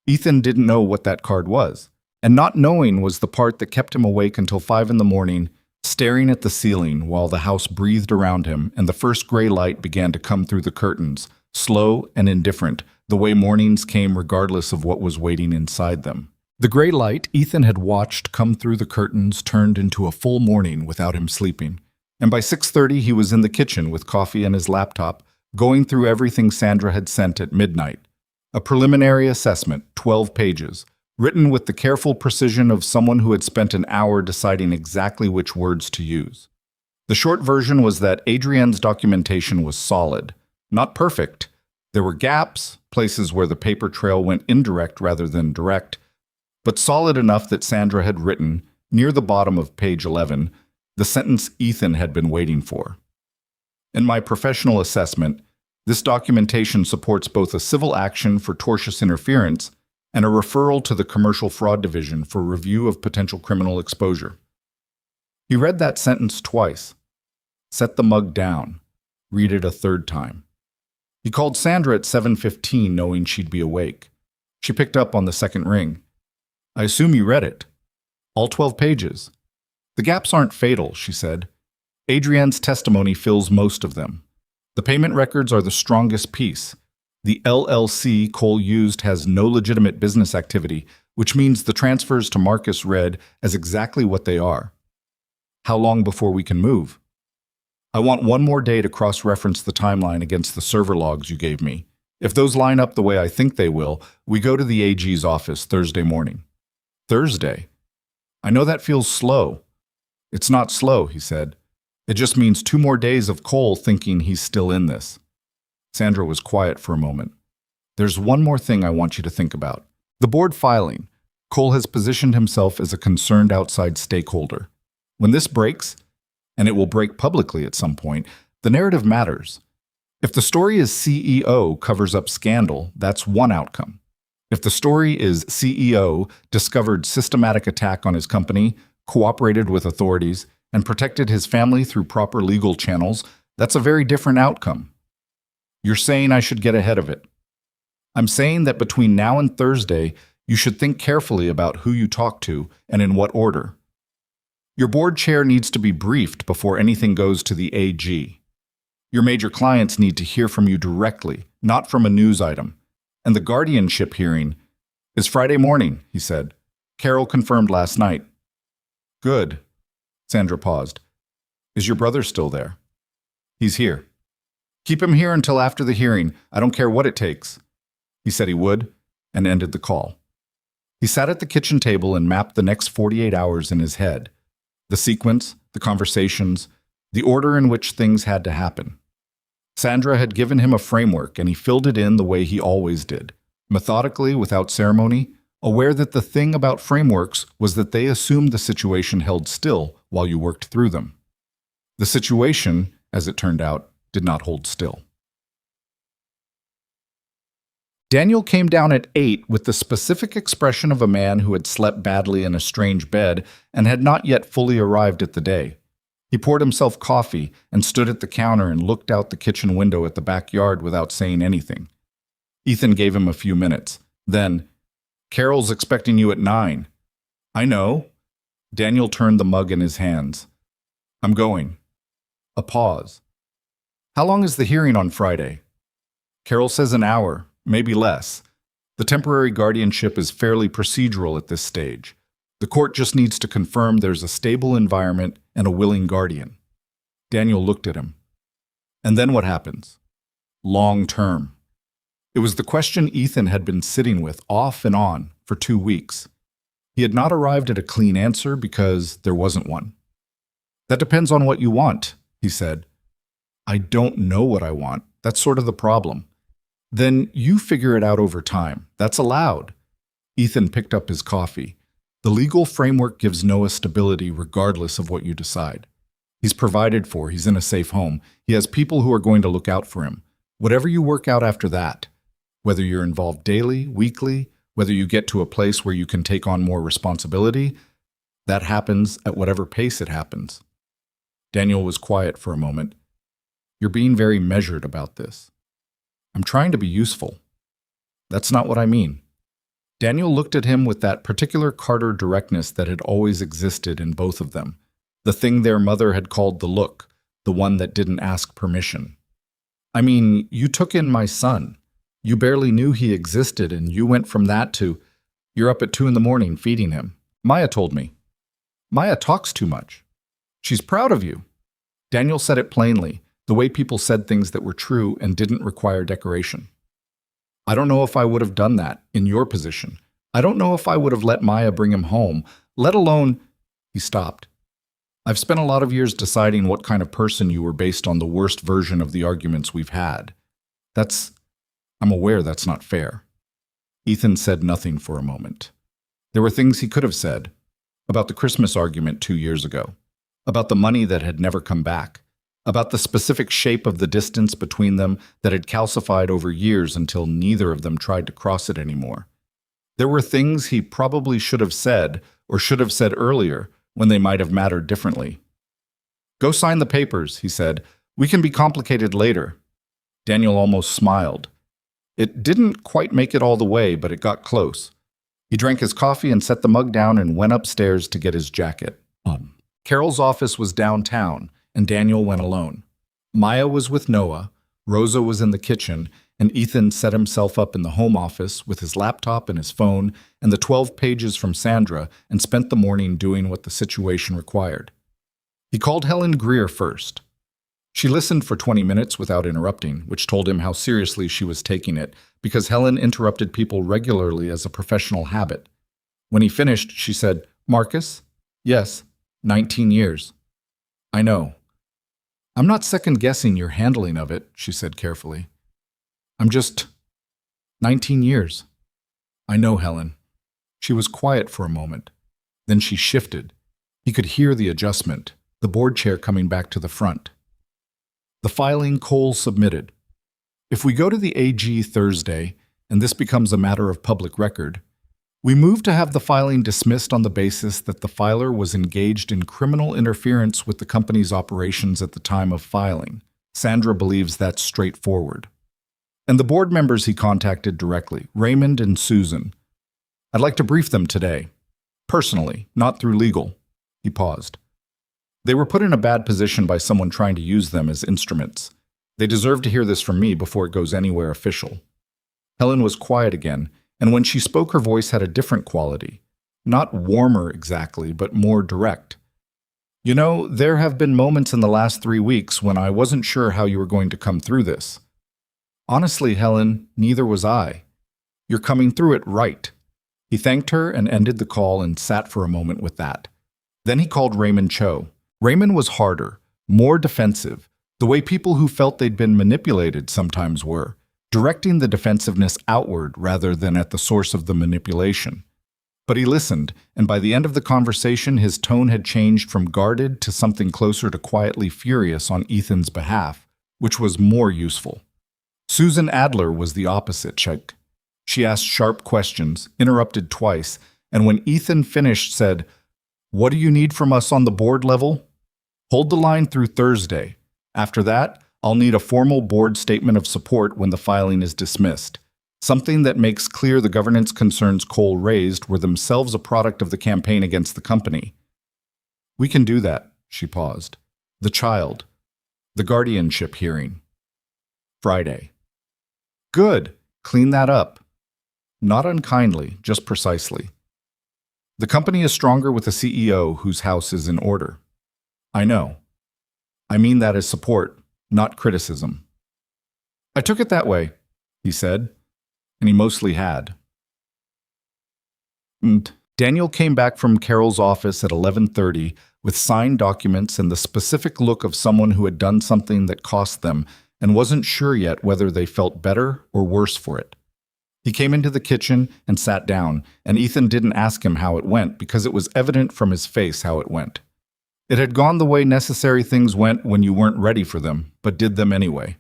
Ethan didn't know what that card was, and not knowing was the part that kept him awake until 5 in the morning, staring at the ceiling while the house breathed around him and the first gray light began to come through the curtains, slow and indifferent, the way mornings came regardless of what was waiting inside them. The gray light Ethan had watched come through the curtains turned into a full morning without him sleeping. And by 6:30 he was in the kitchen with coffee and his laptop, going through everything Sandra had sent at midnight. A preliminary assessment, 12 pages, written with the careful precision of someone who had spent an hour deciding exactly which words to use. The short version was that Adrienne's documentation was solid, not perfect. There were gaps, places where the paper trail went indirect rather than direct, but solid enough that Sandra had written, near the bottom of page 11, the sentence Ethan had been waiting for. In my professional assessment, this documentation supports both a civil action for tortious interference and a referral to the Commercial Fraud Division for review of potential criminal exposure. He read that sentence twice. Set the mug down. Read it a third time. He called Sandra at 7:15 knowing she'd be awake. She picked up on the second ring. I assume you read it. All 12 pages. The gaps aren't fatal, she said. Adrienne's testimony fills most of them. The payment records are the strongest piece. The LLC Cole used has no legitimate business activity, which means the transfers to Marcus read as exactly what they are. How long before we can move? I want one more day to cross-reference the timeline against the server logs you gave me. If those line up the way I think they will, we go to the AG's office Thursday morning. Thursday? I know that feels slow. It's not slow, he said. It just means 2 more days of Cole thinking he's still in this. Sandra was quiet for a moment. There's one more thing I want you to think about. The board filing. Cole has positioned himself as a concerned outside stakeholder. When this breaks, and it will break publicly at some point, the narrative matters. If the story is CEO covers up scandal, that's one outcome. If the story is CEO discovered systematic attack on his company, cooperated with authorities, and protected his family through proper legal channels, that's a very different outcome. You're saying I should get ahead of it. I'm saying that between now and Thursday, you should think carefully about who you talk to and in what order. Your board chair needs to be briefed before anything goes to the AG. Your major clients need to hear from you directly, not from a news item. And the guardianship hearing is Friday morning, he said. Carol confirmed last night. Good. Sandra paused. Is your brother still there? He's here. Keep him here until after the hearing. I don't care what it takes. He said he would, and ended the call. He sat at the kitchen table and mapped the next 48 hours in his head. The sequence, the conversations, the order in which things had to happen. Sandra had given him a framework, and he filled it in the way he always did, methodically, without ceremony, aware that the thing about frameworks was that they assumed the situation held still while you worked through them. The situation, as it turned out, did not hold still. Daniel came down at 8 with the specific expression of a man who had slept badly in a strange bed and had not yet fully arrived at the day. He poured himself coffee and stood at the counter and looked out the kitchen window at the backyard without saying anything. Ethan gave him a few minutes. Then, Carol's expecting you at 9. I know. Daniel turned the mug in his hands. I'm going. A pause. How long is the hearing on Friday? Carol says an hour, maybe less. The temporary guardianship is fairly procedural at this stage. The court just needs to confirm there's a stable environment and a willing guardian. Daniel looked at him. And then what happens? Long term. It was the question Ethan had been sitting with off and on for 2 weeks. He had not arrived at a clean answer because there wasn't one. That depends on what you want, he said. I don't know what I want. That's sort of the problem. Then you figure it out over time. That's allowed. Ethan picked up his coffee. The legal framework gives Noah stability regardless of what you decide. He's provided for, he's in a safe home. He has people who are going to look out for him. Whatever you work out after that, whether you're involved daily, weekly, whether you get to a place where you can take on more responsibility, that happens at whatever pace it happens. Daniel was quiet for a moment. You're being very measured about this. I'm trying to be useful. That's not what I mean. Daniel looked at him with that particular Carter directness that had always existed in both of them, the thing their mother had called the look, the one that didn't ask permission. I mean, you took in my son. You barely knew he existed, and you went from that to, you're up at 2 a.m. feeding him. Maya told me. Maya talks too much. She's proud of you. Daniel said it plainly, the way people said things that were true and didn't require decoration. I don't know if I would have done that in your position. I don't know if I would have let Maya bring him home, let alone... He stopped. I've spent a lot of years deciding what kind of person you were based on the worst version of the arguments we've had. I'm aware that's not fair. Ethan said nothing for a moment. There were things he could have said. About the Christmas argument 2 years ago. About the money that had never come back. About the specific shape of the distance between them that had calcified over years until neither of them tried to cross it anymore. There were things he probably should have said, or should have said earlier, when they might have mattered differently. Go sign the papers, he said. We can be complicated later. Daniel almost smiled. It didn't quite make it all the way, but it got close. He drank his coffee and set the mug down and went upstairs to get his jacket. Carol's office was downtown, and Daniel went alone. Maya was with Noah, Rosa was in the kitchen, and Ethan set himself up in the home office with his laptop and his phone and the 12 pages from Sandra and spent the morning doing what the situation required. He called Helen Greer first. She listened for 20 minutes without interrupting, which told him how seriously she was taking it, because Helen interrupted people regularly as a professional habit. When he finished, she said, Marcus? Yes, 19 years. I know. I'm not second-guessing your handling of it, she said carefully. I'm just 19 years. I know, Helen. She was quiet for a moment. Then she shifted. He could hear the adjustment, the board chair coming back to the front. The filing Cole submitted. If we go to the AG Thursday, and this becomes a matter of public record, we move to have the filing dismissed on the basis that the filer was engaged in criminal interference with the company's operations at the time of filing. Sandra believes that's straightforward. And the board members he contacted directly, Raymond and Susan. I'd like to brief them today. Personally, not through legal. He paused. They were put in a bad position by someone trying to use them as instruments. They deserve to hear this from me before it goes anywhere official. Helen was quiet again, and when she spoke her voice had a different quality. Not warmer exactly, but more direct. You know, there have been moments in the last 3 weeks when I wasn't sure how you were going to come through this. Honestly, Helen, neither was I. You're coming through it right. He thanked her and ended the call and sat for a moment with that. Then he called Raymond Cho. Raymond was harder, more defensive, the way people who felt they'd been manipulated sometimes were, directing the defensiveness outward rather than at the source of the manipulation. But he listened, and by the end of the conversation his tone had changed from guarded to something closer to quietly furious on Ethan's behalf, which was more useful. Susan Adler was the opposite check. She asked sharp questions, interrupted twice, and when Ethan finished said, "What do you need from us on the board level? Hold the line through Thursday. After that, I'll need a formal board statement of support when the filing is dismissed. Something that makes clear the governance concerns Cole raised were themselves a product of the campaign against the company." "We can do that," she paused. "The child. The guardianship hearing. Friday." "Good. Clean that up." "Not unkindly, just precisely. The company is stronger with a CEO whose house is in order." "I know. I mean that as support, not criticism." "I took it that way," he said, and he mostly had. And Daniel came back from Carol's office at 11:30 with signed documents and the specific look of someone who had done something that cost them and wasn't sure yet whether they felt better or worse for it. He came into the kitchen and sat down, and Ethan didn't ask him how it went because it was evident from his face how it went. It had gone the way necessary things went when you weren't ready for them, but did them anyway.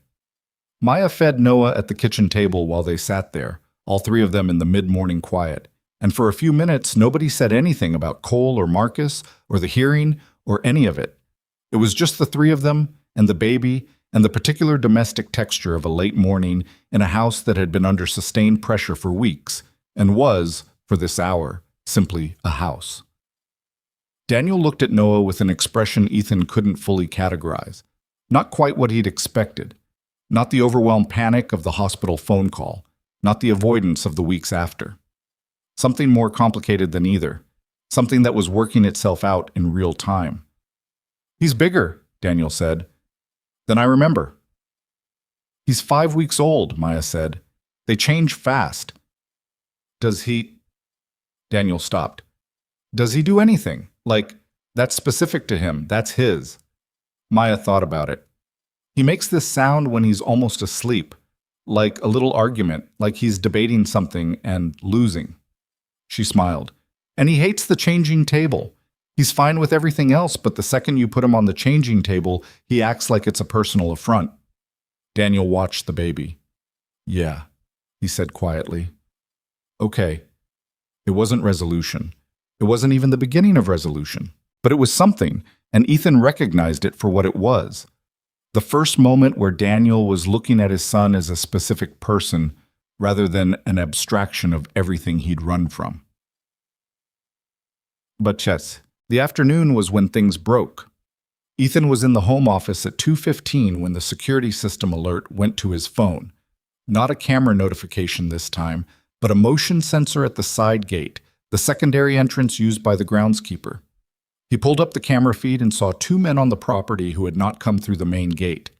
Maya fed Noah at the kitchen table while they sat there, all three of them in the mid-morning quiet. And for a few minutes, nobody said anything about Cole or Marcus or the hearing or any of it. It was just the three of them and the baby and the particular domestic texture of a late morning in a house that had been under sustained pressure for weeks and was, for this hour, simply a house. Daniel looked at Noah with an expression Ethan couldn't fully categorize. Not quite what he'd expected. Not the overwhelmed panic of the hospital phone call. Not the avoidance of the weeks after. Something more complicated than either. Something that was working itself out in real time. "He's bigger," Daniel said, "than I remember." "He's 5 weeks old," Maya said. "They change fast." "Does he—" Daniel stopped. "Does he do anything? Like, that's specific to him, that's his?" Maya thought about it. "He makes this sound when he's almost asleep, like a little argument, like he's debating something and losing." She smiled. "And he hates the changing table. He's fine with everything else, but the second you put him on the changing table, he acts like it's a personal affront." Daniel watched the baby. "Yeah," he said quietly. "Okay." It wasn't resolution. It wasn't even the beginning of resolution. But it was something, and Ethan recognized it for what it was. The first moment where Daniel was looking at his son as a specific person rather than an abstraction of everything he'd run from. But yes, the afternoon was when things broke. Ethan was in the home office at 2:15 when the security system alert went to his phone. Not a camera notification this time, but a motion sensor at the side gate, the secondary entrance used by the groundskeeper. He pulled up the camera feed and saw 2 men on the property who had not come through the main gate.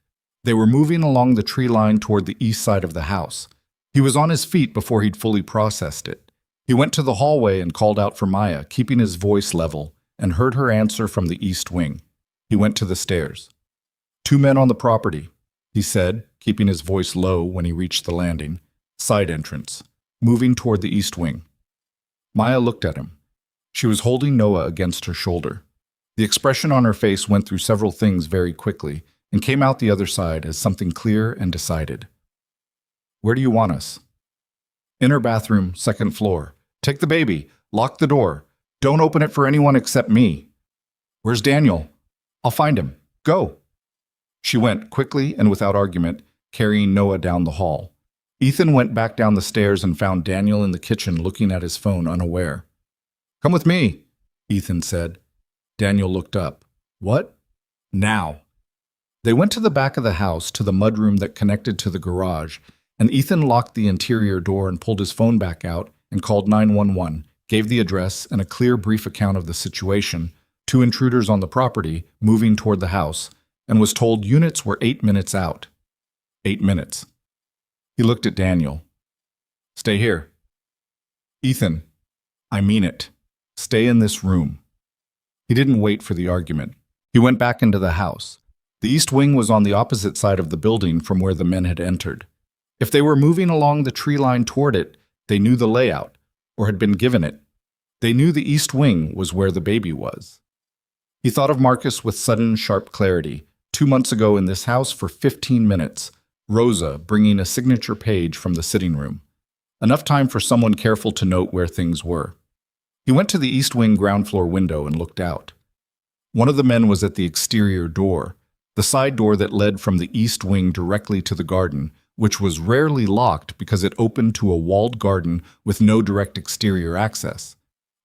They were moving along the tree line toward the east side of the house. He was on his feet before he'd fully processed it. He went to the hallway and called out for Maya, keeping his voice level, and heard her answer from the east wing. He went to the stairs. 2 men on the property," he said, keeping his voice low when he reached the landing. "Side entrance, moving toward the east wing." Maya looked at him. She was holding Noah against her shoulder. The expression on her face went through several things very quickly and came out the other side as something clear and decided. "Where do you want us?" "Inner bathroom, 2nd floor. Take the baby. Lock the door. Don't open it for anyone except me." "Where's Daniel?" "I'll find him. Go." She went, quickly and without argument, carrying Noah down the hall. Ethan went back down the stairs and found Daniel in the kitchen looking at his phone unaware. "Come with me," Ethan said. Daniel looked up. "What?" "Now." They went to the back of the house, to the mudroom that connected to the garage, and Ethan locked the interior door and pulled his phone back out and called 911, gave the address and a clear, brief account of the situation, 2 intruders on the property, moving toward the house, and was told units were 8 minutes out. 8 minutes. He looked at Daniel. "Stay here." "Ethan, I mean it. Stay in this room." He didn't wait for the argument. He went back into the house. The east wing was on the opposite side of the building from where the men had entered. If they were moving along the tree line toward it, they knew the layout, or had been given it. They knew the east wing was where the baby was. He thought of Marcus with sudden, sharp clarity. 2 months ago in this house for 15 minutes, Rosa bringing a signature page from the sitting room. Enough time for someone careful to note where things were. He went to the east wing ground floor window and looked out. One of the men was at the exterior door, the side door that led from the east wing directly to the garden, which was rarely locked because it opened to a walled garden with no direct exterior access,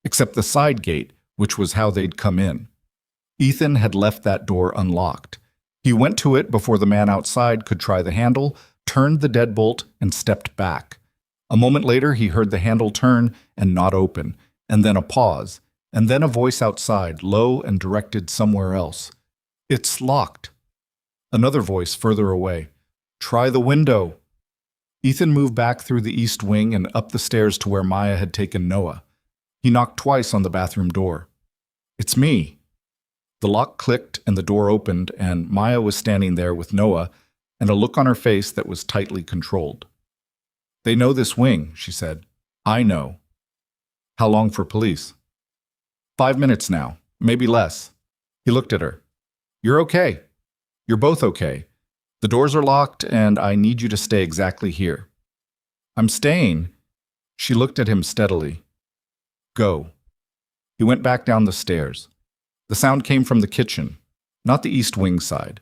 except the side gate, which was how they'd come in. Ethan had left that door unlocked. He went to it before the man outside could try the handle, turned the deadbolt, and stepped back. A moment later, he heard the handle turn and not open, and then a pause, and then a voice outside, low and directed somewhere else. "It's locked." Another voice further away. "Try the window." Ethan moved back through the east wing and up the stairs to where Maya had taken Noah. He knocked twice on the bathroom door. "It's me." The lock clicked and the door opened, and Maya was standing there with Noah and a look on her face that was tightly controlled. "They know this wing," she said. "I know." "How long for police?" 5 minutes now, maybe less." He looked at her. "You're okay. You're both okay. The doors are locked, and I need you to stay exactly here." "I'm staying." She looked at him steadily. "Go." He went back down the stairs. The sound came from the kitchen, not the east wing side,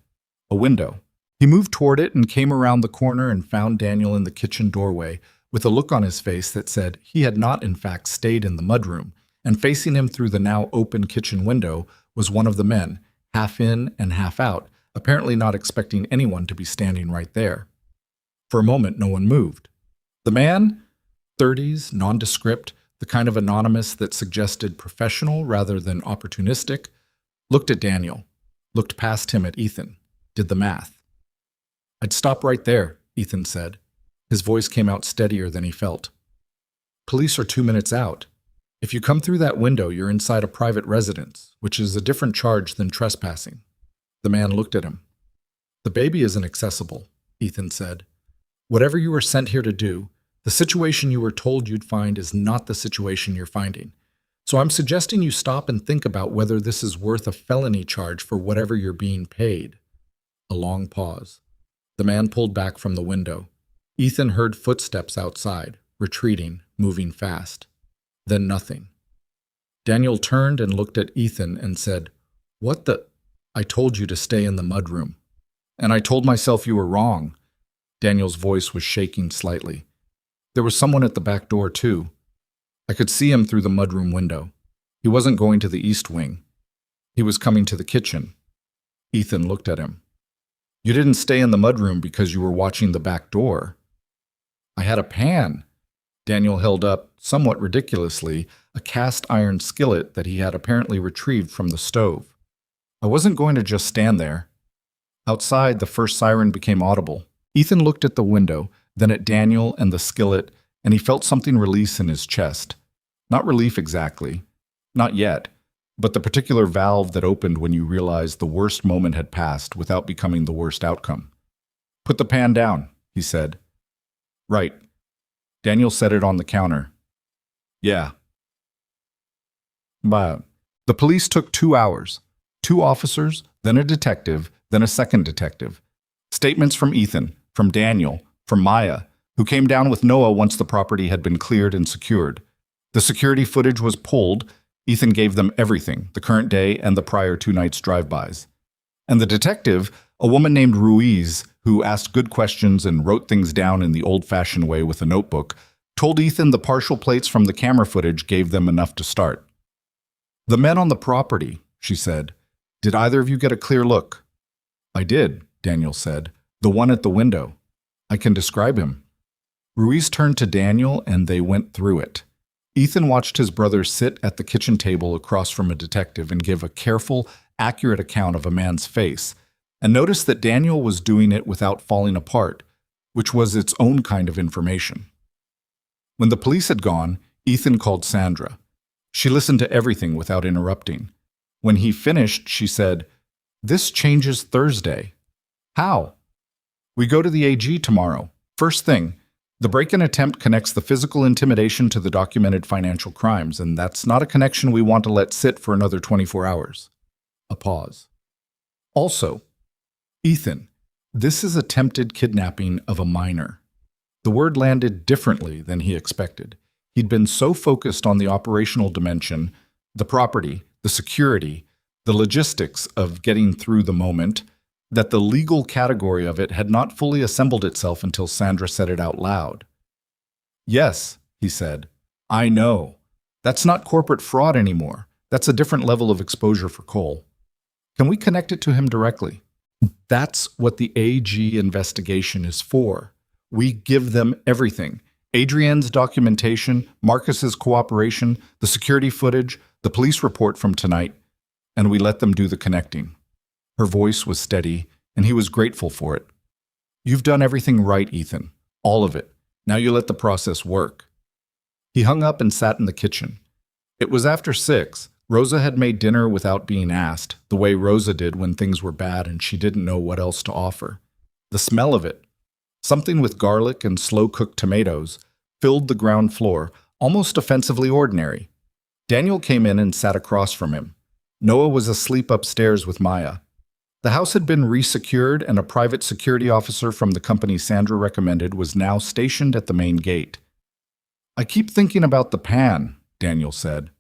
a window. He moved toward it and came around the corner and found Daniel in the kitchen doorway, with a look on his face that said he had not in fact stayed in the mudroom, and facing him through the now open kitchen window was one of the men, half in and half out, apparently not expecting anyone to be standing right there. For a moment, no one moved. The man, 30s, nondescript, the kind of anonymous that suggested professional rather than opportunistic, looked at Daniel, looked past him at Ethan, did the math. "I'd stop right there," Ethan said. His voice came out steadier than he felt. "Police are 2 minutes out. If you come through that window, you're inside a private residence, which is a different charge than trespassing." The man looked at him. "The baby isn't accessible," Ethan said. "Whatever you were sent here to do, the situation you were told you'd find is not the situation you're finding. So I'm suggesting you stop and think about whether this is worth a felony charge for whatever you're being paid." A long pause. The man pulled back from the window. Ethan heard footsteps outside, retreating, moving fast. Then nothing. Daniel turned and looked at Ethan and said, "What the—" "I told you to stay in the mudroom. And I told myself you were wrong." Daniel's voice was shaking slightly. "There was someone at the back door, too. I could see him through the mudroom window. He wasn't going to the east wing. He was coming to the kitchen." Ethan looked at him. "You didn't stay in the mudroom because you were watching the back door." "I had a pan." Daniel held up, somewhat ridiculously, a cast iron skillet that he had apparently retrieved from the stove. "I wasn't going to just stand there." Outside, the first siren became audible. Ethan looked at the window, then at Daniel and the skillet, and he felt something release in his chest. Not relief exactly. Not yet. But the particular valve that opened when you realized the worst moment had passed without becoming the worst outcome. "Put the pan down," he said. "Right." Daniel set it on the counter. "Yeah." But the police took 2 hours. 2 officers, then a detective, then a second detective. Statements from Ethan, from Daniel, from Maya, who came down with Noah once the property had been cleared and secured. The security footage was pulled. Ethan gave them everything, the current day and the prior 2 nights' drive-bys. And the detective, a woman named Ruiz, who asked good questions and wrote things down in the old-fashioned way with a notebook, told Ethan the partial plates from the camera footage gave them enough to start. "The men on the property," she said. "Did either of you get a clear look?" "I did," Daniel said. "The one at the window. I can describe him." Ruiz turned to Daniel and they went through it. Ethan watched his brother sit at the kitchen table across from a detective and give a careful, accurate account of a man's face, and noticed that Daniel was doing it without falling apart, which was its own kind of information. When the police had gone, Ethan called Sandra. She listened to everything without interrupting. When he finished, she said, "This changes Thursday." "How?" "We go to the AG tomorrow. First thing. The break-in attempt connects the physical intimidation to the documented financial crimes, and that's not a connection we want to let sit for another 24 hours. A pause. "Also, Ethan, this is attempted kidnapping of a minor." The word landed differently than he expected. He'd been so focused on the operational dimension, the property, the security, the logistics of getting through the moment, that the legal category of it had not fully assembled itself until Sandra said it out loud. "Yes," he said, "I know. That's not corporate fraud anymore. That's a different level of exposure for Cole. Can we connect it to him directly?" "That's what the AG investigation is for. We give them everything. Adrienne's documentation, Marcus's cooperation, the security footage, the police report from tonight, and we let them do the connecting." Her voice was steady, and he was grateful for it. "You've done everything right, Ethan. All of it. Now you let the process work." He hung up and sat in the kitchen. It was after 6. Rosa had made dinner without being asked, the way Rosa did when things were bad and she didn't know what else to offer. The smell of it, something with garlic and slow-cooked tomatoes, filled the ground floor, almost offensively ordinary. Daniel came in and sat across from him. Noah was asleep upstairs with Maya. The house had been resecured, and a private security officer from the company Sandra recommended was now stationed at the main gate. "I keep thinking about the pan," Daniel said.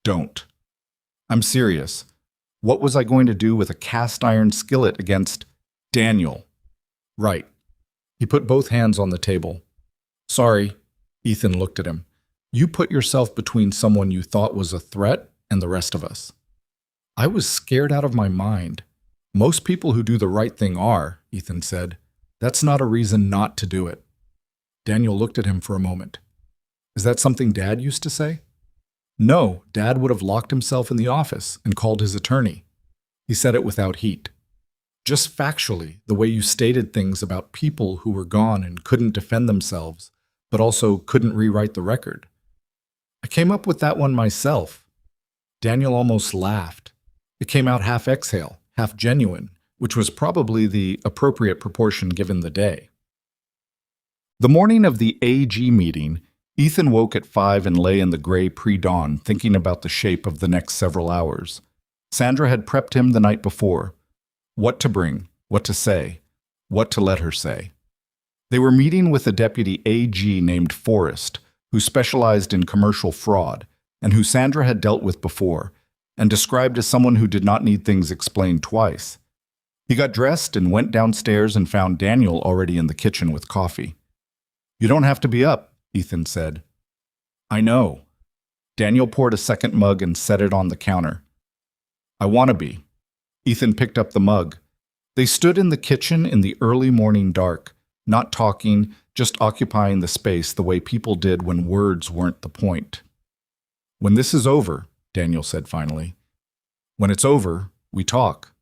"Don't. I'm serious. What was I going to do with a cast iron skillet against Daniel?" "Right." He put both hands on the table. "Sorry." Ethan looked at him. "You put yourself between someone you thought was a threat and the rest of us." "I was scared out of my mind. Most people who do the right thing are," Ethan said. "That's not a reason not to do it." Daniel looked at him for a moment. "Is that something Dad used to say?" "No, Dad would have locked himself in the office and called his attorney." He said it without heat. "Just factually, the way you stated things about people who were gone and couldn't defend themselves, but also couldn't rewrite the record. I came up with that one myself." Daniel almost laughed. It came out half exhale, half genuine, which was probably the appropriate proportion given the day. The morning of the AG meeting, Ethan woke at 5 and lay in the gray pre-dawn thinking about the shape of the next several hours. Sandra had prepped him the night before. What to bring, what to say, what to let her say. They were meeting with a deputy AG named Forrest, who specialized in commercial fraud, and who Sandra had dealt with before, and described as someone who did not need things explained twice. He got dressed and went downstairs and found Daniel already in the kitchen with coffee. "You don't have to be up," Ethan said. "I know." Daniel poured a second mug and set it on the counter. "I want to be." Ethan picked up the mug. They stood in the kitchen in the early morning dark, not talking, just occupying the space the way people did when words weren't the point. "When this is over," Daniel said finally, "when it's over, we talk.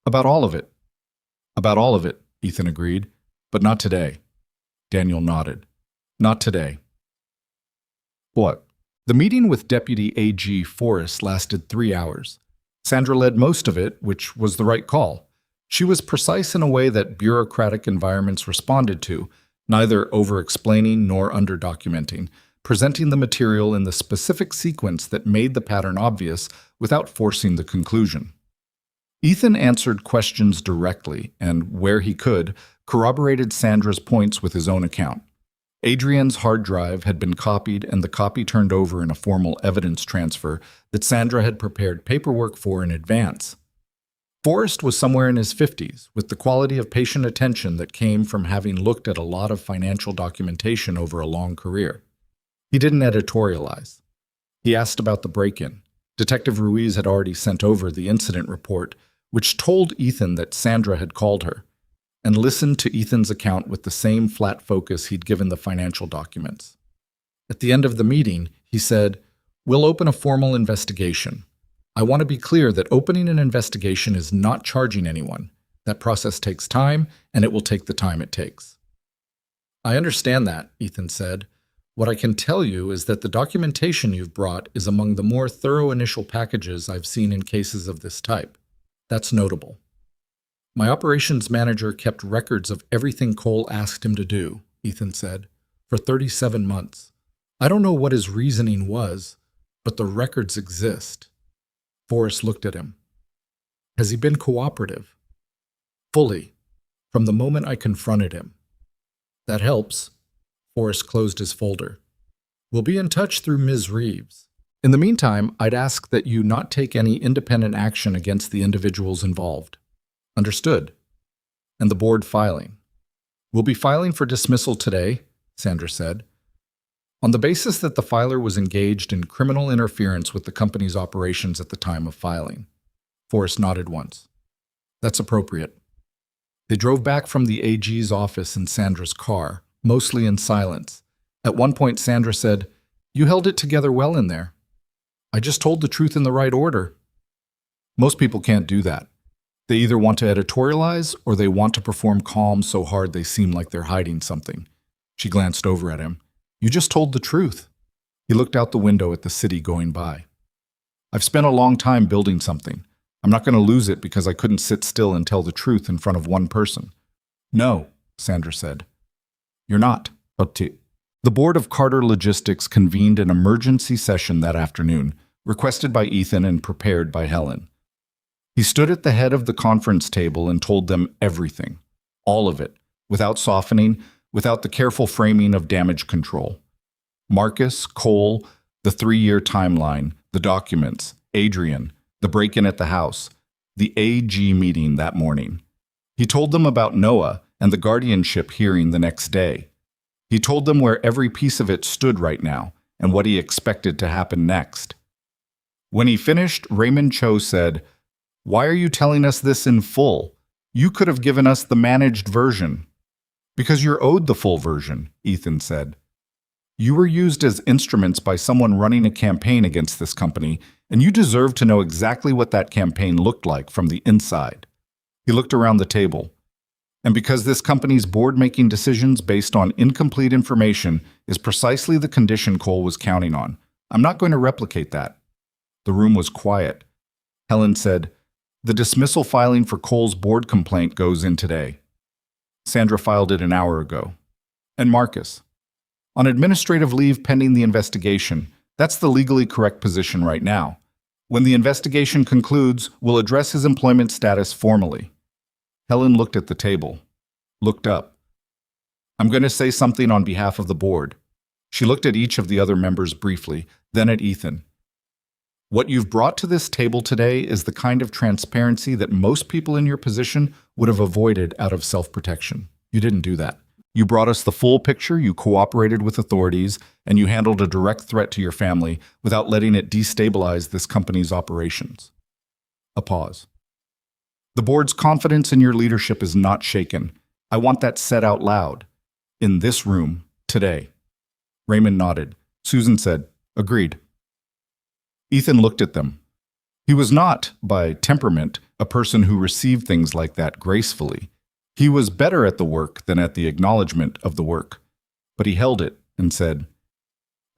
About all of it." "About all of it," Ethan agreed, "but not today." Daniel nodded. "Not today." "What?" The meeting with Deputy AG Forrest lasted 3 hours. Sandra led most of it, which was the right call. She was precise in a way that bureaucratic environments responded to, neither over-explaining nor under-documenting, presenting the material in the specific sequence that made the pattern obvious without forcing the conclusion. Ethan answered questions directly and, where he could, corroborated Sandra's points with his own account. Adrienne's hard drive had been copied and the copy turned over in a formal evidence transfer that Sandra had prepared paperwork for in advance. Forrest was somewhere in his 50s, with the quality of patient attention that came from having looked at a lot of financial documentation over a long career. He didn't editorialize. He asked about the break-in. Detective Ruiz had already sent over the incident report, which told Ethan that Sandra had called her, and listened to Ethan's account with the same flat focus he'd given the financial documents. At the end of the meeting, he said, "We'll open a formal investigation. I want to be clear that opening an investigation is not charging anyone. That process takes time, and it will take the time it takes." "I understand that," Ethan said. "What I can tell you is that the documentation you've brought is among the more thorough initial packages I've seen in cases of this type. That's notable. My operations manager kept records of everything Cole asked him to do," Ethan said, "for 37 months. I don't know what his reasoning was, but the records exist." Forrest looked at him. "Has he been cooperative?" "Fully, from the moment I confronted him." "That helps." Forrest closed his folder. "We'll be in touch through Ms. Reeves. In the meantime, I'd ask that you not take any independent action against the individuals involved." "Understood." "And the board filing." "We'll be filing for dismissal today," Sandra said, "on the basis that the filer was engaged in criminal interference with the company's operations at the time of filing." Forrest nodded once. "That's appropriate." They drove back from the AG's office in Sandra's car, mostly in silence. At one point, Sandra said, "You held it together well in there." "I just told the truth in the right order." "Most people can't do that. They either want to editorialize or they want to perform calm so hard they seem like they're hiding something." She glanced over at him. "You just told the truth." He looked out the window at the city going by. "I've spent a long time building something. I'm not going to lose it because I couldn't sit still and tell the truth in front of one person." "No," Sandra said. "You're not." The board of Carter Logistics convened an emergency session that afternoon, requested by Ethan and prepared by Helen. He stood at the head of the conference table and told them everything, all of it, without softening, without the careful framing of damage control. Marcus, Cole, the 3-year timeline, the documents, Adrian, the break-in at the house, the AG meeting that morning. He told them about Noah and the guardianship hearing the next day. He told them where every piece of it stood right now and what he expected to happen next. When he finished, Raymond Cho said, "Why are you telling us this in full? You could have given us the managed version." "Because you're owed the full version," Ethan said. "You were used as instruments by someone running a campaign against this company, and you deserve to know exactly what that campaign looked like from the inside." He looked around the table. "And because this company's board making decisions based on incomplete information is precisely the condition Cole was counting on, I'm not going to replicate that." The room was quiet. Helen said, "The dismissal filing for Cole's board complaint goes in today." Sandra filed it an hour ago. "And Marcus?" "On administrative leave pending the investigation. That's the legally correct position right now. When the investigation concludes, we'll address his employment status formally." Helen looked at the table, looked up. "I'm going to say something on behalf of the board." She looked at each of the other members briefly, then at Ethan. "What you've brought to this table today is the kind of transparency that most people in your position would have avoided out of self-protection. You didn't do that. You brought us the full picture, you cooperated with authorities, and you handled a direct threat to your family without letting it destabilize this company's operations." A pause. "The board's confidence in your leadership is not shaken. I want that said out loud. In this room, today." Raymond nodded. Susan said, "Agreed." Ethan looked at them. He was not, by temperament, a person who received things like that gracefully. He was better at the work than at the acknowledgement of the work. But he held it and said,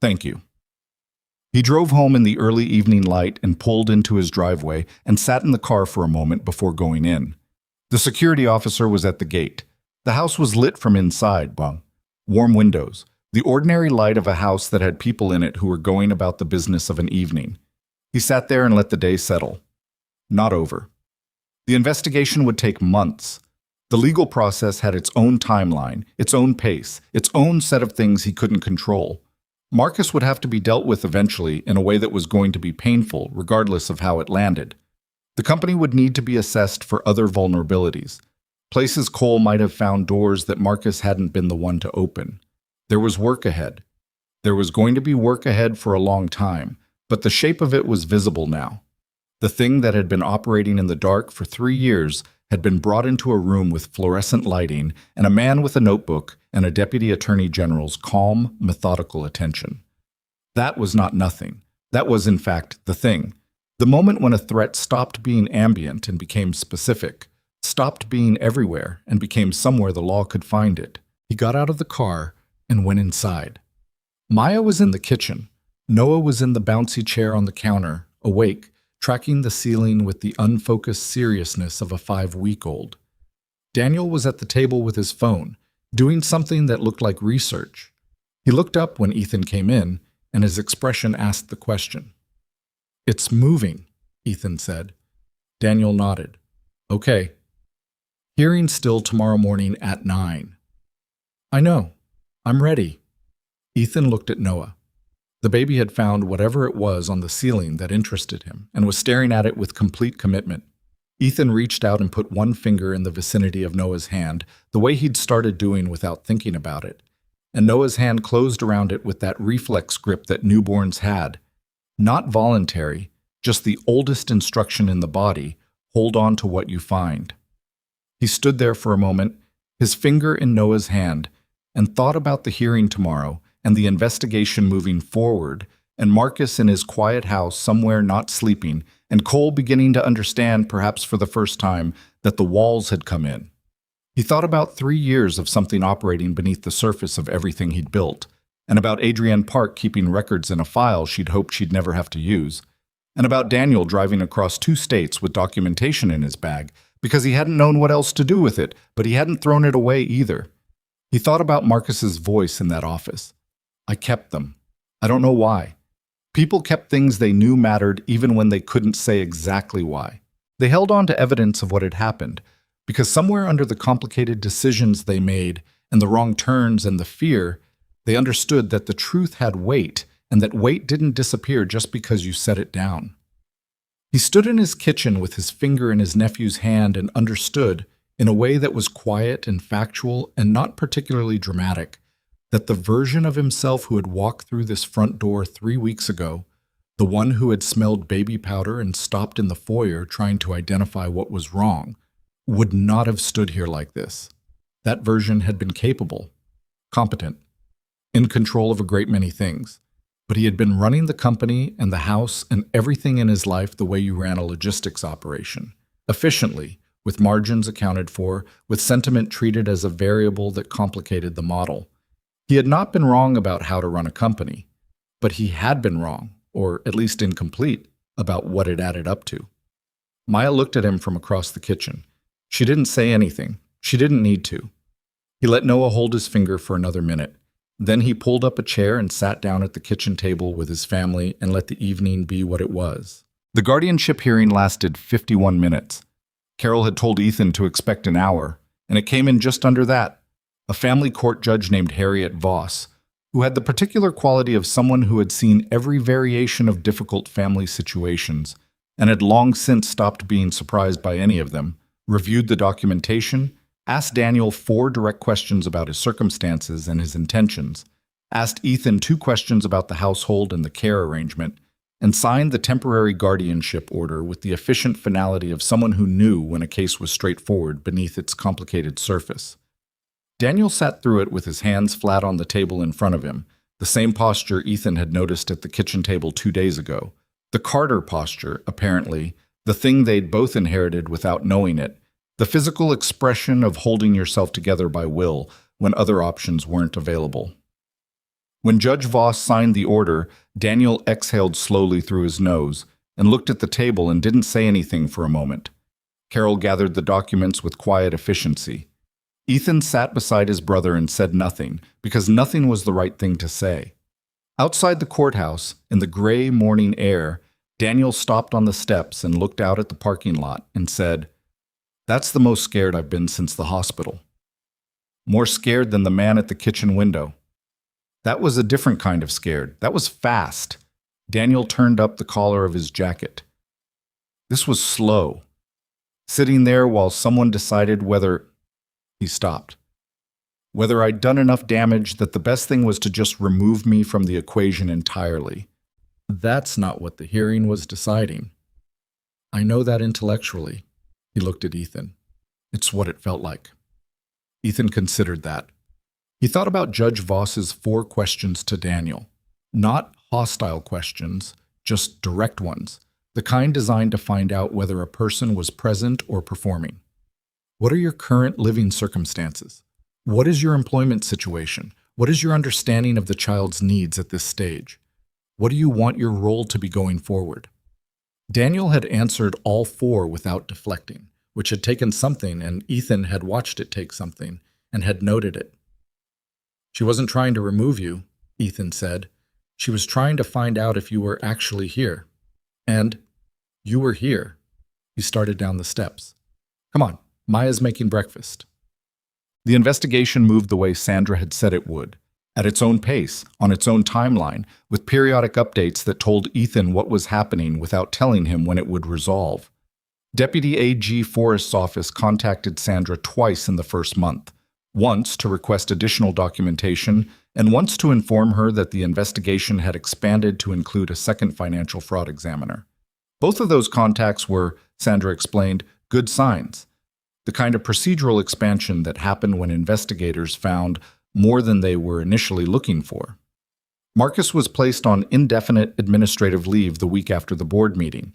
"Thank you." He drove home in the early evening light and pulled into his driveway and sat in the car for a moment before going in. The security officer was at the gate. The house was lit from inside, warm windows, the ordinary light of a house that had people in it who were going about the business of an evening. He sat there and let the day settle. Not over. The investigation would take months. The legal process had its own timeline, its own pace, its own set of things he couldn't control. Marcus would have to be dealt with eventually in a way that was going to be painful, regardless of how it landed. The company would need to be assessed for other vulnerabilities. Places Cole might have found doors that Marcus hadn't been the one to open. There was work ahead. There was going to be work ahead for a long time, but the shape of it was visible now. The thing that had been operating in the dark for 3 years had been brought into a room with fluorescent lighting and a man with a notebook and a deputy attorney general's calm, methodical attention. That was not nothing. That was, in fact, the thing. The moment when a threat stopped being ambient and became specific, stopped being everywhere and became somewhere the law could find it. He got out of the car and went inside. Maya was in the kitchen. Noah was in the bouncy chair on the counter, awake, tracking the ceiling with the unfocused seriousness of a 5-week-old. Daniel was at the table with his phone, doing something that looked like research. He looked up when Ethan came in, and his expression asked the question. "It's moving," Ethan said. Daniel nodded. "Okay. Hearing still tomorrow morning at 9. "I know. I'm ready." Ethan looked at Noah. The baby had found whatever it was on the ceiling that interested him and was staring at it with complete commitment. Ethan reached out and put one finger in the vicinity of Noah's hand, the way he'd started doing without thinking about it. And Noah's hand closed around it with that reflex grip that newborns had. Not voluntary, just the oldest instruction in the body, hold on to what you find. He stood there for a moment, his finger in Noah's hand, and thought about the hearing tomorrow and the investigation moving forward, and Marcus in his quiet house somewhere not sleeping, and Cole beginning to understand, perhaps for the first time, that the walls had come in. He thought about 3 years of something operating beneath the surface of everything he'd built, and about Adrienne Park keeping records in a file she'd hoped she'd never have to use, and about Daniel driving across 2 states with documentation in his bag, because he hadn't known what else to do with it, but he hadn't thrown it away either. He thought about Marcus's voice in that office. "I kept them. I don't know why." People kept things they knew mattered even when they couldn't say exactly why. They held on to evidence of what had happened, because somewhere under the complicated decisions they made and the wrong turns and the fear, they understood that the truth had weight and that weight didn't disappear just because you set it down. He stood in his kitchen with his finger in his nephew's hand and understood, in a way that was quiet and factual and not particularly dramatic, that the version of himself who had walked through this front door 3 weeks ago, the one who had smelled baby powder and stopped in the foyer trying to identify what was wrong, would not have stood here like this. That version had been capable, competent, in control of a great many things, but he had been running the company and the house and everything in his life the way you ran a logistics operation, efficiently, with margins accounted for, with sentiment treated as a variable that complicated the model. He had not been wrong about how to run a company, but he had been wrong, or at least incomplete, about what it added up to. Maya looked at him from across the kitchen. She didn't say anything. She didn't need to. He let Noah hold his finger for another minute. Then he pulled up a chair and sat down at the kitchen table with his family and let the evening be what it was. The guardianship hearing lasted 51 minutes. Carol had told Ethan to expect an hour, and it came in just under that. A family court judge named Harriet Voss, who had the particular quality of someone who had seen every variation of difficult family situations and had long since stopped being surprised by any of them, reviewed the documentation, asked Daniel 4 direct questions about his circumstances and his intentions, asked Ethan 2 questions about the household and the care arrangement, and signed the temporary guardianship order with the efficient finality of someone who knew when a case was straightforward beneath its complicated surface. Daniel sat through it with his hands flat on the table in front of him, the same posture Ethan had noticed at the kitchen table 2 days ago. The Carter posture, apparently, the thing they'd both inherited without knowing it, the physical expression of holding yourself together by will when other options weren't available. When Judge Voss signed the order, Daniel exhaled slowly through his nose and looked at the table and didn't say anything for a moment. Carol gathered the documents with quiet efficiency. Ethan sat beside his brother and said nothing, because nothing was the right thing to say. Outside the courthouse, in the gray morning air, Daniel stopped on the steps and looked out at the parking lot and said, "That's the most scared I've been since the hospital. More scared than the man at the kitchen window." That was a different kind of scared. That was fast. Daniel turned up the collar of his jacket. This was slow. Sitting there while someone decided whether... He stopped. Whether I'd done enough damage that the best thing was to just remove me from the equation entirely. That's not what the hearing was deciding. I know that intellectually. He looked at Ethan. It's what it felt like. Ethan considered that. He thought about Judge Voss's 4 questions to Daniel. Not hostile questions, just direct ones, the kind designed to find out whether a person was present or performing. What are your current living circumstances? What is your employment situation? What is your understanding of the child's needs at this stage? What do you want your role to be going forward? Daniel had answered all 4 without deflecting, which had taken something, and Ethan had watched it take something and had noted it. She wasn't trying to remove you, Ethan said. She was trying to find out if you were actually here. And you were here. He started down the steps. Come on, Maya's making breakfast. The investigation moved the way Sandra had said it would, at its own pace, on its own timeline, with periodic updates that told Ethan what was happening without telling him when it would resolve. Deputy AG Forrest's office contacted Sandra twice in the first month, once to request additional documentation, and once to inform her that the investigation had expanded to include a second financial fraud examiner. Both of those contacts were, Sandra explained, good signs. The kind of procedural expansion that happened when investigators found more than they were initially looking for. Marcus was placed on indefinite administrative leave the week after the board meeting.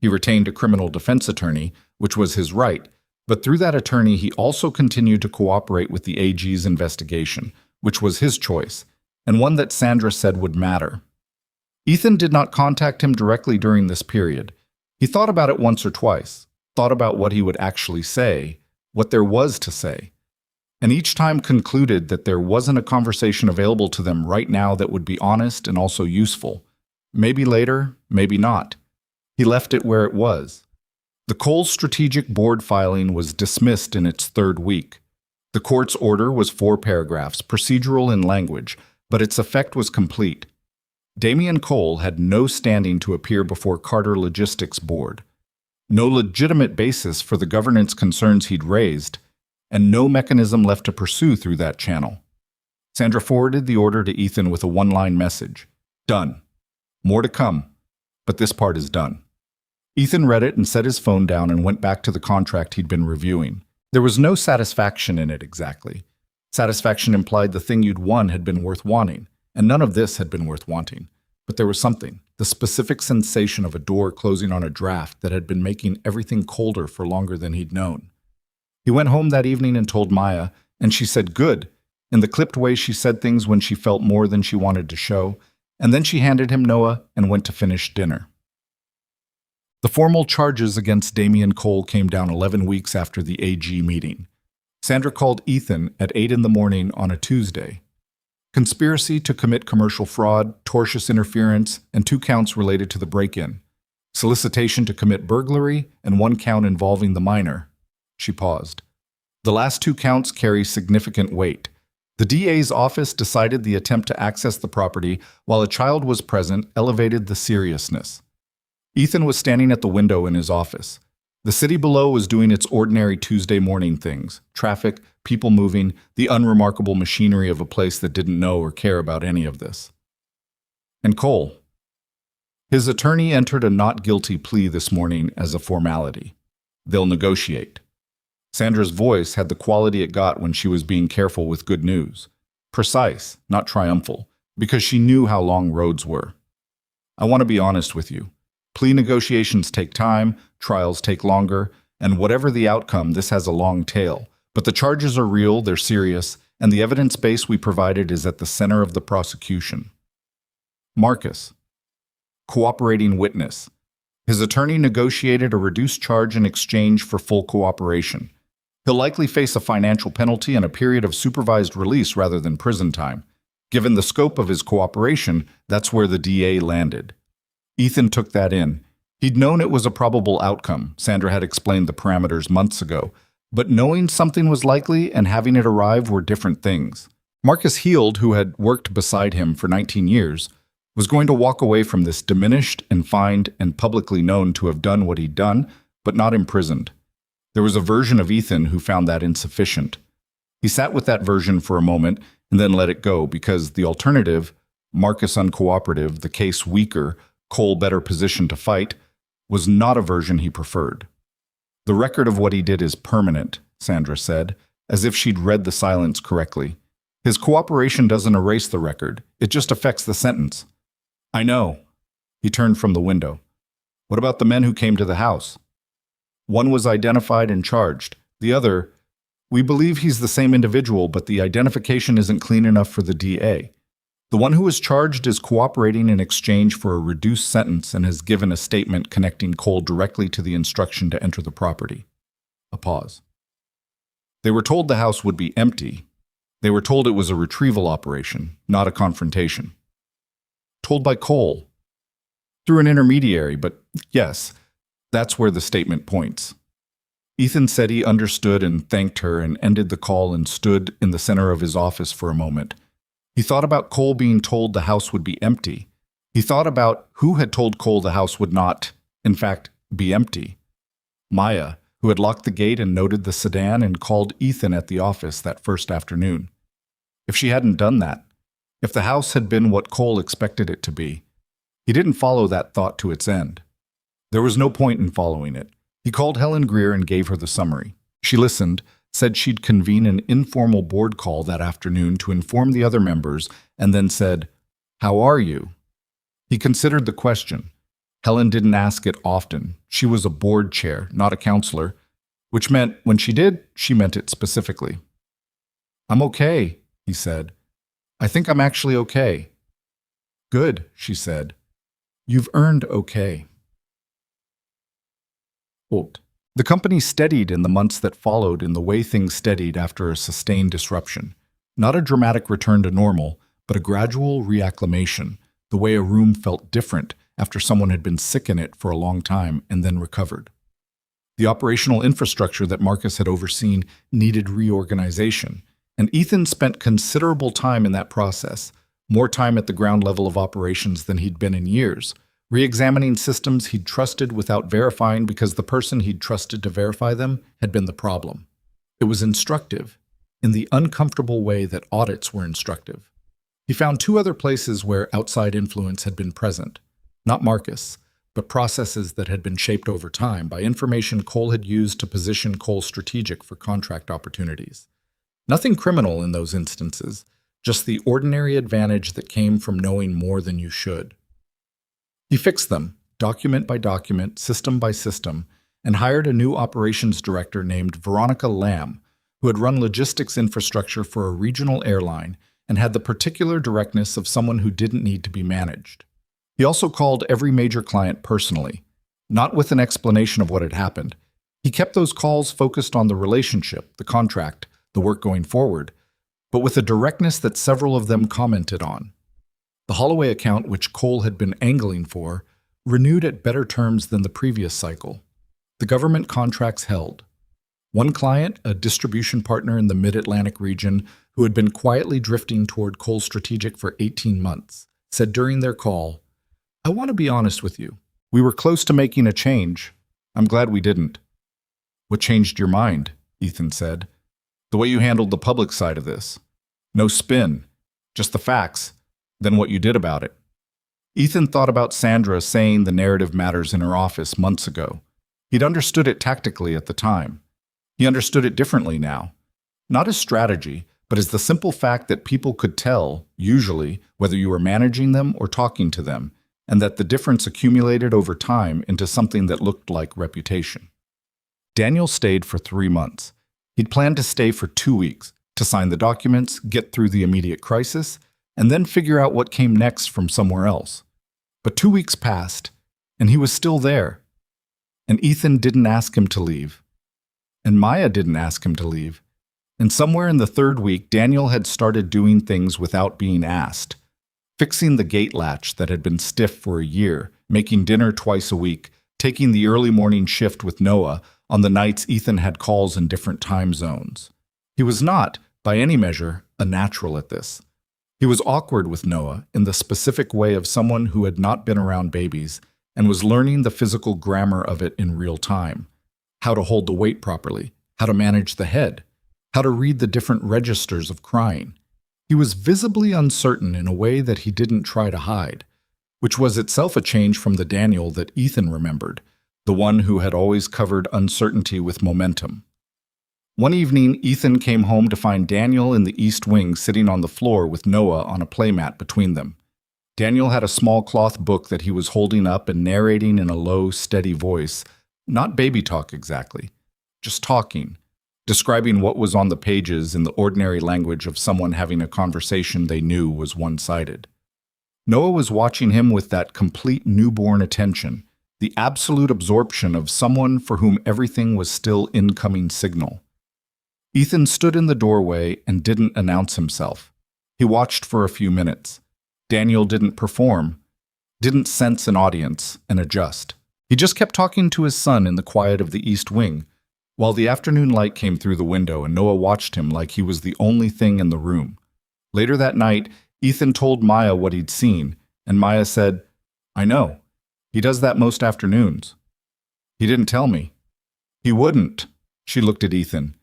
He retained a criminal defense attorney, which was his right, but through that attorney he also continued to cooperate with the AG's investigation, which was his choice, and one that Sandra said would matter. Ethan did not contact him directly during this period. He thought about it once or twice, thought about what he would actually say, what there was to say, and each time concluded that there wasn't a conversation available to them right now that would be honest and also useful. Maybe later, maybe not. He left it where it was. The Cole strategic board filing was dismissed in its third week. The court's order was 4 paragraphs, procedural in language, but its effect was complete. Damian Cole had no standing to appear before Carter Logistics Board, no legitimate basis for the governance concerns he'd raised, and no mechanism left to pursue through that channel. Sandra forwarded the order to Ethan with a one-line message. Done. More to come, but this part is done. Ethan read it and set his phone down and went back to the contract he'd been reviewing. There was no satisfaction in it exactly. Satisfaction implied the thing you'd won had been worth wanting, and none of this had been worth wanting. But there was something, the specific sensation of a door closing on a draft that had been making everything colder for longer than he'd known. He went home that evening and told Maya, and she said good, in the clipped way she said things when she felt more than she wanted to show, and then she handed him Noah and went to finish dinner. The formal charges against Damian Cole came down 11 weeks after the AG meeting. Sandra called Ethan at 8 in the morning on a Tuesday. Conspiracy to commit commercial fraud, tortious interference, and 2 counts related to the break-in. Solicitation to commit burglary, and 1 count involving the minor. She paused. The last 2 counts carry significant weight. The DA's office decided the attempt to access the property while a child was present elevated the seriousness. Ethan was standing at the window in his office. The city below was doing its ordinary Tuesday morning things: traffic, people moving, the unremarkable machinery of a place that didn't know or care about any of this. And Cole. His attorney entered a not guilty plea this morning as a formality. They'll negotiate. Sandra's voice had the quality it got when she was being careful with good news. Precise, not triumphal, because she knew how long roads were. I want to be honest with you. Plea negotiations take time, trials take longer, and whatever the outcome, this has a long tail. But the charges are real, they're serious, and the evidence base we provided is at the center of the prosecution. Marcus. Cooperating witness. His attorney negotiated a reduced charge in exchange for full cooperation. He'll likely face a financial penalty and a period of supervised release rather than prison time. Given the scope of his cooperation, that's where the DA landed. Ethan took that in. He'd known it was a probable outcome. Sandra had explained the parameters months ago. But knowing something was likely and having it arrive were different things. Marcus Heald, who had worked beside him for 19 years, was going to walk away from this diminished and fined and publicly known to have done what he'd done, but not imprisoned. There was a version of Ethan who found that insufficient. He sat with that version for a moment and then let it go because the alternative, Marcus uncooperative, the case weaker, Cole better positioned to fight, was not a version he preferred. The record of what he did is permanent, Sandra said, as if she'd read the silence correctly. His cooperation doesn't erase the record, it just affects the sentence. I know. He turned from the window. What about the men who came to the house? One was identified and charged. The other, we believe he's the same individual, but the identification isn't clean enough for the DA. The one who was charged is cooperating in exchange for a reduced sentence and has given a statement connecting Cole directly to the instruction to enter the property. A pause. They were told the house would be empty. They were told it was a retrieval operation, not a confrontation. Told by Cole. Through an intermediary, but yes, that's where the statement points. Ethan said he understood and thanked her and ended the call and stood in the center of his office for a moment. He thought about Cole being told the house would be empty. He thought about who had told Cole the house would not, in fact, be empty. Maya, who had locked the gate and noted the sedan and called Ethan at the office that first afternoon. If she hadn't done that, if the house had been what Cole expected it to be, he didn't follow that thought to its end. There was no point in following it. He called Helen Greer and gave her the summary. She listened, said she'd convene an informal board call that afternoon to inform the other members, and then said, "How are you?" He considered the question. Helen didn't ask it often. She was a board chair, not a counselor, which meant when she did, she meant it specifically. "I'm okay," he said. "I think I'm actually okay." "Good," she said. "You've earned okay." Quote, the company steadied in the months that followed in the way things steadied after a sustained disruption. Not a dramatic return to normal, but a gradual reacclimation, the way a room felt different after someone had been sick in it for a long time and then recovered. The operational infrastructure that Marcus had overseen needed reorganization, and Ethan spent considerable time in that process, more time at the ground level of operations than he'd been in years, re-examining systems he'd trusted without verifying because the person he'd trusted to verify them had been the problem. It was instructive, in the uncomfortable way that audits were instructive. He found two other places where outside influence had been present, not Marcus, but processes that had been shaped over time by information Cole had used to position Cole Strategic for contract opportunities. Nothing criminal in those instances, just the ordinary advantage that came from knowing more than you should. He fixed them, document by document, system by system, and hired a new operations director named Veronica Lamb, who had run logistics infrastructure for a regional airline and had the particular directness of someone who didn't need to be managed. He also called every major client personally, not with an explanation of what had happened. He kept those calls focused on the relationship, the contract, the work going forward, but with a directness that several of them commented on. The Holloway account, which Cole had been angling for, renewed at better terms than the previous cycle. The government contracts held. One client, a distribution partner in the Mid-Atlantic region who had been quietly drifting toward Cole Strategic for 18 months, said during their call, "I want to be honest with you. We were close to making a change. I'm glad we didn't." "What changed your mind?" Ethan said. "The way you handled the public side of this. No spin, just the facts, then what you did about it." Ethan thought about Sandra saying the narrative matters in her office months ago. He'd understood it tactically at the time. He understood it differently now. Not as strategy, but as the simple fact that people could tell, usually, whether you were managing them or talking to them, and that the difference accumulated over time into something that looked like reputation. Daniel stayed for 3 months. He'd planned to stay for 2 weeks, to sign the documents, get through the immediate crisis, and then figure out what came next from somewhere else. But 2 weeks passed, and he was still there. And Ethan didn't ask him to leave. And Maya didn't ask him to leave. And somewhere in the 3rd week, Daniel had started doing things without being asked. Fixing the gate latch that had been stiff for a year, making dinner twice a week, taking the early morning shift with Noah on the nights Ethan had calls in different time zones. He was not, by any measure, a natural at this. He was awkward with Noah in the specific way of someone who had not been around babies and was learning the physical grammar of it in real time. How to hold the weight properly, how to manage the head, how to read the different registers of crying. He was visibly uncertain in a way that he didn't try to hide, which was itself a change from the Daniel that Ethan remembered, the one who had always covered uncertainty with momentum. One evening, Ethan came home to find Daniel in the East Wing sitting on the floor with Noah on a playmat between them. Daniel had a small cloth book that he was holding up and narrating in a low, steady voice, not baby talk exactly, just talking, describing what was on the pages in the ordinary language of someone having a conversation they knew was one-sided. Noah was watching him with that complete newborn attention, the absolute absorption of someone for whom everything was still incoming signal. Ethan stood in the doorway and didn't announce himself. He watched for a few minutes. Daniel didn't perform, didn't sense an audience and adjust. He just kept talking to his son in the quiet of the East Wing, while the afternoon light came through the window and Noah watched him like he was the only thing in the room. Later that night, Ethan told Maya what he'd seen, and Maya said, "I know. He does that most afternoons." "He didn't tell me." "He wouldn't." She looked at Ethan.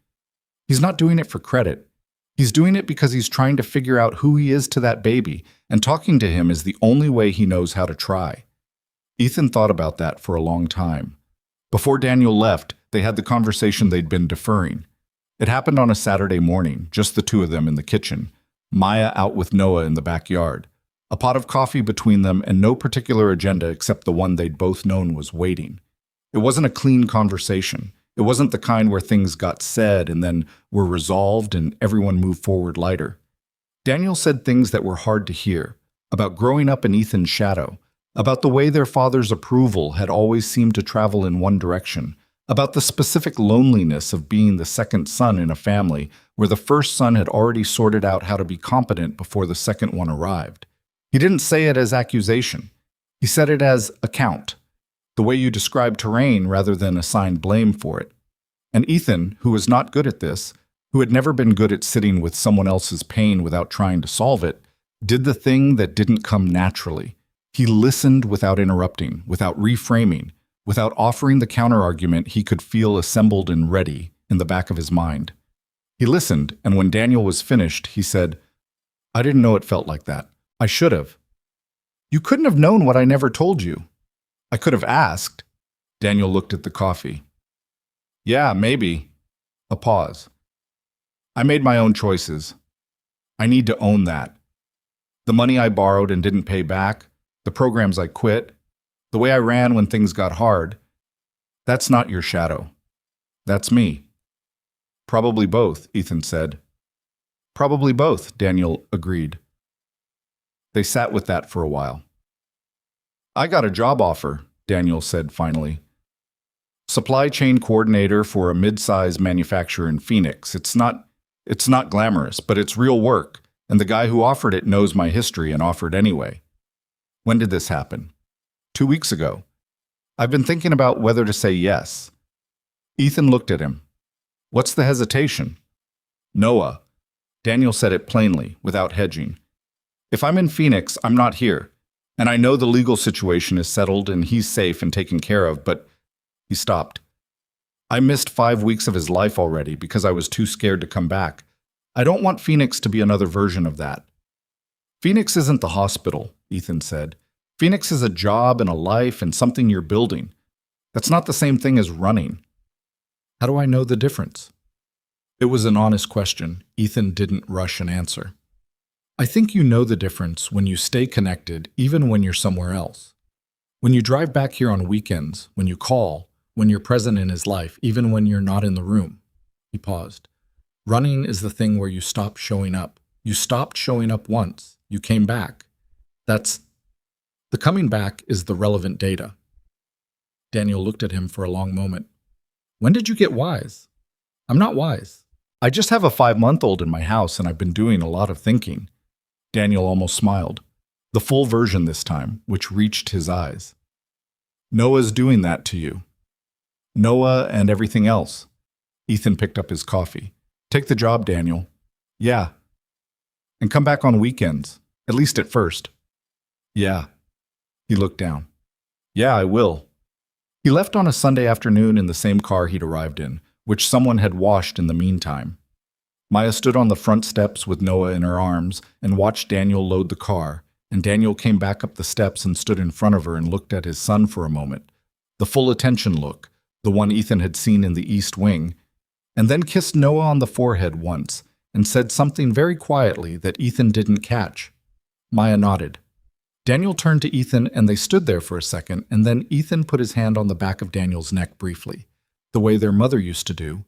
"He's not doing it for credit. He's doing it because he's trying to figure out who he is to that baby, and talking to him is the only way he knows how to try." Ethan thought about that for a long time. Before Daniel left, they had the conversation they'd been deferring. It happened on a Saturday morning, just the two of them in the kitchen, Maya out with Noah in the backyard, a pot of coffee between them and no particular agenda except the one they'd both known was waiting. It wasn't a clean conversation. It wasn't the kind where things got said and then were resolved and everyone moved forward lighter. Daniel said things that were hard to hear, about growing up in Ethan's shadow, about the way their father's approval had always seemed to travel in one direction, about the specific loneliness of being the second son in a family where the first son had already sorted out how to be competent before the second one arrived. He didn't say it as accusation. He said it as account. The the way you describe terrain rather than assign blame for it. And Ethan, who was not good at this, who had never been good at sitting with someone else's pain without trying to solve it, did the thing that didn't come naturally. He listened without interrupting, without reframing, without offering the counterargument he could feel assembled and ready in the back of his mind. He listened, and when Daniel was finished, he said, "I didn't know it felt like that. I should have." "You couldn't have known what I never told you." "I could have asked." Daniel looked at the coffee. "Yeah, maybe." A pause. "I made my own choices. I need to own that. The money I borrowed and didn't pay back, the programs I quit, the way I ran when things got hard, that's not your shadow. That's me." "Probably both," Ethan said. "Probably both," Daniel agreed. They sat with that for a while. "I got a job offer," Daniel said finally. "Supply chain coordinator for a mid-size manufacturer in Phoenix. It's not glamorous, but it's real work, and the guy who offered it knows my history and offered anyway." "When did this happen?" 2 weeks ago. I've been thinking about whether to say yes." Ethan looked at him. "What's the hesitation?" "Noah." Daniel said it plainly, without hedging. "If I'm in Phoenix, I'm not here. And I know the legal situation is settled and he's safe and taken care of, but..." He stopped. "I missed 5 weeks of his life already because I was too scared to come back. I don't want Phoenix to be another version of that." "Phoenix isn't the hospital," Ethan said. "Phoenix is a job and a life and something you're building. That's not the same thing as running." "How do I know the difference?" It was an honest question. Ethan didn't rush an answer. "I think you know the difference when you stay connected, even when you're somewhere else. When you drive back here on weekends, when you call, when you're present in his life, even when you're not in the room." He paused. "Running is the thing where you stop showing up. You stopped showing up once. You came back. The coming back is the relevant data." Daniel looked at him for a long moment. "When did you get wise?" "I'm not wise. I just have a 5-month-old in my house and I've been doing a lot of thinking." Daniel almost smiled. The full version this time, which reached his eyes. "Noah's doing that to you." "Noah and everything else." Ethan picked up his coffee. "Take the job, Daniel." "Yeah." "And come back on weekends, at least at first." "Yeah." He looked down. "Yeah, I will." He left on a Sunday afternoon in the same car he'd arrived in, which someone had washed in the meantime. Maya stood on the front steps with Noah in her arms and watched Daniel load the car, and Daniel came back up the steps and stood in front of her and looked at his son for a moment, the full attention look, the one Ethan had seen in the East Wing, and then kissed Noah on the forehead once and said something very quietly that Ethan didn't catch. Maya nodded. Daniel turned to Ethan and they stood there for a second, and then Ethan put his hand on the back of Daniel's neck briefly, the way their mother used to do,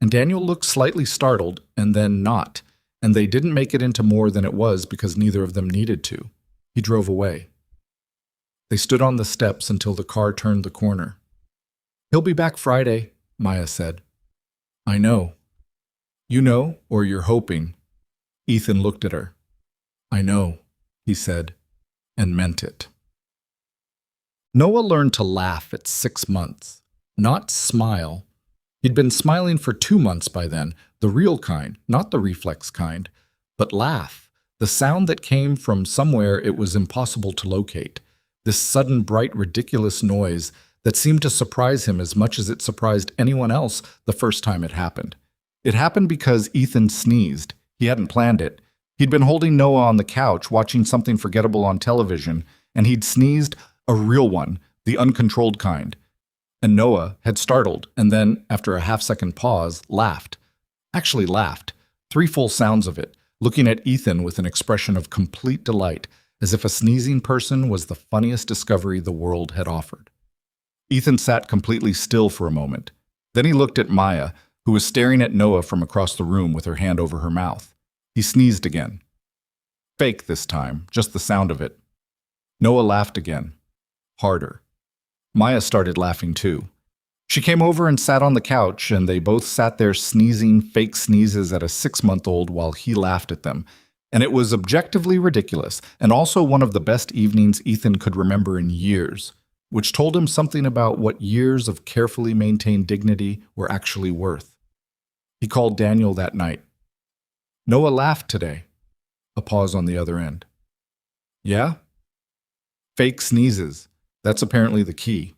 and Daniel looked slightly startled and then not, and they didn't make it into more than it was because neither of them needed to. He drove away. They stood on the steps until the car turned the corner. "He'll be back Friday," Maya said. "I know." "You know, or you're hoping?" Ethan looked at her. "I know," he said, and meant it. Noah learned to laugh at 6 months, not smile. He'd been smiling for 2 months by then, the real kind, not the reflex kind, but laugh, the sound that came from somewhere it was impossible to locate, this sudden bright ridiculous noise that seemed to surprise him as much as it surprised anyone else the first time it happened. It happened because Ethan sneezed. He hadn't planned it. He'd been holding Noah on the couch, watching something forgettable on television, and he'd sneezed, a real one, the uncontrolled kind. And Noah had startled, and then, after a half-second pause, laughed. Actually laughed, 3 full sounds of it, looking at Ethan with an expression of complete delight, as if a sneezing person was the funniest discovery the world had offered. Ethan sat completely still for a moment. Then he looked at Maya, who was staring at Noah from across the room with her hand over her mouth. He sneezed again. Fake this time, just the sound of it. Noah laughed again. Harder. Maya started laughing too. She came over and sat on the couch, and they both sat there sneezing fake sneezes at a 6-month-old while he laughed at them. And it was objectively ridiculous, and also one of the best evenings Ethan could remember in years. which told him something about what years of carefully maintained dignity were actually worth. He called Daniel that night. Noah laughed today. A pause on the other end. Yeah? Fake sneezes. That's apparently the key.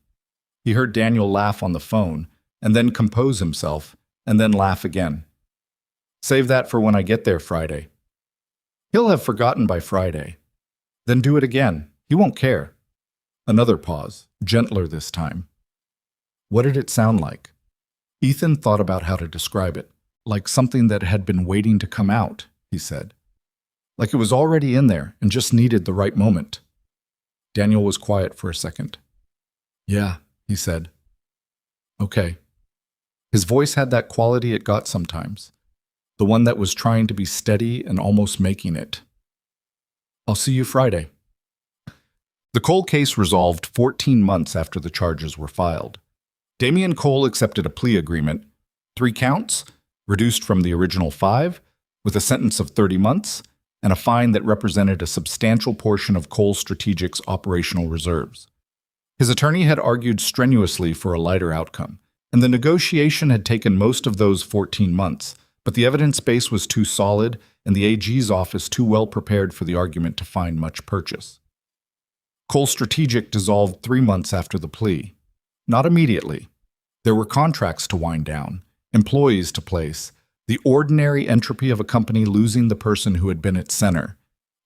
He heard Daniel laugh on the phone, and then compose himself, and then laugh again. Save that for when I get there Friday. He'll have forgotten by Friday. Then do it again. He won't care. Another pause, gentler this time. What did it sound like? Ethan thought about how to describe it. Like something that had been waiting to come out, he said. Like it was already in there and just needed the right moment. Daniel was quiet for a second. Yeah, he said. Okay. His voice had that quality it got sometimes. The one that was trying to be steady and almost making it. I'll see you Friday. The Cole case resolved 14 months after the charges were filed. Damian Cole accepted a plea agreement, 3 counts, reduced from the original 5, with a sentence of 30 months, and a fine that represented a substantial portion of Cole Strategic's operational reserves. His attorney had argued strenuously for a lighter outcome, and the negotiation had taken most of those 14 months, but the evidence base was too solid and the AG's office too well prepared for the argument to find much purchase. Cole Strategic dissolved 3 months after the plea. Not immediately. There were contracts to wind down, employees to place, the ordinary entropy of a company losing the person who had been its center.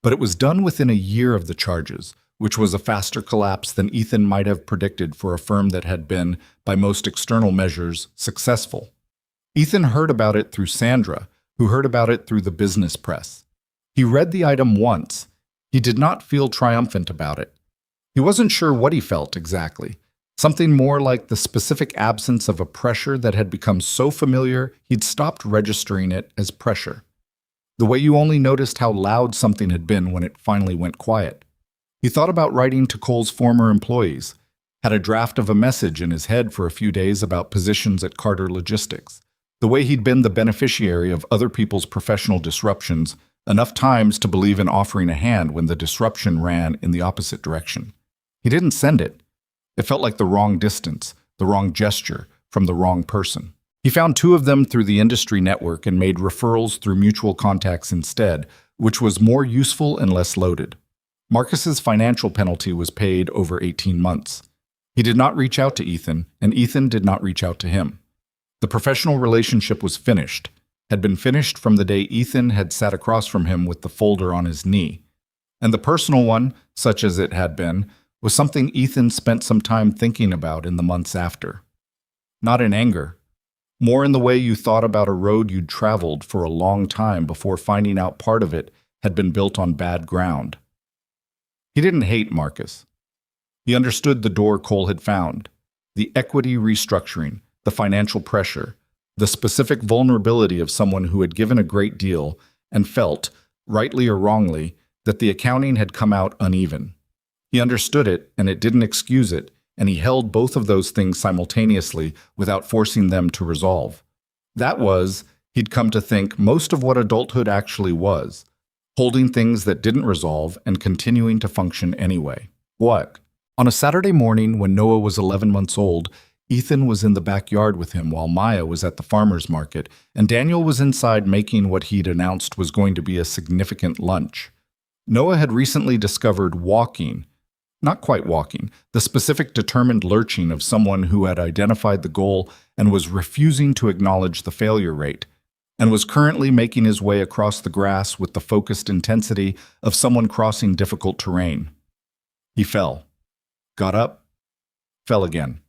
But it was done within a year of the charges, which was a faster collapse than Ethan might have predicted for a firm that had been, by most external measures, successful. Ethan heard about it through Sandra, who heard about it through the business press. He read the item once. He did not feel triumphant about it. He wasn't sure what he felt exactly. Something more like the specific absence of a pressure that had become so familiar he'd stopped registering it as pressure. The way you only noticed how loud something had been when it finally went quiet. He thought about writing to Cole's former employees, had a draft of a message in his head for a few days about positions at Carter Logistics. The way he'd been the beneficiary of other people's professional disruptions enough times to believe in offering a hand when the disruption ran in the opposite direction. He didn't send it. It felt like the wrong distance, the wrong gesture, from the wrong person. He found 2 of them through the industry network and made referrals through mutual contacts instead, which was more useful and less loaded. Marcus's financial penalty was paid over 18 months. He did not reach out to Ethan, and Ethan did not reach out to him. The professional relationship was finished, had been finished from the day Ethan had sat across from him with the folder on his knee. And the personal one, such as it had been, was something Ethan spent some time thinking about in the months after. Not in anger, more in the way you thought about a road you'd traveled for a long time before finding out part of it had been built on bad ground. He didn't hate Marcus. He understood the door Cole had found, the equity restructuring, the financial pressure, the specific vulnerability of someone who had given a great deal and felt, rightly or wrongly, that the accounting had come out uneven. He understood it, and it didn't excuse it, and he held both of those things simultaneously without forcing them to resolve. That was, he'd come to think, most of what adulthood actually was, holding things that didn't resolve and continuing to function anyway. What? On a Saturday morning when Noah was 11 months old, Ethan was in the backyard with him while Maya was at the farmer's market, and Daniel was inside making what he'd announced was going to be a significant lunch. Noah had recently discovered walking, not quite walking, the specific determined lurching of someone who had identified the goal and was refusing to acknowledge the failure rate, and was currently making his way across the grass with the focused intensity of someone crossing difficult terrain. He fell, got up, fell again,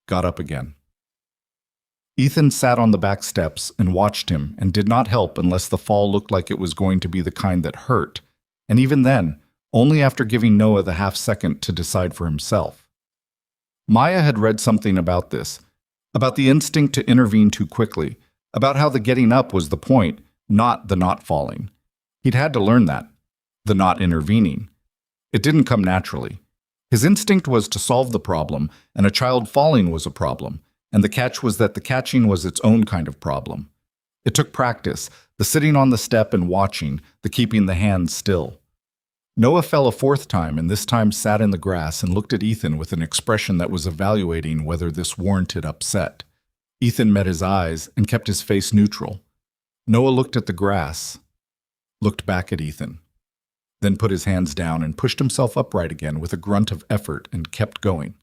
got up again. Ethan sat on the back steps and watched him and did not help unless the fall looked like it was going to be the kind that hurt, and even then, only after giving Noah the half-second to decide for himself. Maya had read something about this, about the instinct to intervene too quickly, about how the getting up was the point, not the not falling. He'd had to learn that, the not intervening. It didn't come naturally. His instinct was to solve the problem, and a child falling was a problem, and the catch was that the catching was its own kind of problem. It took practice, the sitting on the step and watching, the keeping the hands still. Noah fell a fourth time and this time sat in the grass and looked at Ethan with an expression that was evaluating whether this warranted upset. Ethan met his eyes and kept his face neutral. Noah looked at the grass, looked back at Ethan, then put his hands down and pushed himself upright again with a grunt of effort and kept going.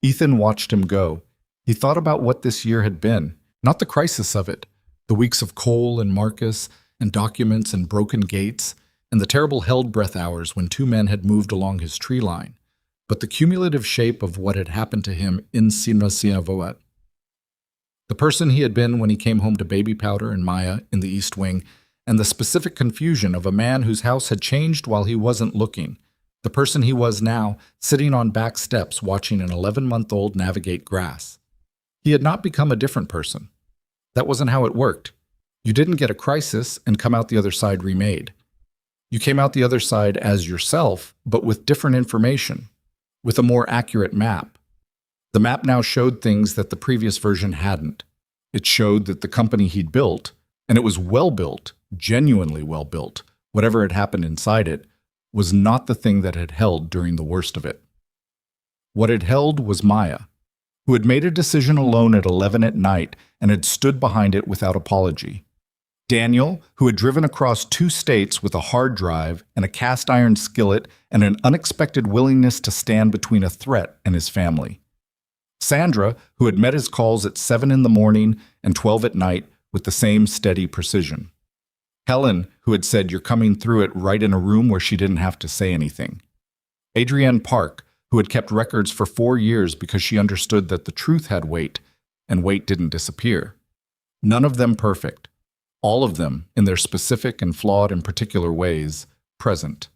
Ethan watched him go. He thought about what this year had been, not the crisis of it, the weeks of Cole and Marcus and documents and broken gates, and the terrible held-breath hours when two men had moved along his tree line, but the cumulative shape of what had happened to him in unmistakable. The person he had been when he came home to baby powder and Maya in the East Wing, and the specific confusion of a man whose house had changed while he wasn't looking, the person he was now, sitting on back steps watching an 11-month-old navigate grass. He had not become a different person. That wasn't how it worked. You didn't get a crisis and come out the other side remade. You came out the other side as yourself, but with different information, with a more accurate map. The map now showed things that the previous version hadn't. It showed that the company he'd built, and it was well built, genuinely well built, whatever had happened inside it, was not the thing that had held during the worst of it. What had held was Maya, who had made a decision alone at 11 at night and had stood behind it without apology. Daniel, who had driven across 2 states with a hard drive and a cast iron skillet and an unexpected willingness to stand between a threat and his family. Sandra, who had met his calls at 7 in the morning and 12 at night with the same steady precision. Helen, who had said you're coming through it right in a room where she didn't have to say anything. Adrienne Park, who had kept records for 4 years because she understood that the truth had weight, and weight didn't disappear. None of them perfect. All of them, in their specific and flawed and particular ways, present.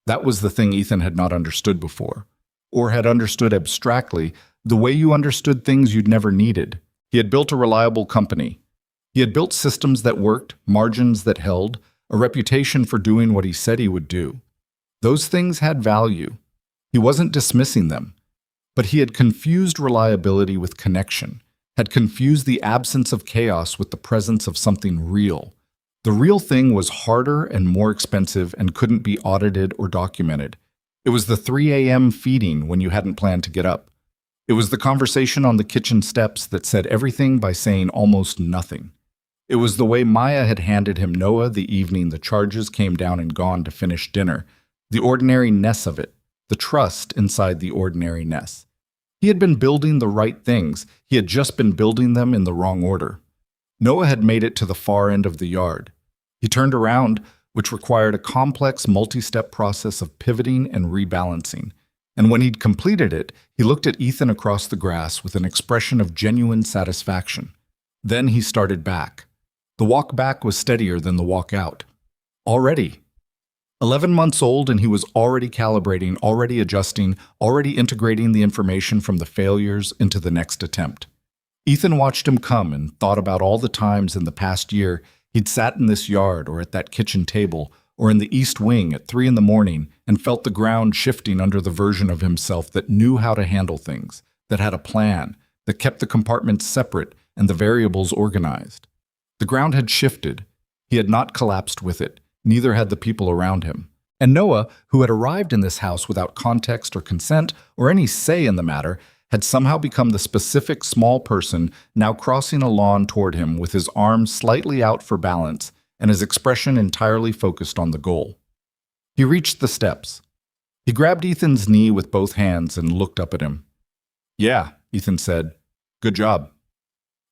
That was the thing Ethan had not understood before, or had understood abstractly, the way you understood things you'd never needed. He had built a reliable company. He had built systems that worked, margins that held, a reputation for doing what he said he would do. Those things had value. He wasn't dismissing them, but he had confused reliability with connection, had confused the absence of chaos with the presence of something real. The real thing was harder and more expensive and couldn't be audited or documented. It was the 3 a.m. feeding when you hadn't planned to get up. It was the conversation on the kitchen steps that said everything by saying almost nothing. It was the way Maya had handed him Noah the evening the charges came down and gone to finish dinner, the ordinary-ness of it, the trust inside the ordinary-ness. He had been building the right things, he had just been building them in the wrong order. Noah had made it to the far end of the yard. He turned around, which required a complex multi-step process of pivoting and rebalancing. And when he'd completed it, he looked at Ethan across the grass with an expression of genuine satisfaction. Then he started back. The walk back was steadier than the walk out. Already. 11 months old and he was already calibrating, already adjusting, already integrating the information from the failures into the next attempt. Ethan watched him come and thought about all the times in the past year he'd sat in this yard or at that kitchen table or in the East Wing at 3 in the morning and felt the ground shifting under the version of himself that knew how to handle things, that had a plan, that kept the compartments separate and the variables organized. The ground had shifted. He had not collapsed with it. Neither had the people around him. And Noah, who had arrived in this house without context or consent or any say in the matter, had somehow become the specific small person now crossing a lawn toward him with his arms slightly out for balance and his expression entirely focused on the goal. He reached the steps. He grabbed Ethan's knee with both hands and looked up at him. "Yeah," Ethan said. "Good job."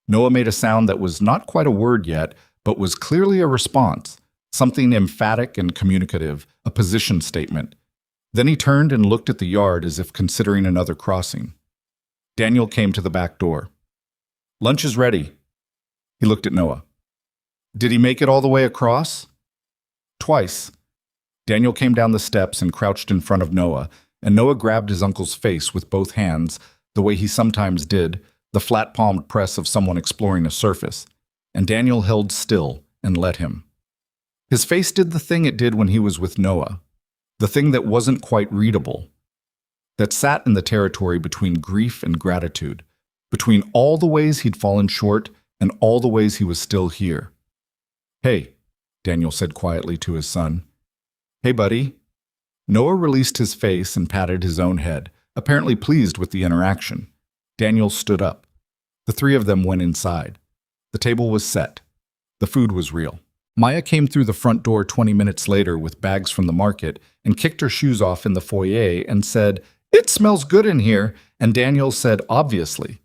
Noah made a sound that was not quite a word yet, but was clearly a response. Something emphatic and communicative, a position statement. Then he turned and looked at the yard as if considering another crossing. Daniel came to the back door. "Lunch is ready." He looked at Noah. "Did he make it all the way across?" "Twice." Daniel came down the steps and crouched in front of Noah, and Noah grabbed his uncle's face with both hands, the way he sometimes did, the flat-palmed press of someone exploring a surface, and Daniel held still and let him. His face did the thing it did when he was with Noah, the thing that wasn't quite readable, that sat in the territory between grief and gratitude, between all the ways he'd fallen short and all the ways he was still here. "Hey," Daniel said quietly to his son. "Hey, buddy." Noah released his face and patted his own head, apparently pleased with the interaction. Daniel stood up. The three of them went inside. The table was set. The food was real. Maya came through the front door 20 minutes later with bags from the market and kicked her shoes off in the foyer and said, "It smells good in here," and Daniel said, "Obviously."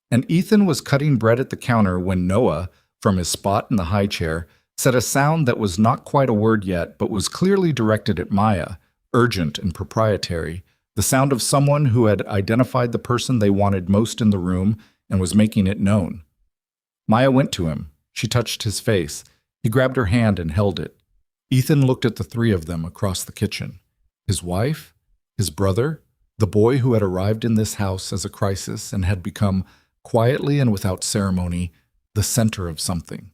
And Ethan was cutting bread at the counter when Noah, from his spot in the high chair, said a sound that was not quite a word yet but was clearly directed at Maya, urgent and proprietary, the sound of someone who had identified the person they wanted most in the room and was making it known. Maya went to him. She touched his face. He grabbed her hand and held it. Ethan looked at the three of them across the kitchen. His wife, his brother, the boy who had arrived in this house as a crisis and had become, quietly and without ceremony, the center of something,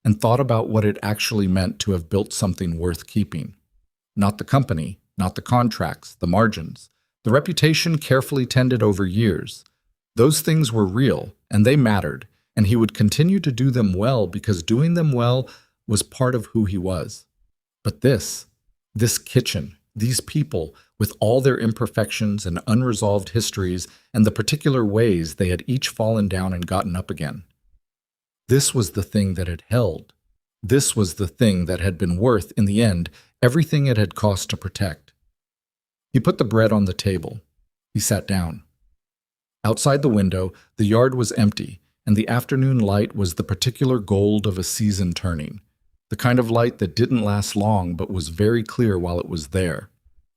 and thought about what it actually meant to have built something worth keeping. Not the company, not the contracts, the margins, the reputation carefully tended over years. Those things were real, and they mattered, and he would continue to do them well because doing them well was part of who he was. But this kitchen, these people, with all their imperfections and unresolved histories and the particular ways they had each fallen down and gotten up again. This was the thing that had held. This was the thing that had been worth, in the end, everything it had cost to protect. He put the bread on the table. He sat down. Outside the window, the yard was empty, and the afternoon light was the particular gold of a season turning, the kind of light that didn't last long but was very clear while it was there.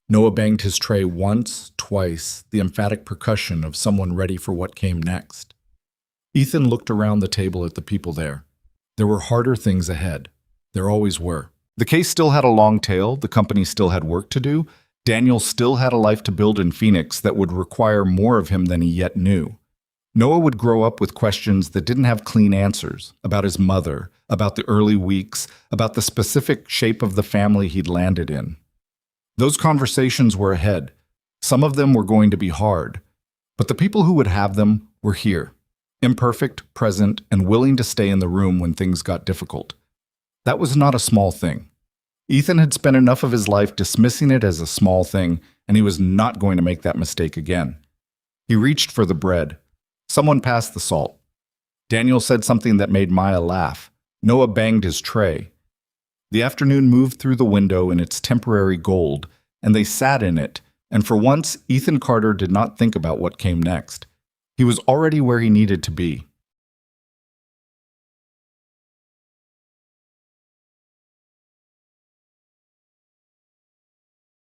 Noah banged his tray once, twice, the emphatic percussion of someone ready for what came next. Ethan looked around the table at the people there. There were harder things ahead. There always were. The case still had a long tail, the company still had work to do, Daniel still had a life to build in Phoenix that would require more of him than he yet knew. Noah would grow up with questions that didn't have clean answers, about his mother, about the early weeks, about the specific shape of the family he'd landed in. Those conversations were ahead. Some of them were going to be hard, but the people who would have them were here, imperfect, present, and willing to stay in the room when things got difficult. That was not a small thing. Ethan had spent enough of his life dismissing it as a small thing, and he was not going to make that mistake again. He reached for the bread. Someone passed the salt. Daniel said something that made Maya laugh. Noah banged his tray. The afternoon moved through the window in its temporary gold, and they sat in it, and for once, Ethan Carter did not think about what came next. He was already where he needed to be.